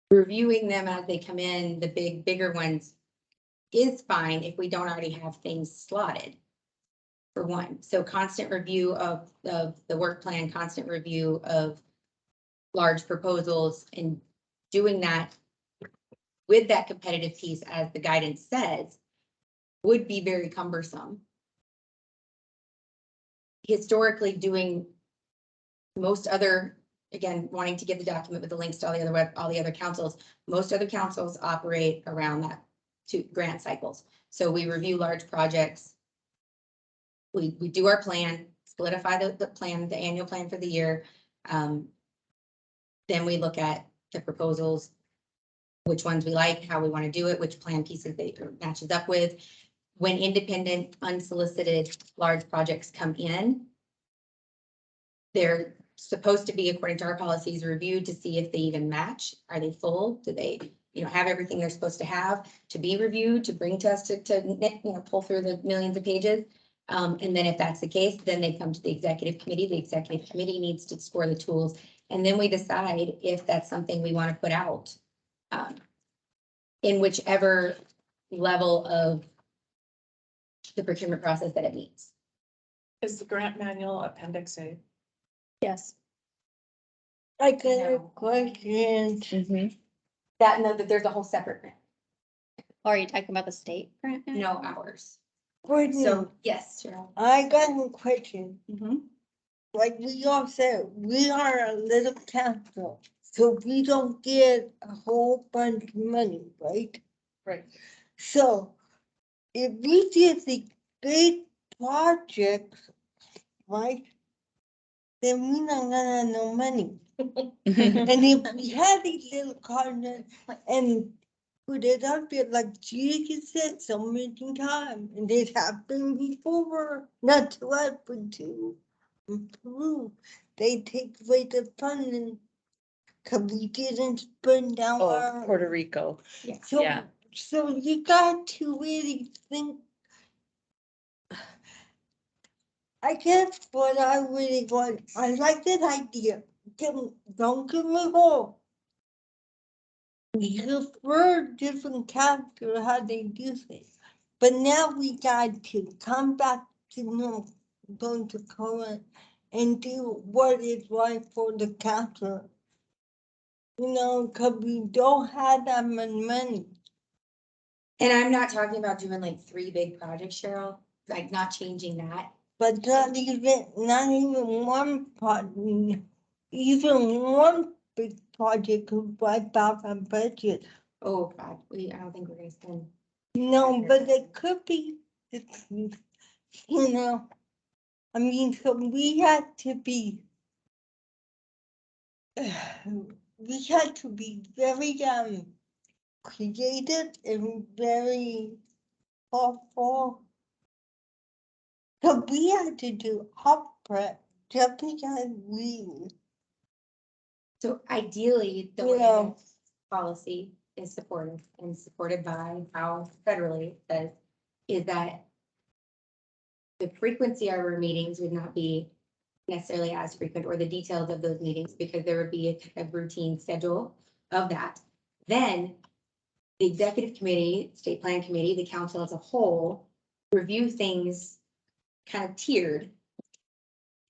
reviewing them as they come in, the bigger ones, is fine if we don't already have things slotted. For one, so constant review of the work plan, constant review of large proposals, and doing that with that competitive piece, as the guidance says, would be very cumbersome. Historically, doing most other, again, wanting to get the document with the links to all the other councils, most other councils operate around that 2 grant cycles. So we review large projects. We do our plan, solidify the plan, the annual plan for the year. Then we look at the proposals, which ones we like, how we want to do it, which plan pieces they matches up with. When independent, unsolicited, large projects come in, they're supposed to be, according to our policies, reviewed to see if they even match. Are they full? Do they, have everything they're supposed to have to be reviewed, to bring to us to pull through the millions of pages? And then if that's the case, then they come to the executive committee. The executive committee needs to score the tools. And then we decide if that's something we want to put out. In whichever level of the procurement process that it meets. Is the grant manual appendix A? Yes. I got a No. question. That there's a whole separate grant, Or are you talking about the state grant? no ours. Brittany, So, yes, Cheryl. I got a question. Mhm. Like we all said, we are a little council, so we don't get a whole bunch of money, right? Right. So if we did the big projects right? Then we not gonna have no money. And if we had these little corners and put it up there, like Judy said so many times, and it happened before, not to us, but to Peru. They take away the funding, cause we didn't burn down Oh, our. Puerto Rico. So, yeah. so you got to really think. I guess what I really want, I like that idea. Don't get me wrong. We prefer different characters how they do things, but now we got to come back to north, going to current, and do what is right for the character. You know, cause we don't have that much money. And I'm not talking about doing like 3 big projects, Cheryl, like not changing that. But not even one part, even one big project could wipe out our budget. Oh, God, I don't think we're gonna spend. No, but it could be, you know, I mean, so we had to be, we had to be very, creative and very thoughtful. So we had to do opera just because we, So ideally, the way Yeah. this policy is supported and supported by how federally it says, is that the frequency of our meetings would not be necessarily as frequent, or the details of those meetings, because there would be a kind of routine schedule of that. Then the executive committee, state plan committee, the council as a whole, review things kind of tiered.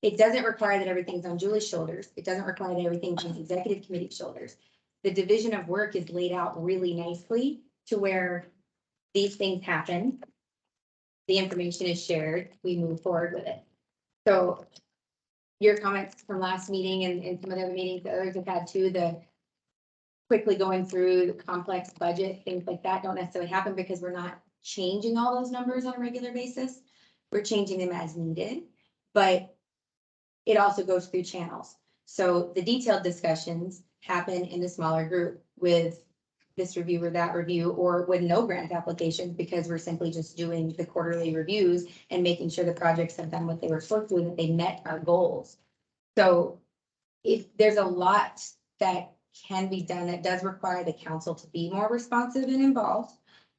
It doesn't require that everything's on Julie's shoulders. It doesn't require that everything's on the executive committee's shoulders. The division of work is laid out really nicely to where these things happen. The information is shared, we move forward with it. So your comments from last meeting and some of the other meetings that others have had too, the quickly going through the complex budget, things like that don't necessarily happen because we're not changing all those numbers on a regular basis. We're changing them as needed, but it also goes through channels. So the detailed discussions happen in a smaller group with this review or that review, or with no grant applications, because we're simply just doing the quarterly reviews and making sure the projects have done what they were supposed to and that they met our goals. So if there's a lot that can be done, that does require the council to be more responsive and involved.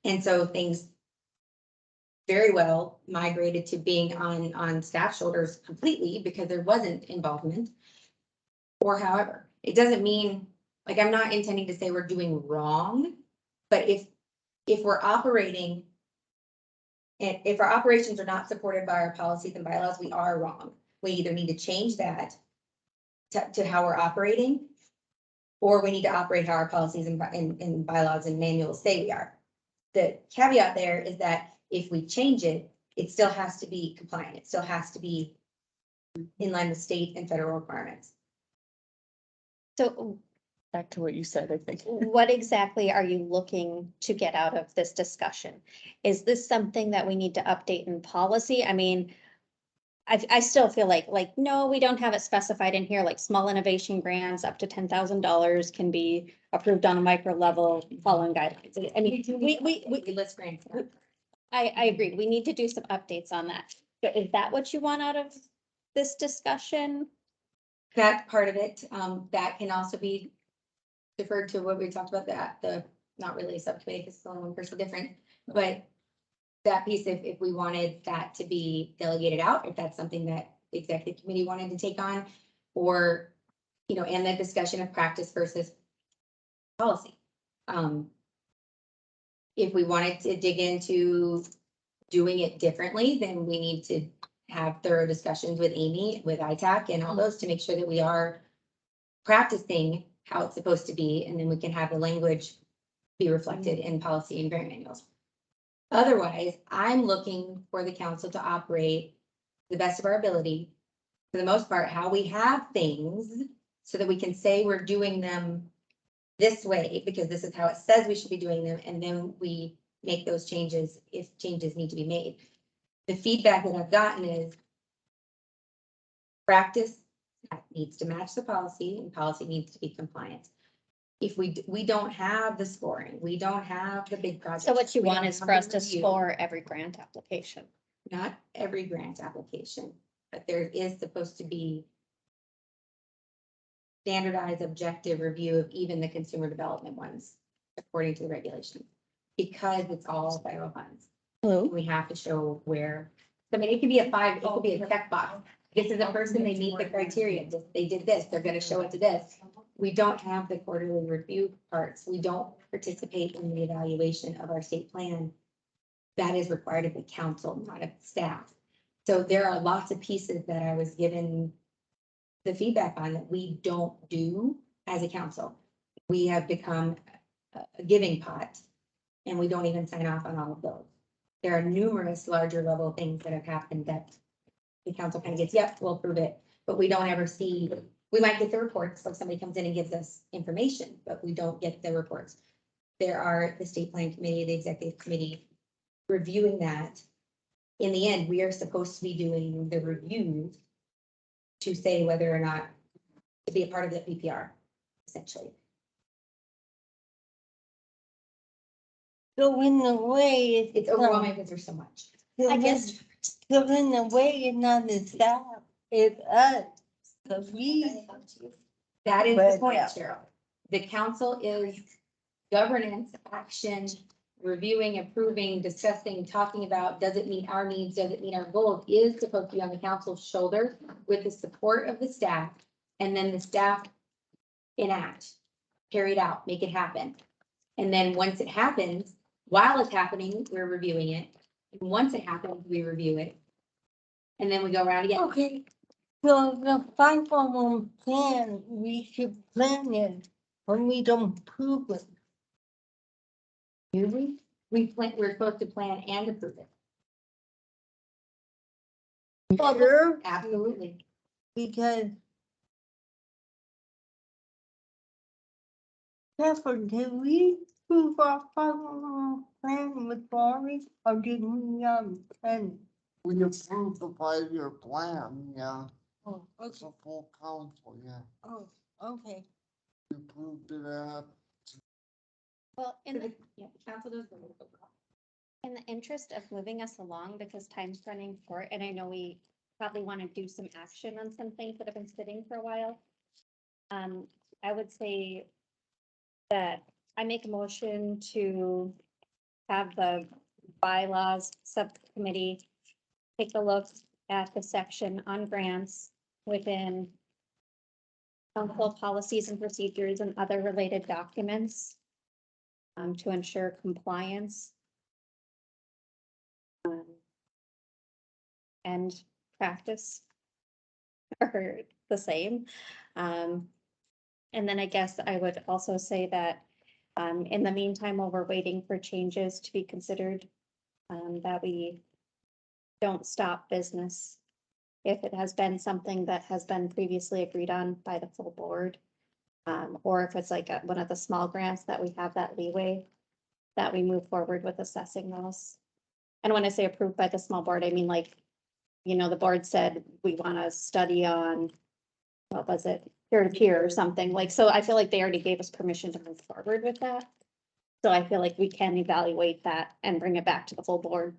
And so things very well migrated to being on staff shoulders completely because there wasn't involvement. Or however, it doesn't mean, like, I'm not intending to say we're doing wrong, but if we're operating, and if our operations are not supported by our policies and bylaws, we are wrong. We either need to change that to how we're operating, or we need to operate how our policies and bylaws and manuals say we are. The caveat there is that if we change it, it still has to be compliant. It still has to be in line with state and federal requirements. So Back to what you said, I think. what exactly are you looking to get out of this discussion? Is this something that we need to update in policy? I mean, I still feel like, no, we don't have it specified in here, like small innovation grants up to $10,000 can be approved on a micro level following guidelines. I mean, We list grants. I agree. We need to do some updates on that. But is that what you want out of this discussion? That part of it, that can also be deferred to what we talked about, the, not really a subcommittee, because it's only one person different, but that piece, if we wanted that to be delegated out, if that's something that the executive committee wanted to take on, or, you know, and the discussion of practice versus policy. If we wanted to dig into doing it differently, then we need to have thorough discussions with Amy, with ITAC and all those to make sure that we are practicing how it's supposed to be, and then we can have the language be reflected in policy and grant manuals. Otherwise, I'm looking for the council to operate the best of our ability, for the most part, how we have things, so that we can say we're doing them this way, because this is how it says we should be doing them, and then we make those changes if changes need to be made. The feedback that I've gotten is Practice needs to match the policy and policy needs to be compliant. If we don't have the scoring, we don't have the big projects. So what you we want don't is have for the us to review. score every grant application. Not every grant application, but there is supposed to be standardized objective review of even the consumer development ones, according to the regulations. Because it's all federal funds, Hello? we have to show where, I mean, it could be a 5, it could be a checkbox. This is a person, they meet the criteria, they did this, they're gonna show it to this. We don't have the quarterly review parts, we don't participate in the evaluation of our state plan. That is required of the council, not of staff. So there are lots of pieces that I was given the feedback on that we don't do as a council. We have become a giving pot, and we don't even sign off on all of those. There are numerous larger level things that have happened that the council kind of gets, yep, we'll approve it, but we don't ever see, we might get the reports, like somebody comes in and gives us information, but we don't get the reports. There are the state plan committee, the executive committee reviewing that. In the end, we are supposed to be doing the reviews to say whether or not to be a part of the PPR, essentially. So in a way, It's overwhelming because there's so much. I guess, So in a way, it's not the staff, it's us. Cause we, That is the But, point, yeah. Cheryl. The council is governance, action, reviewing, approving, discussing, talking about, does it meet our needs, does it meet our goals, is supposed to be on the council's shoulder with the support of the staff, and then the staff enact, carry it out, make it happen. And then once it happens, while it's happening, we're reviewing it. And once it happens, we review it. And then we go around again. okay, so the 5-1 plan, we should plan it, but we don't prove it. Do we? We're supposed to plan and approve it. Sure, Absolutely. because. Therefore, did we prove our 5-1 plan with Lori, or did we, plan? We approved the 5-year plan, yeah, Oh, it's a full council, yeah, Oh, okay. we approved it at, well, in the Yeah, council does. In the interest of moving us along, because time's running short, and I know we probably want to do some action on some things that have been sitting for a while. I would say that I make a motion to have the bylaws subcommittee take a look at the section on grants within council policies and procedures and other related documents to ensure compliance and practice are the same. And then I guess I would also say that in the meantime, while we're waiting for changes to be considered, that we don't stop business if it has been something that has been previously agreed on by the full board. Or if it's like one of the small grants that we have that leeway, that we move forward with assessing those. And when I say approved by the small board, I mean like, you know, the board said we want to study on, what was it, peer-to-peer or something, like, so I feel like they already gave us permission to move forward with that. So I feel like we can evaluate that and bring it back to the full board.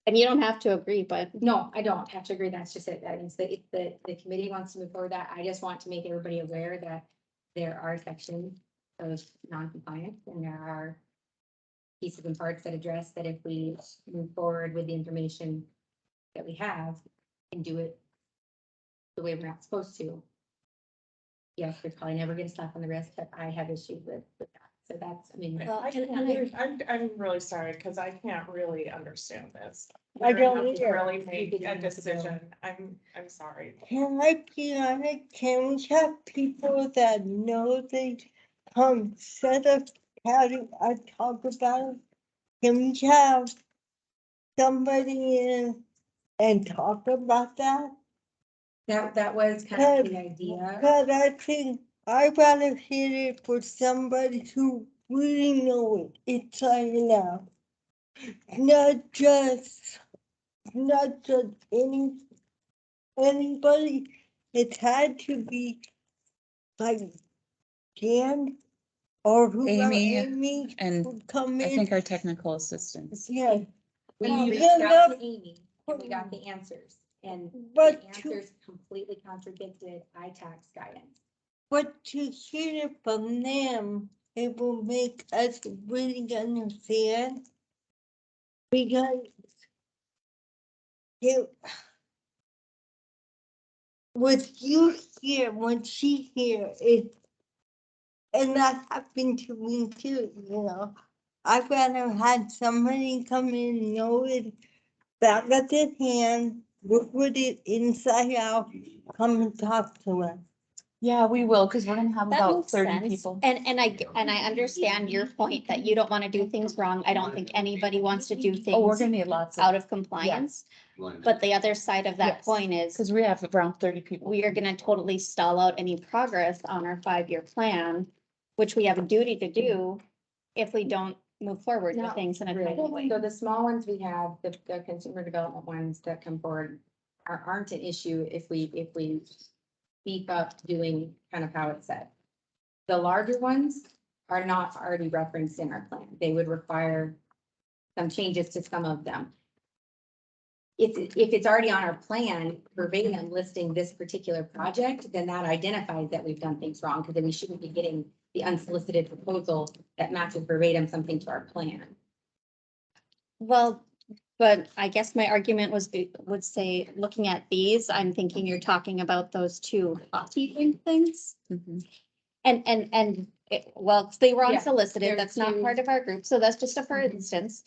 And you don't have to agree, but No, I don't have to agree. That's just it. That means that if the committee wants to move forward, that I just want to make everybody aware that there are sections of non-compliance and there are pieces and parts that address that if we move forward with the information that we have and do it the way we're not supposed to. Yes, we're probably never gonna slap on the wrist, but I have issues with that. So that's, I mean. Well, I'm really sorry, because I can't really understand this. I We're gonna don't have to either. Really make didn't a have to go. decision. I'm sorry. Can I be honest, can we have people that know they come set up, having I talk about it? Can we have somebody in and talk about that? That was kind of the idea. Cause I think I'd rather hear it for somebody who really knows it inside and out. Not just not just anybody, it had to be like Jan or whoever, Amy Amy and would come I in. think our technical assistants. Yeah, We Yeah, reached because out of- to Amy and we got the answers and the but answers completely contradicted ITAX guidance. but to hear it from them, it will make us really understand. Because it, with you here, when she here, and that happened to me too, you know. I'd rather had somebody come in, know it, back at their hand, look with it inside out, come and talk to us. Yeah, we will, because we're gonna have That about makes 30 sense. people. And I understand your point that you don't want to do things wrong. I don't think anybody wants to do Oh, we're things gonna need lots of, out of compliance. But the other side of that Yes. coin is because we have around 30 people. we are gonna totally stall out any progress on our 5-year plan, which we have a duty to do if we don't move forward with Not things in a timely way. So the small ones we have, the consumer development ones that come forward aren't an issue if we beef up doing kind of how it's said. The larger ones are not already referenced in our plan. They would require some changes to some of them. If it's already on our plan verbatim listing this particular project, then that identifies that we've done things wrong, because then we shouldn't be getting the unsolicited proposal that matches verbatim something to our plan. Well, but I guess my argument would say, looking at these, I'm thinking you're talking about those two housekeeping things. Mhm. And, well, they were Yeah, unsolicited, they're that's not two- part of our group, so that's just a for instance.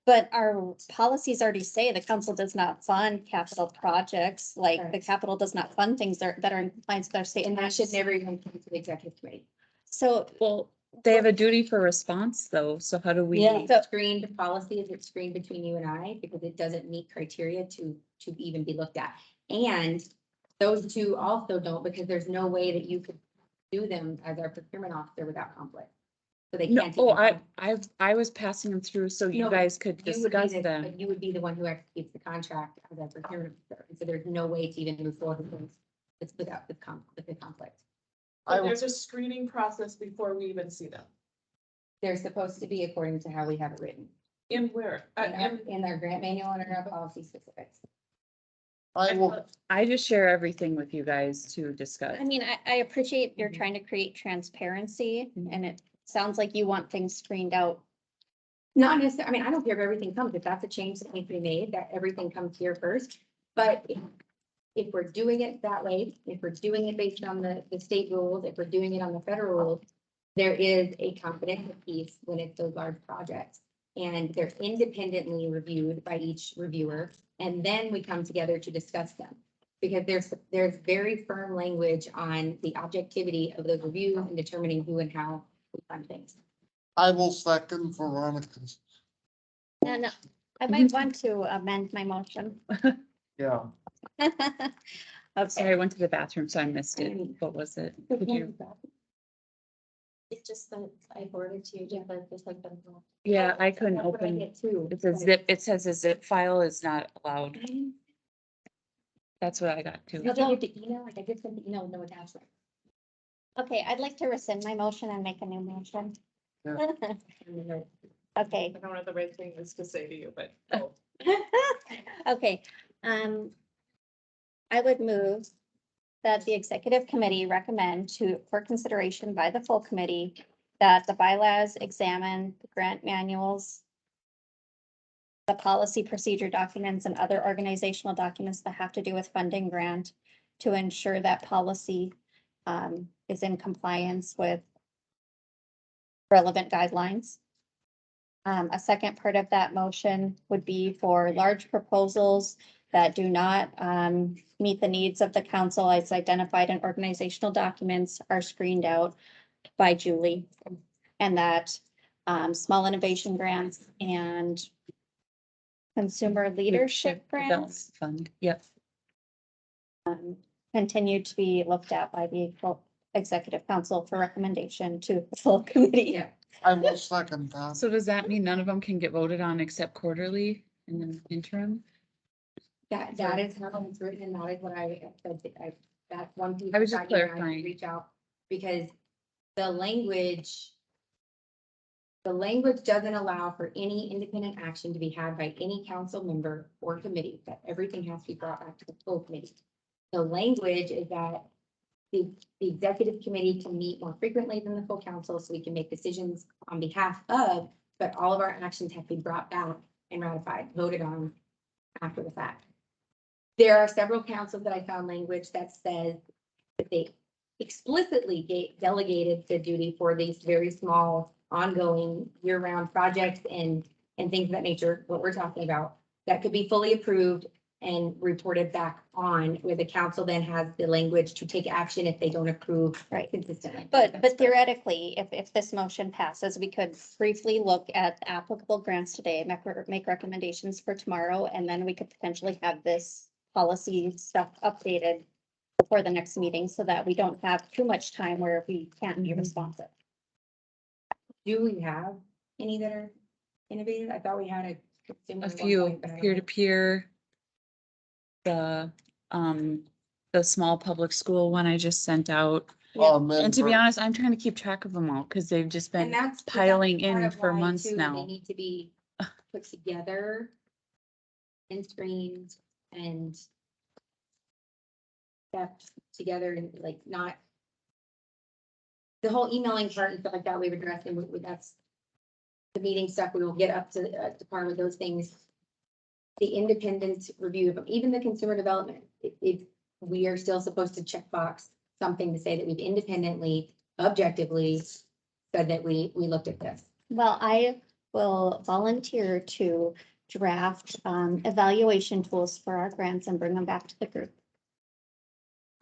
But our policies already say the council does not fund capital projects, like the Correct. capital does not fund things that are in compliance with our state. And that should laws. never even come to the executive committee. So, Well, they have a duty for response though, so how do we? Yeah. So screened policy, is it screened between you and I, because it doesn't meet criteria to even be looked at. And those two also don't, because there's no way that you could do them as our procurement officer without conflict. So they No, can't. oh, even I was passing them through so you No, guys could You would be discuss the, them. but you would be the one who executes the contract as a procurement officer, and so there's no way to even move forward with those. It's without the conflict. I So will- there's a screening process before we even see them. They're supposed to be according to how we have it written. In where? In our grant manual and our policy specifics. I will, I just share everything with you guys to discuss. I mean, I appreciate you're Mhm. trying to create transparency, Mhm. and it sounds like you want things screened out. Not necessarily, I mean, I don't care if everything comes, if that's a change that needs to be made, that everything comes here first. But if we're doing it that way, if we're doing it based on the state rules, if we're doing it on the federal rules, there is a confidential piece when it's those large projects. And they're independently reviewed by each reviewer, and then we come together to discuss them. Because there's very firm language on the objectivity of those reviews and determining who and how we fund things. I will second Veronica's, And I might want to amend my motion. yeah. Sorry, I went to the bathroom, so I missed it. What was it? Could you? It's just that I forwarded to you, Jeff, but this has been. Yeah, I couldn't That's what I open. get too. It's a zip, it says a zip file is not allowed. That's what I got too. Did you get the email? Like I just sent the email with no attachment. Okay, I'd like to rescind my motion and make a new motion. Okay, I don't know the right thing is to say to you, but. oh. okay, I would move that the executive committee recommend for consideration by the full committee that the bylaws examine the grant manuals, the policy procedure documents and other organizational documents that have to do with funding grant to ensure that policy is in compliance with relevant guidelines. A second part of that motion would be for large proposals that do not meet the needs of the council as identified in organizational documents are screened out by Julie. And that small innovation grants and consumer leadership grants Fund, yep. continue to be looked at by the full executive council for recommendation to the full committee. Yeah. I will second that. So does that mean none of them can get voted on except quarterly in the interim? That is how it's written, and that is what I said, that's one piece. I was that just you and I clarifying. Reach out, because the language doesn't allow for any independent action to be had by any council member or committee, that everything has to be brought back to the full committee. The language is that the executive committee can meet more frequently than the full council, so we can make decisions on behalf of, but all of our actions have to be brought back and ratified, voted on after the fact. There are several councils that I found language that says that they explicitly delegated the duty for these very small, ongoing, year-round projects and things of that nature, what we're talking about, that could be fully approved and reported back on, where the council then has the language to take action if they don't approve Right. consistently. But theoretically, if this motion passes, we could briefly look at applicable grants today, make recommendations for tomorrow, and then we could potentially have this policy stuff updated before the next meeting, so that we don't have too much time where we can't be responsive. Do we have any that are innovative? I thought we had A consumer at one few point, but I don't know. peer-to-peer. The small public school one I just sent out. And to be honest, I'm trying to keep track of them all because they've just And been that's piling part in of for why, months too, They now. need to be put together and screened and kept together and like not the whole emailing part and stuff like that we've addressed, and that's the meeting stuff. We will get up to the part with those things. The independent review of them, even the consumer development, we are still supposed to check box something to say that we've independently, objectively said that we looked at this. Well, I will volunteer to draft evaluation tools for our grants and bring them back to the group.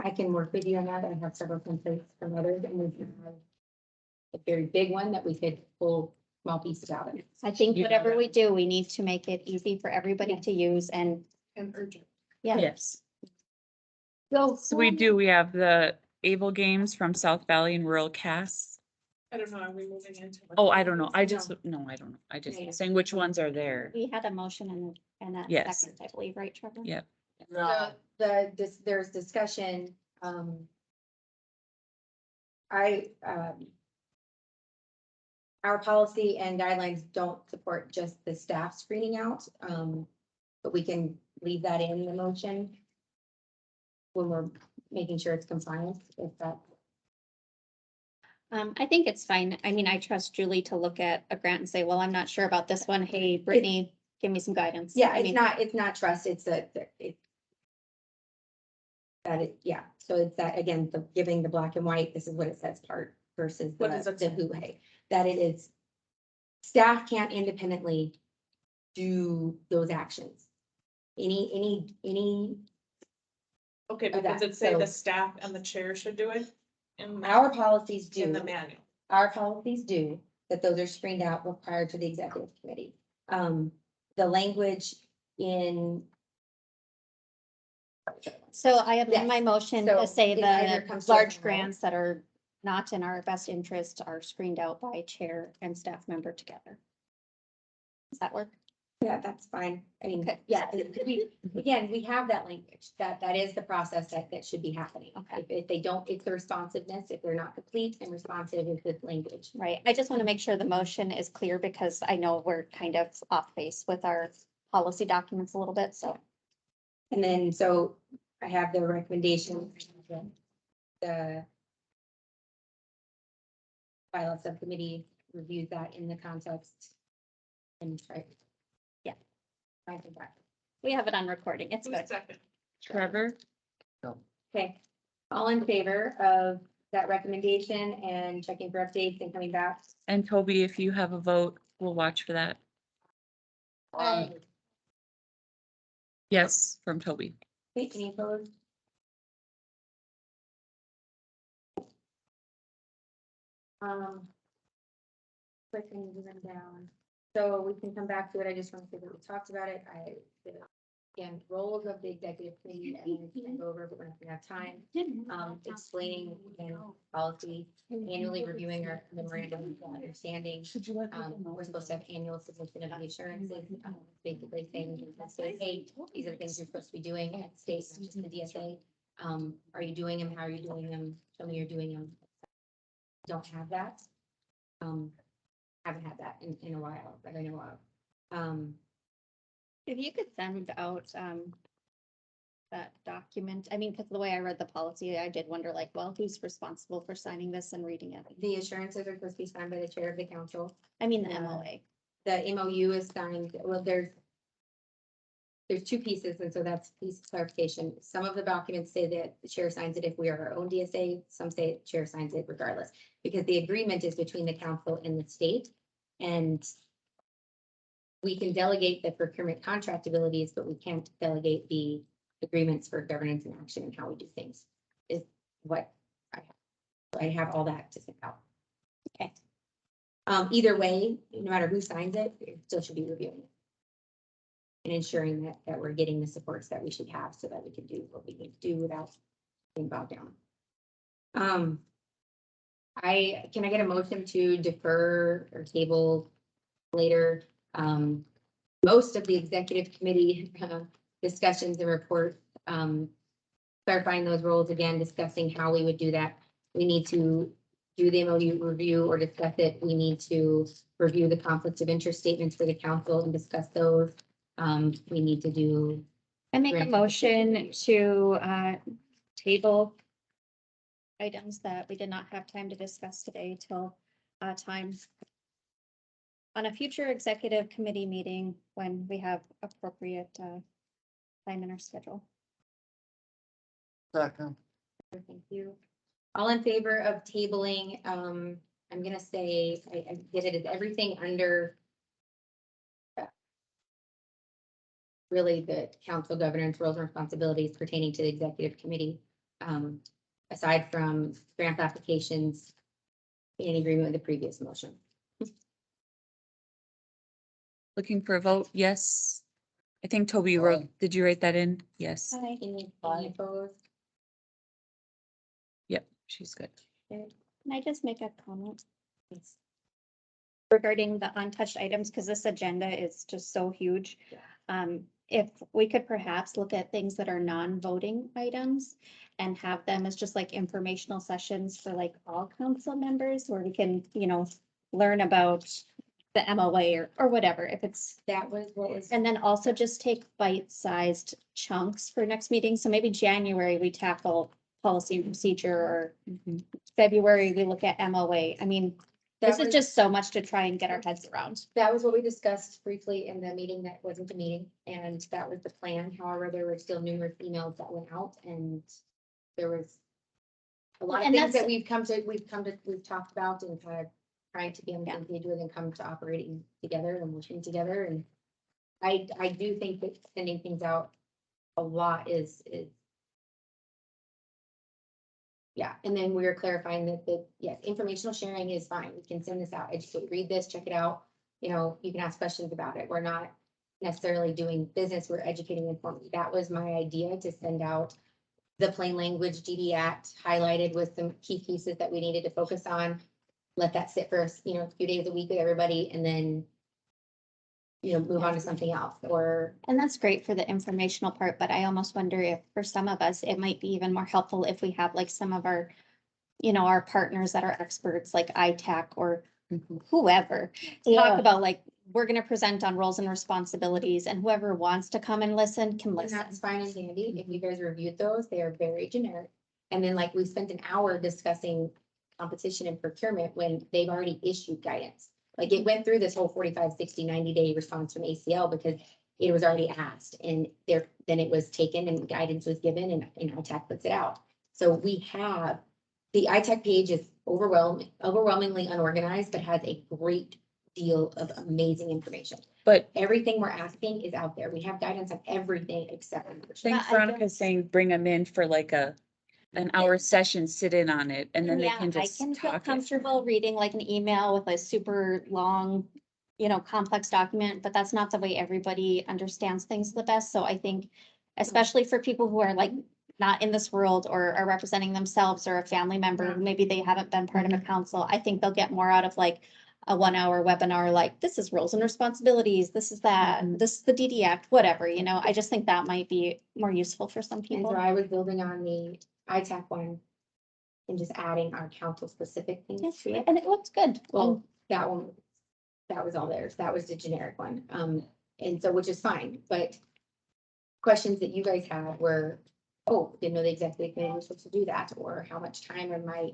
I can work with you on that. I have several templates from others, and we can have a very big one that we could pull small pieces out of it. I think Yeah. whatever we do, we need to make it easy for everybody to use and, And urgent. yeah. Yes. So So we do, we have the Able Games from South Valley and Rural Cass. I don't know, are we moving into? Oh, I don't know. I just, no, I don't know. I Yeah. just saying which ones are there. We had a motion and a Yes. second, I believe, right, Trevor? Yeah. Yeah, there's discussion, our policy and guidelines don't support just the staff screening out, but we can leave that in the motion when we're making sure it's compliant, if that. I think it's fine. I mean, I trust Julie to look at a grant and say, well, I'm not sure about this one. Hey, Brittany, give me some guidance. Yeah, I it's mean, not trust, it's yeah, so it's that, again, the giving the black and white, this is what it says part versus What does it the say? hoo-hay. That it is, staff can't independently do those actions. Any, Okay, of but does that, it say the so- staff and the chair should do it? In our policies in do, the manual? our policies do, that those are screened out prior to the executive committee. The language in. so I amend Yes. my motion So to say it either the comes to us large now. grants that are not in our best interest are screened out by chair and staff member together. Does that work? Yeah, that's fine. I mean, Okay. yeah, we have that language, that is the process that should be happening. Okay. If they don't, it's the responsiveness, if they're not complete and responsive, is the language. Right. I just want to make sure the motion is clear because I know we're kind of off base with our policy documents a little bit, so. And then, so I have the recommendation, the bylaw subcommittee reviews that in the context. And try. Yeah. I think that, We have it on recording. It's Who's good. second? Trevor? okay, all in favor of that recommendation and checking for updates and coming back? And Toby, if you have a vote, we'll watch for that. Yes, from Toby. Okay, any opposed? Clicking them down, so we can come back to it. I just want to say that we talked about it. again, roles of the executive committee, and we can go over, but we're not gonna have time. Explaining, again, policy, annually reviewing our memorandum of understanding. We're supposed to have annual submission of the assurances, basically saying, say, hey, these are the things you're supposed to be doing at state, not just the DSA. Are you doing them? How are you doing them? Show me you're doing them. Don't have that. Haven't had that in a while, that I know of. If you could send out, that document, I mean, because the way I read the policy, I did wonder like, well, who's responsible for signing this and reading it? The assurances are supposed to be signed by the chair of the council. I mean, the Yeah. MOA. The MOU is signed, well, there's two pieces, and so that's piece of clarification. Some of the documents say that the chair signs it if we are our own DSA, some say the chair signs it regardless. Because the agreement is between the council and the state, and we can delegate the procurement contract abilities, but we can't delegate the agreements for governance and action and how we do things, is what I have. So I have all that to send out. Okay. Either way, no matter who signs it, it still should be reviewing it. And ensuring that we're getting the supports that we should have so that we can do what we need to do without being bogged down. Can I get a motion to defer or table later? Most of the executive committee discussions and report, clarifying those roles again, discussing how we would do that. We need to do the MOU review or discuss it. We need to review the conflicts of interest statements for the council and discuss those. We need to do, I make a Right. motion to, table items that we did not have time to discuss today till, time on a future executive committee meeting when we have appropriate, time in our schedule. Second, thank you. All in favor of tabling, I'm gonna say, I did it as everything under really the council governance roles and responsibilities pertaining to the executive committee. Aside from grant applications, in agreement with the previous motion. Looking for a vote? Yes. I think Toby, you wrote, did you write that in? Yes. Hi. Any opposed? Yep, she's good. Can I just make a comment? Regarding the untouched items, because this agenda is just so huge. If we could perhaps look at things that are non-voting items and have them as just like informational sessions for like all council members where we can, learn about the MOA or whatever, if it's, That was what was. and then also just take bite-sized chunks for next meeting. So maybe January we tackle policy and procedure, or Mhm. February we look at MOA. I mean, That this is was- just so much to try and get our heads around. That was what we discussed briefly in the meeting that wasn't the meeting, and that was the plan. However, there were still numerous emails that went out, and there was a lot of And things that that's- we've talked about and kind of trying to be on the same page with and come to operating together and working together. And I do think that sending things out a lot is. Yeah, and then we were clarifying that, yes, informational sharing is fine. We can send this out, educate, read this, check it out. You can ask questions about it. We're not necessarily doing business, we're educating and informing. That was my idea, to send out the plain language GD Act highlighted with some key pieces that we needed to focus on. Let that sit for, a few days a week with everybody, and then move on to something else, or. And that's great for the informational part, but I almost wonder if for some of us, it might be even more helpful if we have like some of our, our partners that are experts like ITAC or whoever. To Yeah. talk about like, we're gonna present on roles and responsibilities, and whoever wants to come and listen can And listen. that's fine and dandy. If you guys reviewed those, they are very generic. And then we spent an hour discussing competition and procurement when they've already issued guidance. Like it went through this whole 45, 60, 90-day response from ACL because it was already asked, and then it was taken and guidance was given, and ITAC puts it out. So we have, the ITAC page is overwhelmingly unorganized, but has a great deal of amazing information. But Everything we're asking is out there. We have guidance on everything except. I think But I Veronica's saying bring them in for like an hour session, sit in on it, and then they Yeah, can I just can feel talk it. comfortable reading like an email with a super long, complex document, but that's not the way everybody understands things the best. So I think, especially for people who are like not in this world or are representing themselves or a family member, who maybe they haven't been part of a council, I think they'll get more out of like a 1 hour webinar, like this is roles and responsibilities, this is that, and this is the DD Act, whatever, I just think that might be more useful for some And so people. I was building on the ITAC one and just adding our council specific things Yes, to it. and it looks good. Well, that one, that was all theirs. That was the generic one. And so, which is fine, but questions that you guys had were, oh, didn't know the executive committee was supposed to do that, or how much time am I,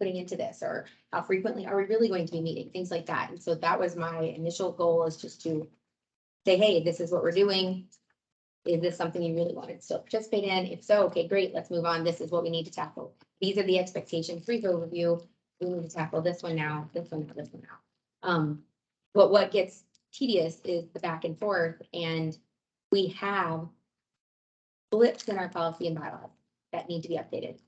putting into this, or how frequently are we really going to be meeting, things like that. And so that was my initial goal, is just to say, hey, this is what we're doing. Is this something you really want to still participate in? If so, okay, great, let's move on. This is what we need to tackle. These are the expectations, brief overview. We need to tackle this one now, this one, this one now. But what gets tedious is the back and forth, and we have blips in our policy and bylaws that need to be updated.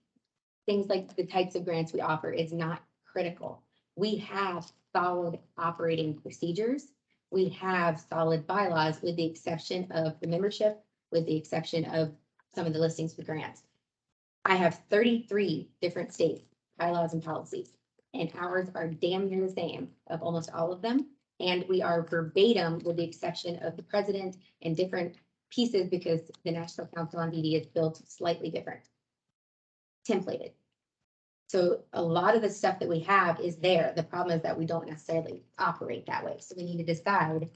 Things like the types of grants we offer is not critical. We have solid operating procedures. We have solid bylaws, with the exception of the membership, with the exception of some of the listings for grants. I have 33 different states, bylaws and policies, and ours are damn near the same of almost all of them. And we are verbatim, with the exception of the president and different pieces, because the National Council on DD is built slightly different. Templated. So a lot of the stuff that we have is there. The problem is that we don't necessarily operate that way. So we need to decide,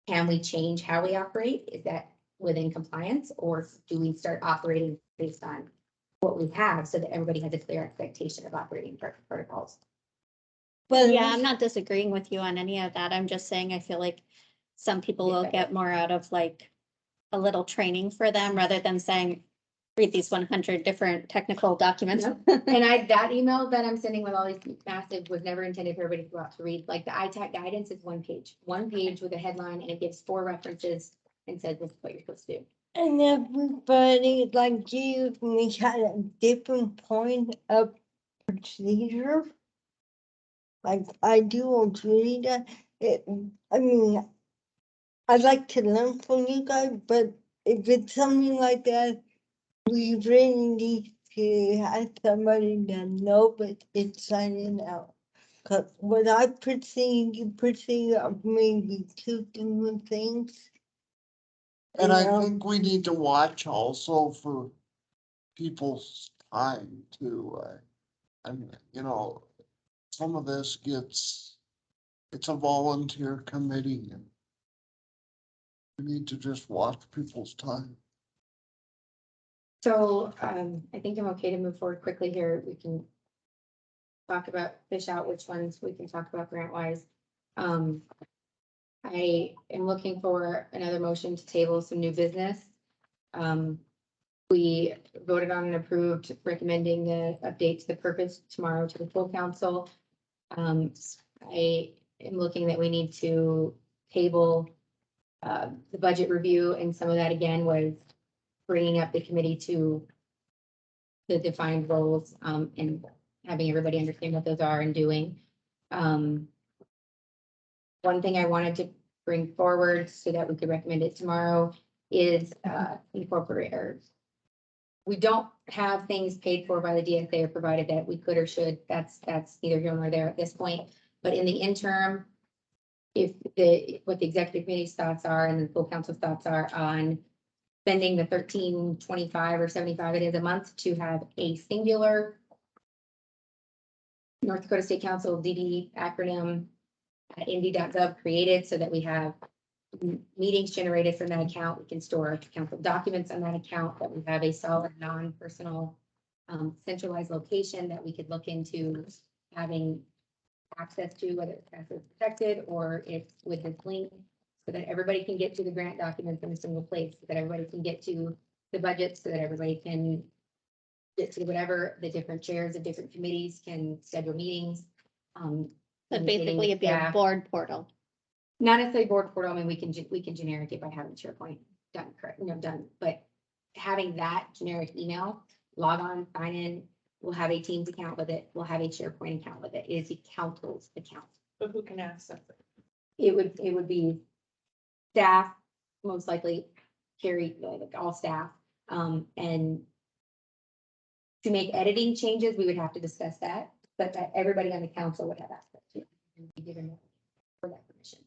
can we change how we operate? Is that within compliance, or do we start operating based on what we have, so that everybody has a clear expectation of operating protocols? Well, Yeah, I'm not disagreeing with you on any of that. I'm just saying I feel like some people will get more out of like a little training for them, rather than saying, read these 100 different technical documents. And that email that I'm sending with all these massive was never intended for everybody to go out to read. Like the ITAC guidance is one page with a headline, and it gives 4 references and says this is what you're supposed to do. And everybody, like you, we had a different point of procedure. Like, I do agree that I'd like to learn from you guys, but if it's something like that, we really need to have somebody that knows it's signing out. Cause what I perceive, you perceive are maybe 2 different things. And I Yeah. think we need to watch also for people's time too. Some of this it's a volunteer committee, and we need to just watch people's time. So I think I'm okay to move forward quickly here. We can fish out which ones we can talk about grant wise. I am looking for another motion to table some new business. We voted on and approved recommending the update to the purpose tomorrow to the full council. I am looking that we need to table the budget review, and some of that again was bringing up the committee to the defined roles, and having everybody understand what those are and doing. One thing I wanted to bring forward so that we could recommend it tomorrow is incorporate, or we don't have things paid for by the DSA or provided that we could or should. That's neither here nor there at this point. But in the interim, what the executive committee's thoughts are and the full council's thoughts are on spending the $13.25 or $75 it is a month to have a singular North Dakota State Council DD acronym at indy.gov created, so that we have meetings generated from that account. We can store council documents on that account, that we have a solid non-personal centralized location that we could look into having access to, whether it's password protected or it's with this link, so that everybody can get to the grant documents in a single place, so that everybody can get to the budget, so that everybody can get to whatever the different chairs of different committees can schedule meetings. So communicating basically with it'd be a staff. board portal. Not necessarily board portal. I mean, we can generic it by having SharePoint done, correct, done, but having that generic email, log on, sign in, we'll have a Teams account with it, we'll have a SharePoint account with it. It is the council's account. But who can access it? it would be staff, most likely Carrie, like all staff, and to make editing changes, we would have to discuss that, but that everybody on the council would have access to it. And be given for that permission.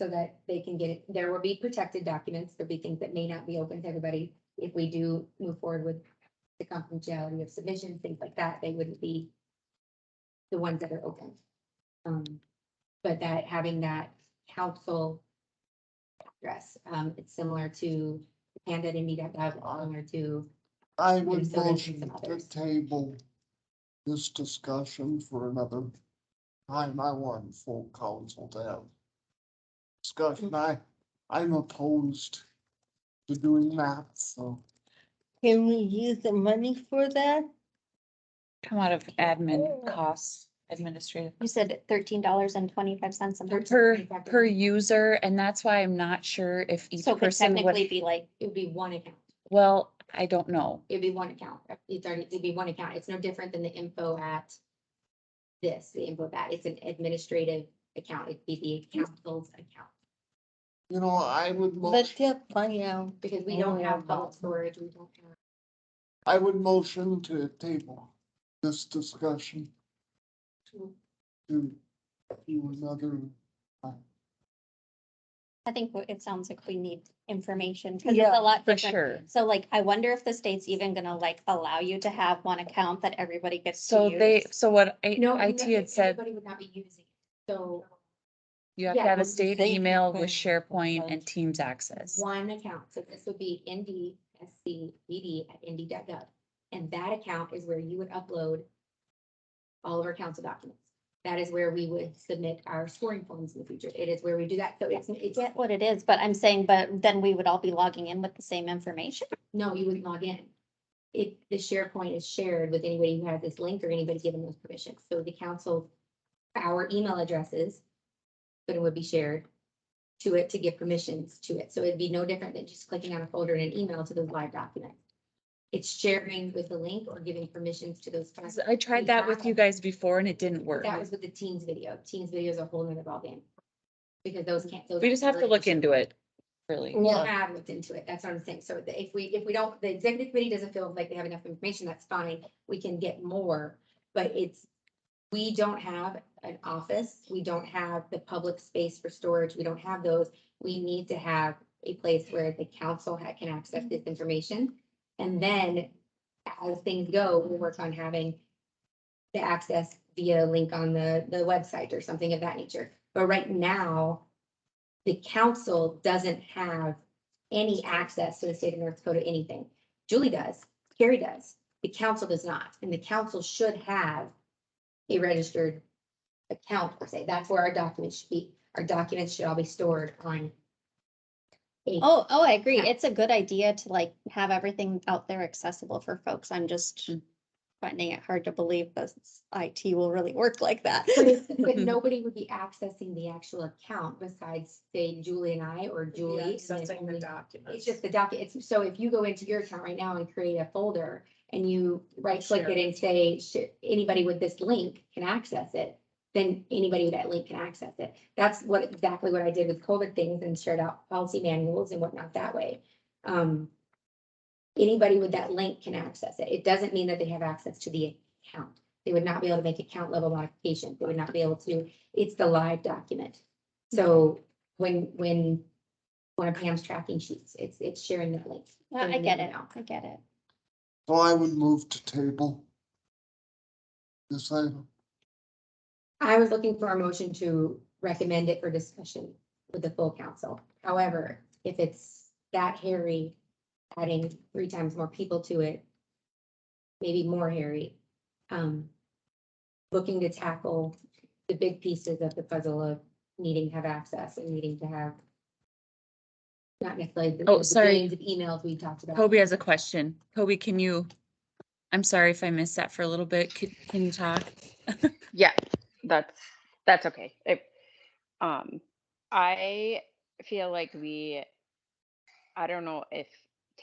So that they can get it, there will be protected documents, there'll be things that may not be open to everybody. If we do move forward with the confidentiality of submissions, things like that, they wouldn't be the ones that are open. But that having that council address, it's similar to panda.indy.gov, similar to, I would Minnesota and motion some to others. table this discussion for another time. I want full council to have discussion. I'm opposed to doing that, so. Can we use the money for that? Come out of admin costs, administrative. You said $13.25 a month. Per user, and that's why I'm not sure if each So it could person technically would, be like, it would be one account. well, I don't know. It'd be one account. It'd be one account. It's no different than the info at this, the info that. It's an administrative account. It'd be the council's account. You know, I would Let's just find out. Because we don't have public storage, we don't have. I would motion to table this discussion to another. I think it sounds like we need information, because it's Yeah, a lot for different. sure. So like, I wonder if the state's even gonna like allow you to have one account that everybody gets to So they, use. so what No, IT had said, everybody would not be using it. So you have to yeah, have a well, state they email can with put SharePoint it. and Teams access. one account, so this would be ndscdd@indy.gov. And that account is where you would upload all of our council documents. That is where we would submit our scoring forms in the future. It is where we do that. So it's, Get what it is, but I'm saying, but then we would all be logging in with the same information. no, you wouldn't log in. The SharePoint is shared with anybody who has this link or anybody given those permissions. So the council, our email addresses, but it would be shared to it to give permissions to it. So it'd be no different than just clicking on a folder in an email to those live documents. It's sharing with the link or giving permissions to those. files. I tried that with you guys before and it didn't work. That was with the Teams video. Teams video is a whole nother ballgame. Because those can't. those We just have to aren't look really- into it, really. We Yeah. have looked into it. That's what I'm saying. So if we don't, the executive committee doesn't feel like they have enough information, that's fine. We can get more. But we don't have an office. We don't have the public space for storage. We don't have those. We need to have a place where the council can access this information. And then as things go, we'll work on having the access via link on the website or something of that nature. But right now, the council doesn't have any access to the state of North Dakota, anything. Julie does, Carrie does, the council does not, and the council should have a registered account per se. That's where our documents should be. Our documents should all be stored on. Oh, I agree. Yeah. It's a good idea to like have everything out there accessible for folks. I'm just Mm. finding it hard to believe that IT will really work like that. But nobody would be accessing the actual account besides, say, Julie and I, or Julie. and then Accessing the only- documents. It's just the document. So if you go into your account right now and create a folder and you right click it and say, anybody with this link can access it, then anybody with that link can access it. That's exactly what I did with COVID things and shared out policy manuals and whatnot that way. Anybody with that link can access it. It doesn't mean that they have access to the account. They would not be able to make account level modifications. They would not be able to, it's the live document. So when one of Pam's tracking sheets, it's sharing that link. Yeah, I sharing get that it. email. I get it. So I would move to table this item. I was looking for a motion to recommend it for discussion with the full council. However, if it's that hairy, adding 3 times more people to it, maybe more hairy, looking to tackle the big pieces of the puzzle of needing to have access and needing to have not necessarily Oh, the sorry. billions of emails we talked about. Kobe has a question. Kobe, I'm sorry if I missed that for a little bit. Can you talk? Yeah, that's okay. I feel like I don't know if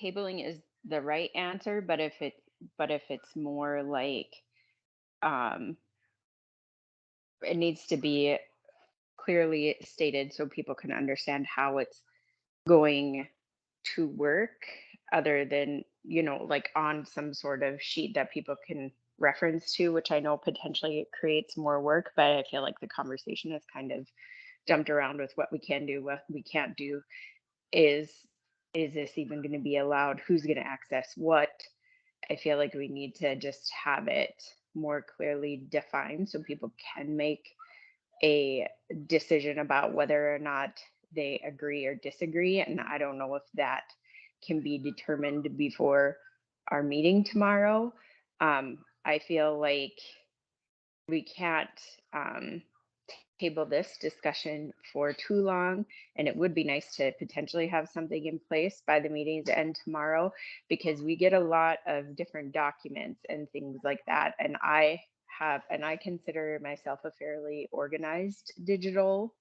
tabling is the right answer, but if it's more like, it needs to be clearly stated so people can understand how it's going to work, other than, like on some sort of sheet that people can reference to, which I know potentially it creates more work, but I feel like the conversation is kind of jumped around with what we can do, what we can't do. Is this even going to be allowed? Who's going to access what? I feel like we need to just have it more clearly defined so people can make a decision about whether or not they agree or disagree. And I don't know if that can be determined before our meeting tomorrow. I feel like we can't table this discussion for too long, and it would be nice to potentially have something in place by the meeting's end tomorrow, because we get a lot of different documents and things like that, and I consider myself a fairly organized digital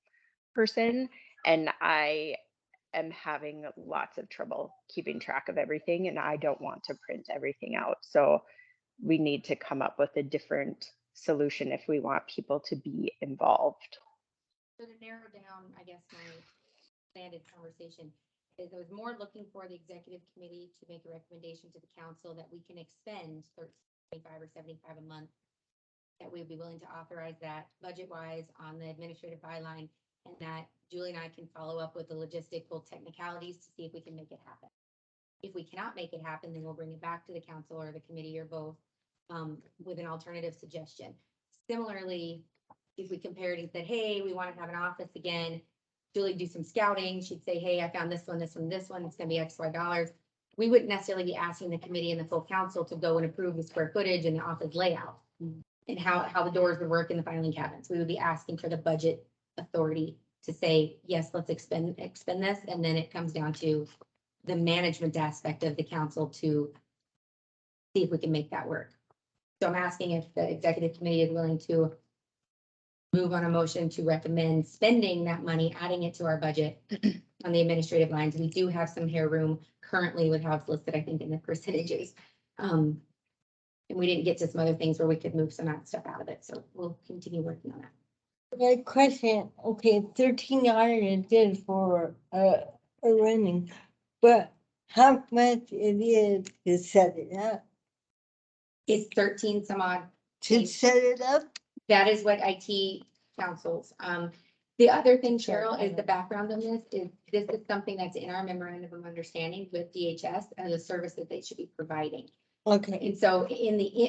person, and I am having lots of trouble keeping track of everything, and I don't want to print everything out. So we need to come up with a different solution if we want people to be involved. So to narrow down, I guess my landed conversation is I was more looking for the executive committee to make a recommendation to the council that we can expend 35 or 75 a month. That we would be willing to authorize that budget wise on the administrative byline, and that Julie and I can follow up with the logistical technicalities to see if we can make it happen. If we cannot make it happen, then we'll bring it back to the council or the committee or both with an alternative suggestion. Similarly, if we compared and said, hey, we want to have an office again, Julie do some scouting. She'd say, hey, I found this one, this one, this one. It's going to be X, Y dollars. We wouldn't necessarily be asking the committee and the full council to go and approve the square footage and the office layout and how the doors would work in the filing cabinets. We would be asking for the budget authority to say, yes, let's expend this. And then it comes down to the management aspect of the council to see if we can make that work. So I'm asking if the executive committee is willing to move on a motion to recommend spending that money, adding it to our budget on the administrative lines. We do have some hair room currently with how it's listed, I think, in the percentages. And we didn't get to some other things where we could move some of that stuff out of it. So we'll continue working on that. My question, okay, $13 is for a running, but how much it is to set it up? It's 13 some odd. To set it up? That is what IT counsels. The other thing, Cheryl, is the background on this is something that's in our memorandum of understanding with DHS and the service that they should be providing. Okay, And so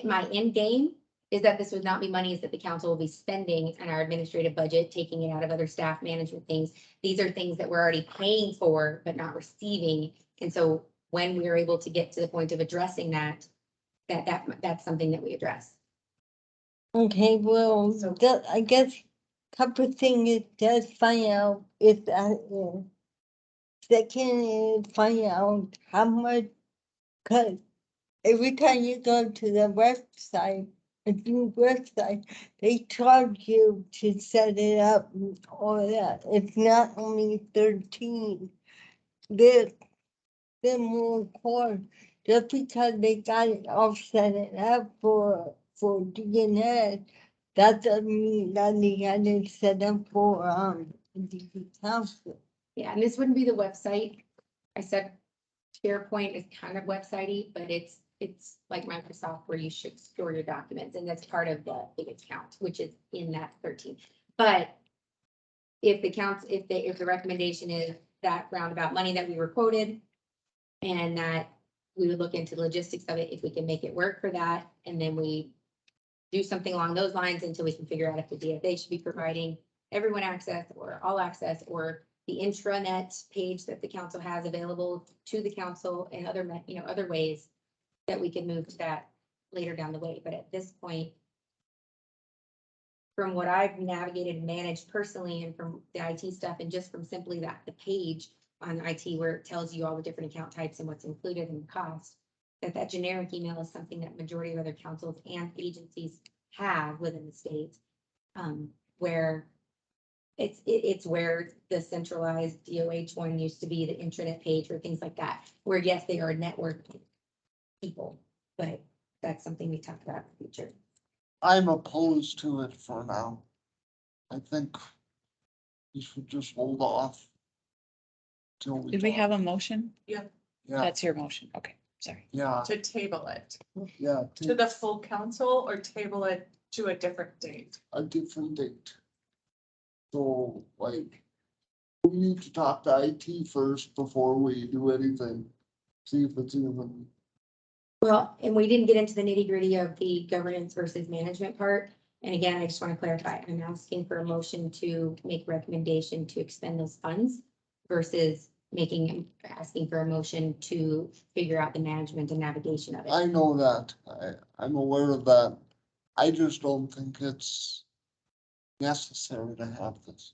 my end game is that this would not be monies that the council will be spending in our administrative budget, taking it out of other staff management things. These are things that we're already paying for, but not receiving. And so when we are able to get to the point of addressing that's something that we address. okay, well, I guess couple things it does find out if that second is find out how much, cause every time you go to the website, a new website, they charge you to set it up and all that. It's not only 13. They're more cost just because they got it all set it up for DNS. That doesn't mean that they got it set up for the council. Yeah, and this wouldn't be the website. I said SharePoint is kind of website-y, but it's like Microsoft where you should store your documents, and that's part of the big account, which is in that 13. But if the recommendation is that roundabout money that we were quoted, and that we would look into the logistics of it, if we can make it work for that, and then we do something along those lines until we can figure out if the DFA should be providing everyone access or all access, or the intranet page that the council has available to the council, and other ways that we can move to that later down the way. But at this point, from what I've navigated and managed personally, and from the IT stuff, and just from simply the page on IT where it tells you all the different account types and what's included in the cost, that generic email is something that majority of other councils and agencies have within the state, where it's where the centralized DOH one used to be, the intranet page or things like that, where yes, they are network people, but that's something we talk about in the future. I'm opposed to it for now. I think You should just hold off. Till Did we talk. have a motion? Yeah, That's your motion. Okay, sorry. yeah, To table it yeah, to the full council or table it to a different date. a different date. So like, we need to talk to IT first before we do anything. See if it's even, Well, and we didn't get into the nitty gritty of the governance versus management part. And again, I just want to clarify, I'm asking for a motion to make recommendation to expend those funds versus asking for a motion to figure out the management and navigation of it. I know that, I'm aware of that. I just don't think it's necessary to have this.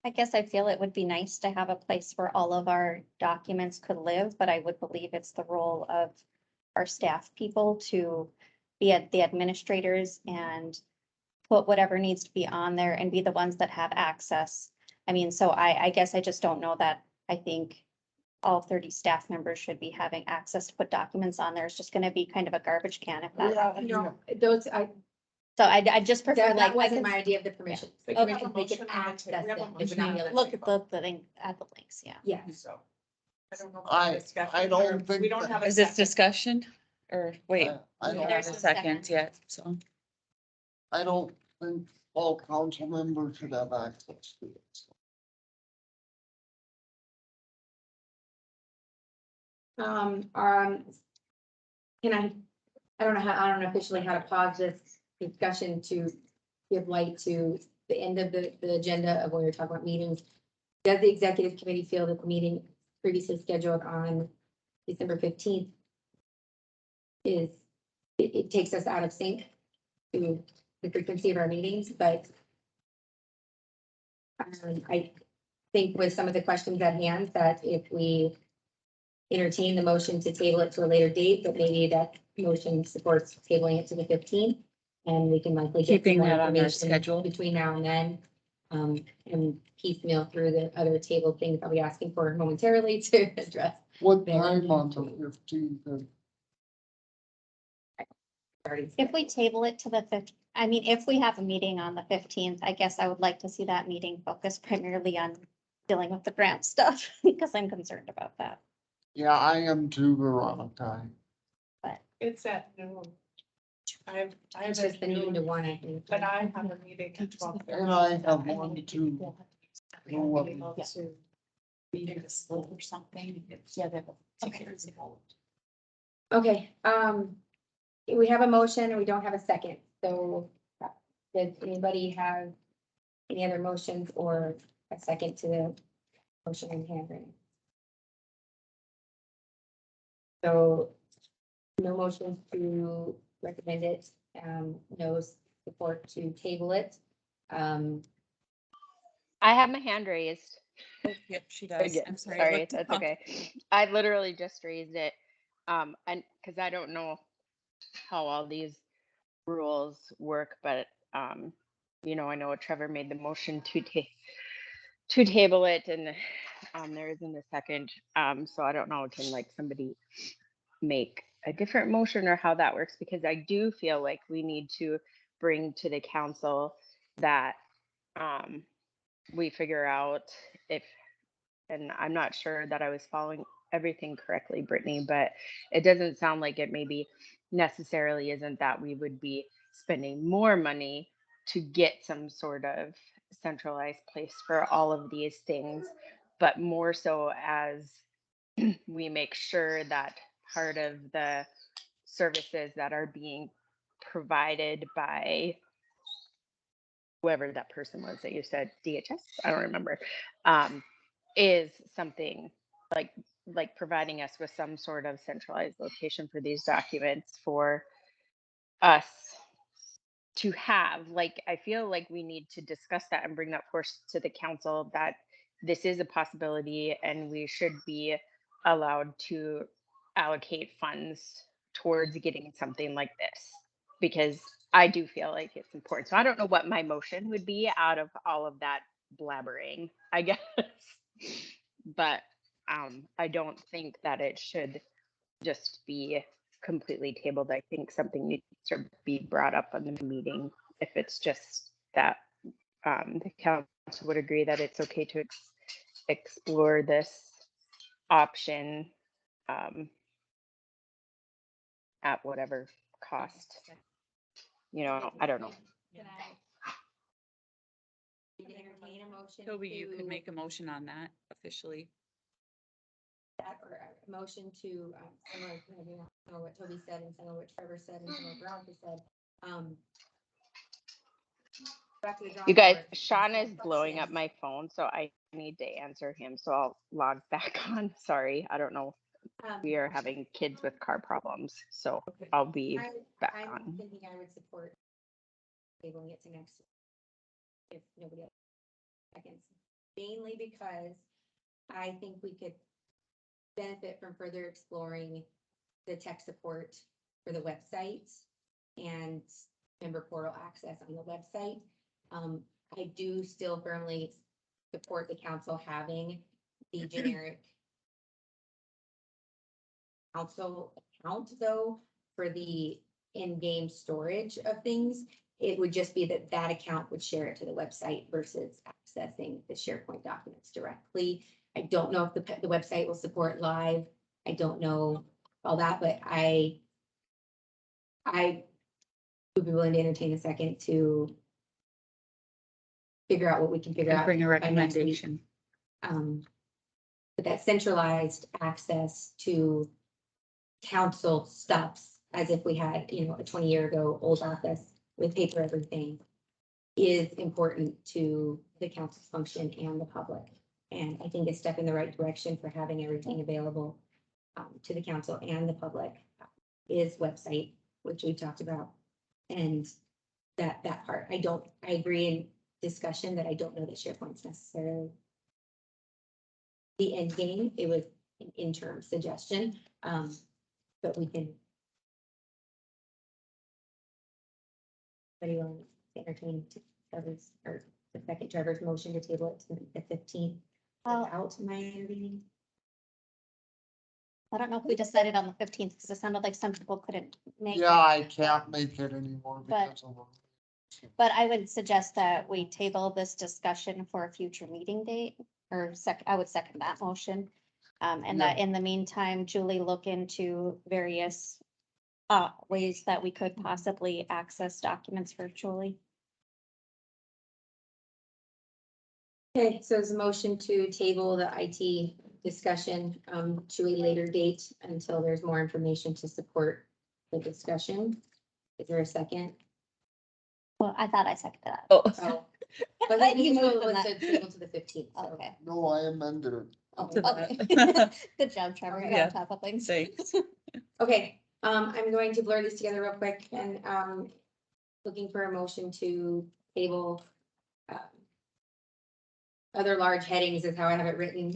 I guess I feel it would be nice to have a place where all of our documents could live, but I would believe it's the role of our staff people to be at the administrators and put whatever needs to be on there and be the ones that have access. I mean, so I guess I just don't know that I think all 30 staff members should be having access to put documents on there. It's just gonna be kind of a garbage can if that. Yeah, No, those, So I just prefer that like. I wasn't could my idea of the permission. The Okay. permission, we can access We have a them. It would motion not on be the able to- Look at the link at the links, yeah. Yeah. So. I don't know. if I- that's discussion I don't or- think We don't that- have a Is this second. discussion or wait? I We don't, don't There's have a a second second. yet, so. I don't think all council members should have access to it. Can I don't know how, I don't know officially how to pause this discussion to give light to the end of the agenda of where we're talking about meetings. Does the executive committee feel that the meeting previously scheduled on December 15th it takes us out of sync to the frequency of our meetings, but I think with some of the questions at hand, that if we entertain the motion to table it to a later date, but maybe that motion supports tabling it to the 15th. And we can likely get some Keeping more that on our information schedule. between now and then. And piecemeal through the other table things I'll be asking for momentarily to address. What There. time on the 15th? If we table it to the fifth, I mean, if we have a meeting on the 15th, I guess I would like to see that meeting focus primarily on dealing with the grant stuff, because I'm concerned about that. Yeah, I am too, Veronica. It's at noon. I have It's at just the noon to noon, one, I think. but I have a meeting at 12:30. And I have one too. We won't be able to meeting this or something. Yeah, that. Okay, we have a motion and we don't have a second, so does anybody have any other motions or a second to the motion in hand? So no motion to recommend it, no support to table it. I have my hand raised. Yep, she Yeah, I'm sorry. I sorry, looked that's up. okay. I literally just raised it. And because I don't know how all these rules work, but you know, I know Trevor made the motion to table it, and there isn't a second. So I don't know, can like somebody make a different motion or how that works? Because I do feel like we need to bring to the council that we figure out if, and I'm not sure that I was following everything correctly, Brittany, but it doesn't sound like it maybe necessarily isn't that we would be spending more money to get some sort of centralized place for all of these things, but more so as we make sure that part of the services that are being provided by whoever that person was that you said, DHS, I don't remember, is something like providing us with some sort of centralized location for these documents for us to have. Like, I feel like we need to discuss that and bring that forth to the council, that this is a possibility and we should be allowed to allocate funds towards getting something like this, because I do feel like it's important. So I don't know what my motion would be out of all of that blabbering, I guess. But I don't think that it should just be completely tabled. I think something needs to be brought up on the meeting. If it's just that the council would agree that it's okay to explore this option at whatever cost. You know, I don't know. Can I- You can entertain a motion Toby, you could to- make a motion on that officially. that or a motion to, similar, to maybe not some of what Toby said and some of what Trevor said and some of what Veronica said. Back to the drawing You guys, board. Sean is Questions. blowing up my phone, so I need to answer him. So I'll log back on. Sorry, I don't know. We are having kids with car problems, so I'll be back I'm on. thinking I would support tabling it to next. If nobody else seconds, mainly because I think we could benefit from further exploring the tech support for the website and member portal access on the website. I do still firmly support the council having the generic council account though, for the in-game storage of things. It would just be that that account would share it to the website versus accessing the SharePoint documents directly. I don't know if the website will support live. I don't know all that, but I would be willing to entertain a second to figure out what we can figure out. Bring a by next week. recommendation. But that centralized access to council stops as if we had, a 20-year ago old office with paper everything is important to the council's function and the public. And I think a step in the right direction for having everything available to the council and the public is website, which we talked about. And that part, I agree in discussion that I don't know that SharePoint's necessarily the end game. It was an interim suggestion, but we can. Anybody want to entertain Trevor's or the second Trevor's motion to table it to the 15th without my intervening? I don't know if we decided on the 15th because it sounded like some people couldn't make Yeah, it. I can't make it anymore But- because of. But I would suggest that we table this discussion for a future meeting date or I would second that motion. And that in the meantime, Julie, look into various ways that we could possibly access documents virtually. Okay, so there's a motion to table the IT discussion to a later date until there's more information to support the discussion. Is there a second? Well, I thought I seconded that. Oh, Oh. But thought the you usual moved on was that. to table to the 15th. so- Okay. No, I amended it. Okay. Good job, Trevor. You're Yeah. on top of things. thanks. Okay, I'm going to blur these together real quick and looking for a motion to table other large headings is how I have it written,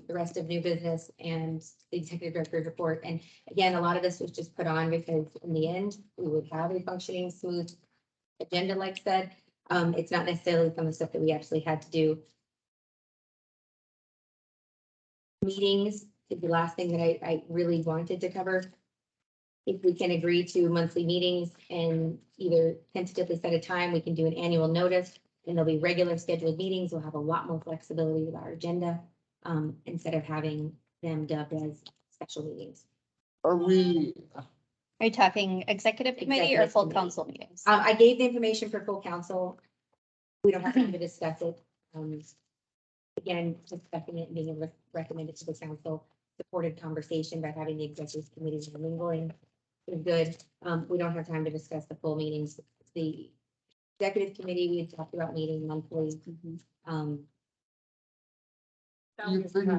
the rest of new business and the executive director's report. And again, a lot of this was just put on because in the end, we would have a functioning, smooth agenda, like said. It's not necessarily some of the stuff that we actually had to do. Meetings is the last thing that I really wanted to cover. If we can agree to monthly meetings and either tentatively set a time, we can do an annual notice. And there'll be regular scheduled meetings. We'll have a lot more flexibility with our agenda, instead of having them dubbed as special meetings. Are we, Are you talking executive committee or Executive full committee. council meetings? I gave the information for full council. We don't have time to discuss it. Again, discussing it and being able to recommend it to the council, supported conversation by having the executive committee mingling is good. We don't have time to discuss the full meetings. The executive committee, we had talked about meeting monthly.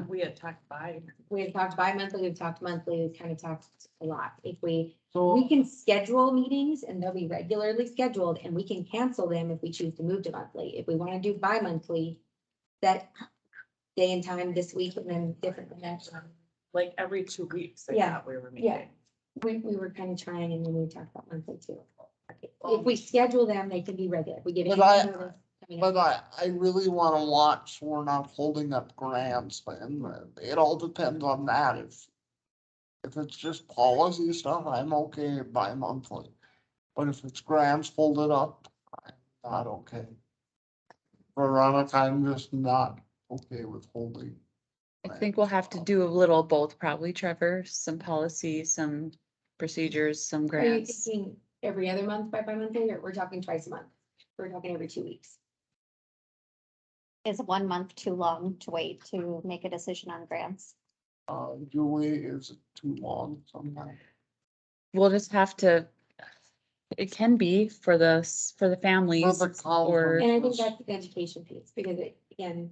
We had talked by. We had talked bi-monthly, we've talked monthly, we've kind of talked a lot. If we so, can schedule meetings and they'll be regularly scheduled and we can cancel them if we choose to move to monthly. If we want to do bi-monthly, that day and time this week and then different than that. Like every 2 weeks. I Yeah, thought we were yeah. meeting. We were kind of trying and then we talked about monthly too. If we schedule them, they can be regular. If we give. But any notice coming up. but I really wanna watch, so we're not holding up grants, and it all depends on that. If it's just policy stuff, I'm okay bi-monthly. But if it's grants folded up, I'm not okay. Veronica, I'm just not okay with holding. I think we'll have to do a little both probably, Trevor, some policy, some procedures, some Are you grants. thinking every other month by bi-monthly, or we're talking twice a month? We're talking every 2 weeks. Is 1 month too long to wait to make a decision on grants? Julie, is it too long sometimes? We'll just have to, it can be for the families For the or, conference. And I think that's the education piece, because again,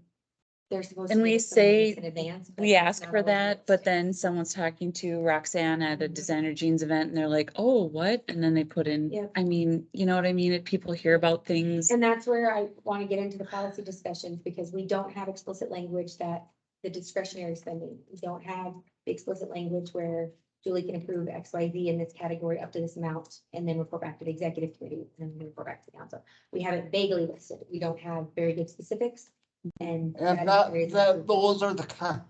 they're supposed to. and we give us some notice say, in advance, but we that's ask not for always that, what's- but then someone's talking to Roxanne at a Mhm. designer jeans event and they're like, oh, what? And then they put in, Yep. I mean, you know what I mean? People hear about things. And that's where I want to get into the policy discussions, because we don't have explicit language that the discretionary spending, we don't have the explicit language where Julie can approve X, Y, Z in this category up to this amount, and then report back to the executive committee, and then report back to the council. We have it vaguely listed. We don't have very good specifics, and. And that is that, improvement. those are the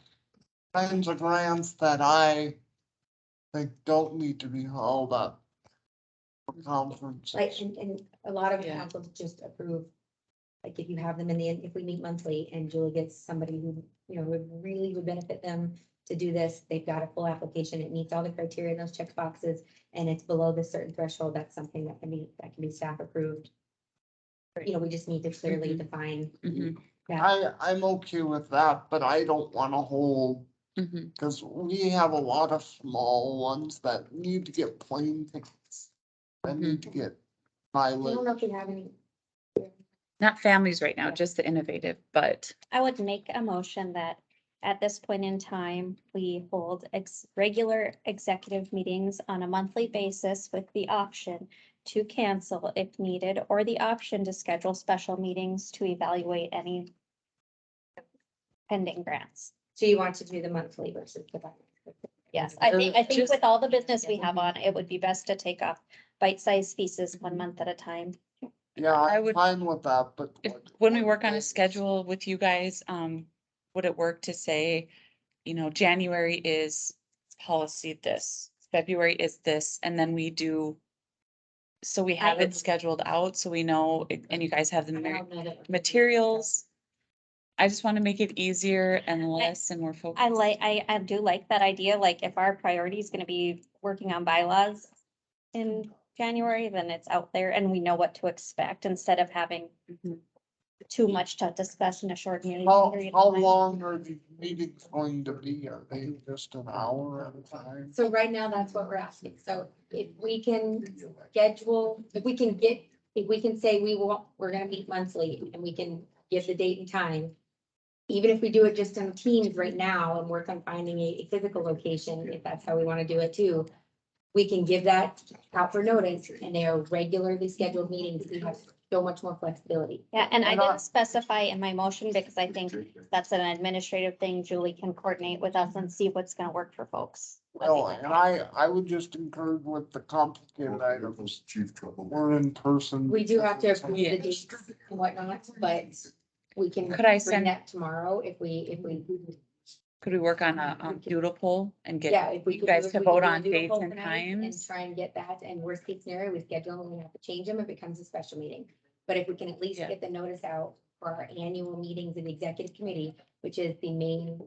kinds of grants that I think don't need to be held up. For Like, conferences. and a lot of Yeah. councils just approve. Like if you have them in the, if we meet monthly and Julie gets somebody who, would benefit them to do this, they've got a full application, it meets all the criteria in those check boxes, and it's below this certain threshold, that's something that can be staff approved. We just need to clearly Mhm. define Mhm, that. I'm okay with that, but I don't wanna hold, mhm. cause we have a lot of small ones that need to get plane tickets. That need to get I don't mileage. know if we have any. Not families right now, Yeah. just the innovative, but I would make a motion that at this point in time, we hold regular executive meetings on a monthly basis with the option to cancel if needed, or the option to schedule special meetings to evaluate any pending grants. So you want to do the monthly versus the bi- Yes, I think Just- with all the business we have on, it would be best to take up bite-sized pieces 1 month at a time. Yeah, I I'm would- fine with that, but. when we work on a schedule with you guys, would it work to say, January is policy this, February is this, and then we do. So we have it scheduled out, so we know, and you guys have the I don't know that- materials. I just want to make it easier and less and more focused. I do like that idea, like if our priority is gonna be working on bylaws in January, then it's out there and we know what to expect instead of having Mhm. too much to discuss in a short meeting. How, period of how time. long are these meetings going to be? Are they just an hour at a time? So right now, that's what we're asking. So if we can schedule, if we can say we're gonna meet monthly and we can give the date and time. Even if we do it just on Teams right now and work on finding a physical location, if that's how we want to do it too. We can give that out for notice, and they are regularly scheduled meetings. We have so much more flexibility. Yeah, and I And I- didn't specify in my motion because I think that's an administrative thing Julie can coordinate with us and see what's gonna work for folks. Well, and I would just encourage with the complicated items, we're in person. We do have to approve the Yeah. dates and whatnot, but we can Could I bring send- that tomorrow if we, Could we work on a doodle poll and get yeah, if we. you could guys do it, to we could vote do a on doodle dates poll and tonight And times? try and get that, and worst case scenario, we schedule and we have to change them, it becomes a special meeting. But if we can at least Yeah. get the notice out for our annual meetings of the executive committee, which is the main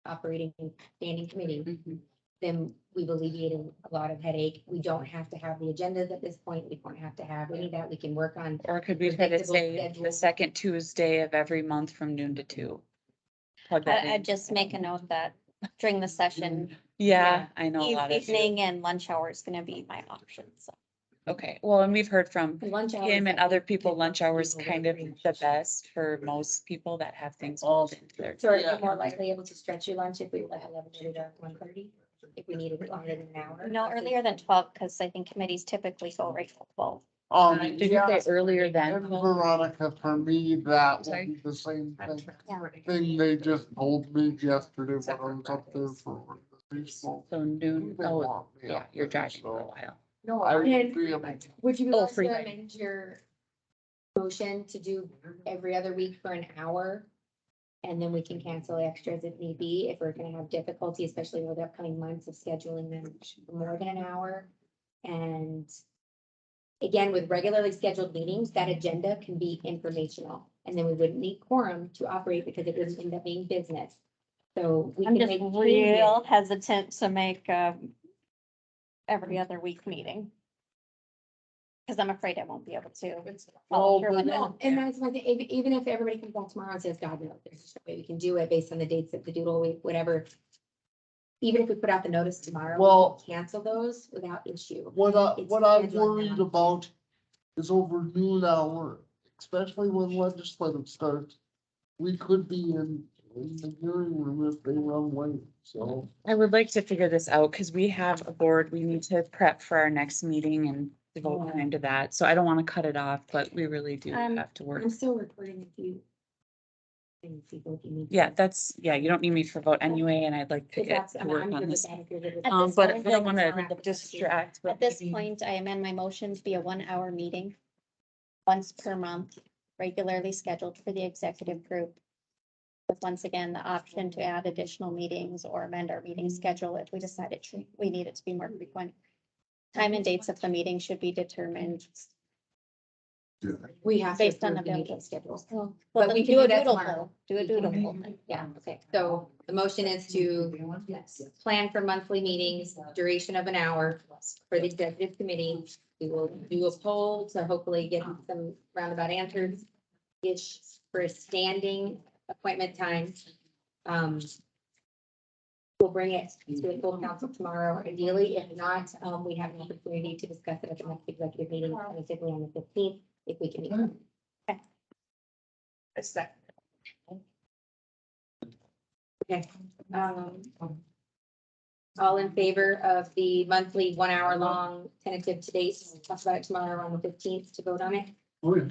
operating standing committee, Mhm. then we've alleviated a lot of headache. We don't have to have the agendas at this point. We don't have to have any of that. We can work on. Or could we try to predictable say the schedule. second Tuesday of every month from noon to 2? Plug that I in. just make a note that during the session, Yeah, I know a lot of. evening and lunch hour is gonna be my option, so. Okay, well, and we've heard from Lunch hours him and that other we people, give lunch hours people kind of free. the best for most people that have things Oh. built into their. So are Yeah. you more likely able to stretch your lunch if we like 11:30 to 1:30? If we needed it longer than an hour? No earlier than 12, because I think committees typically go right till 12. Did you yeah, say earlier than? and Veronica, for me, that will Sorry? be the same thing. Yeah. Thing they just told me yesterday when I was up there for organizational. So noon, They oh, want me yeah, up you're there, driving for a so while. No, I would and be able to. would you Oh, also free. amend your motion to do every other week for an hour? And then we can cancel extras if need be, if we're gonna have difficulty, especially with the upcoming months of scheduling them for more than an hour. And again, with regularly scheduled meetings, that agenda can be informational. And then we wouldn't need quorum to operate because it wouldn't end up being business. So we I'm can just make real changes. hesitant to make every other week meeting. Cause I'm afraid I won't be able to. follow Well, through with but- it. No, and that's my thing, even if everybody comes back tomorrow and says, God, no, there's just no way we can do it based on the dates of the doodle week, whatever. Even if we put out the notice tomorrow, Well- we can cancel those without issue. What It's what I'm depends on worried them. about is over noon hour, especially when legislative starts. We could be in the hearing room if they run late, so. I would like to figure this out because we have a board, we need to prep for our next meeting and devote time to that. So I don't want to cut it off, but we really do have to work. I'm still recording if you. And people if you need. Yeah, you don't need me for vote anyway, and I'd like to If get that's, to I'm work good on with this. that, if you're good with At that. this But point, I don't want I'll to have to distract. but At this maybe- point, I amend my motion to be a 1 hour meeting. Once per month, regularly scheduled for the executive group. With once again, the option to add additional meetings or amend our meeting schedule if we decide we need it to be more frequent. Time and dates of the meeting should be determined We have. to based on approve the meeting available schedules. Well, But then we can do a do that doodle tomorrow. poll. Do a doodle poll. Yeah, okay, so the motion is to plan for monthly meetings, duration of an hour for the executive committee. We will do a poll to hopefully get some roundabout answers. Ish for a standing appointment time. We'll bring it to the full council tomorrow, ideally. If not, we have an opportunity to discuss it at the next executive meeting, typically on the 15th, if we can meet. Okay. All in favor of the monthly 1 hour long tentative to date, talk about it tomorrow on the 15th to vote on it.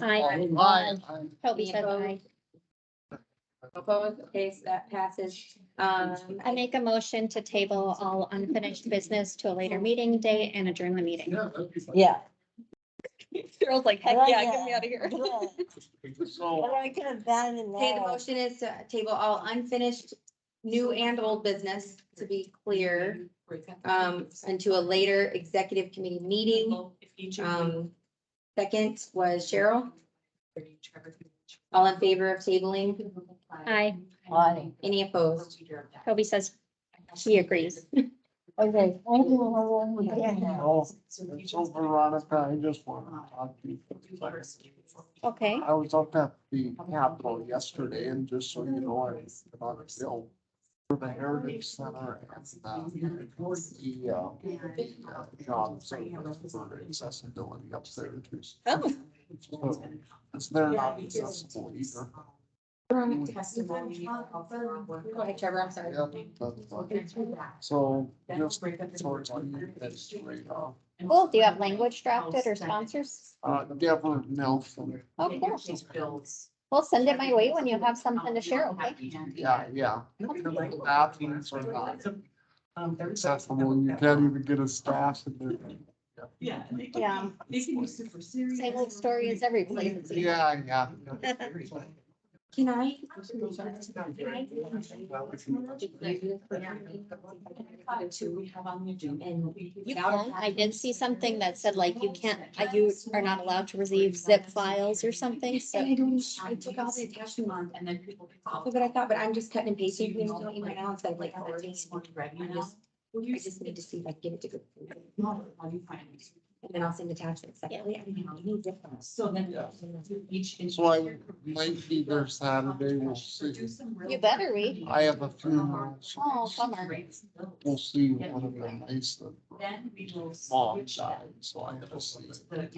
Aye. Toby Any says opposed? aye. Opposed? Okay, so that passes. I make a motion to table all unfinished business to a later meeting date and adjourn the meeting. Yeah. Cheryl's like, heck yeah, get me out of here. So, I could have done in Okay, the there. motion is to table all unfinished, new and old business, to be clear, into a later executive committee meeting. Second was Cheryl. All in favor of tabling? Aye. Aye. Any opposed? Toby says he agrees. Okay, thank you. oh, so Veronica, I just want to talk to you. Okay. I was up at the Capitol yesterday, and just so you know, I was on a bill for the Heritage Center and job service for accessibility upstairs. Oh. So, it's they're not accessible either. Go ahead, Trevor, I'm sorry. Yep, that's fine. So just towards on this radar. Cool. Do you have language drafted or sponsors? Deborah Nelson. Oh, cool. Well, send it my way when you have something to share, okay? Yeah. Bathrooms are not accessible. You can't even get a staff in there. Yeah. Yeah. They can be super serious. Same old story as every place. Yeah. Can I? And You can. I did see something that said like you can't, you are not allowed to receive zip files or something, so. And I took all the attachment on and then people off of it, I thought, but I'm just cutting and pasting, you know, email now instead of like forwarding. I just need to see if I can get it to go. And then I'll send attachments separately. I mean, you need zip files. So then. Yeah. Each. So I might be there Saturday. We'll see. You better read. I have a funeral. so Oh, bummer. We'll see one of the nice Then we will. mom died, so I gotta see.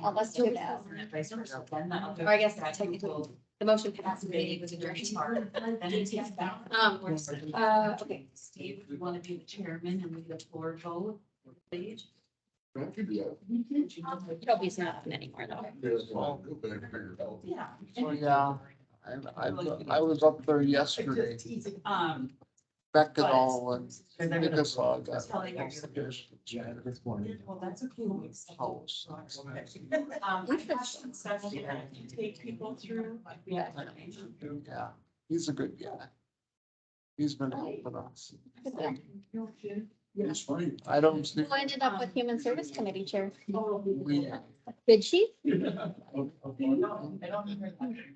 Oh, that's too bad. Or I guess technically, the motion passed, the meeting was adjourned. Okay. Steve, you want to be the chairman and we the floor vote, please? Toby's not on anymore though. Yeah. So, yeah, I was up there yesterday, Beckett and Mickasaw got Well, that's okay. house. Take people through. Yeah, he's a good guy. He's been helping us. It's funny. I don't see. Who ended up with Human Service Committee Chair? We, Did she?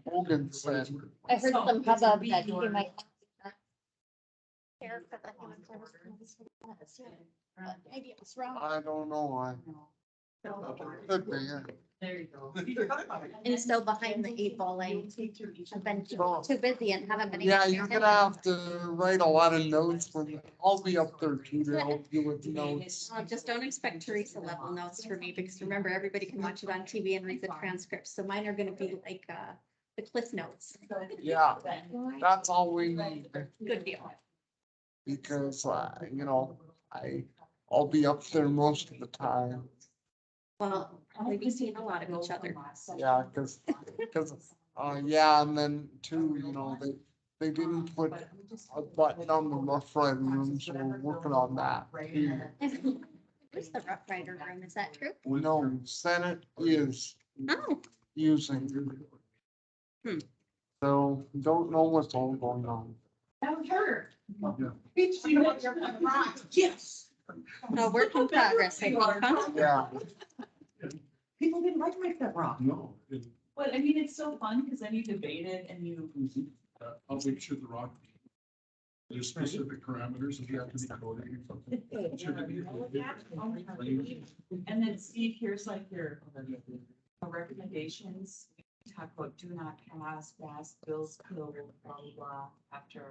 Hogan said, I heard some hubbub that he might. Chair for the Human Service Committee. Maybe it was wrong. I don't know, could be, yeah. And still behind the 8 ball lane. I've been too busy and haven't been. able Yeah, to you're pay gonna have to write a lot of notes when, I'll be up there too to help you with notes. Just don't expect Teresa level notes for me, because remember, everybody can watch it on TV and read the transcripts, so mine are gonna be like, the cliff notes. Yeah, that's all we need, Good deal. because, you know, I'll be up there most of the time. Well, we've been seeing a lot of each other. Yeah, cause, yeah, and then too, you know, they didn't put a button on the Rough Rider room, so we're working on that. too. Where's the Rough Rider room? Is that true? No, Senate is Oh, using. Hmm. So don't know what's all going on. Yes. a work in progress, I think, huh? Yeah, People didn't like that rock. No. But I mean, it's so fun because then you debate it and you. How big should the rock be? There's specific parameters if you have to be coding or something. Should it be? And then Steve, here's like your recommendations. We talk about do not pass, bills, blah, blah, blah, after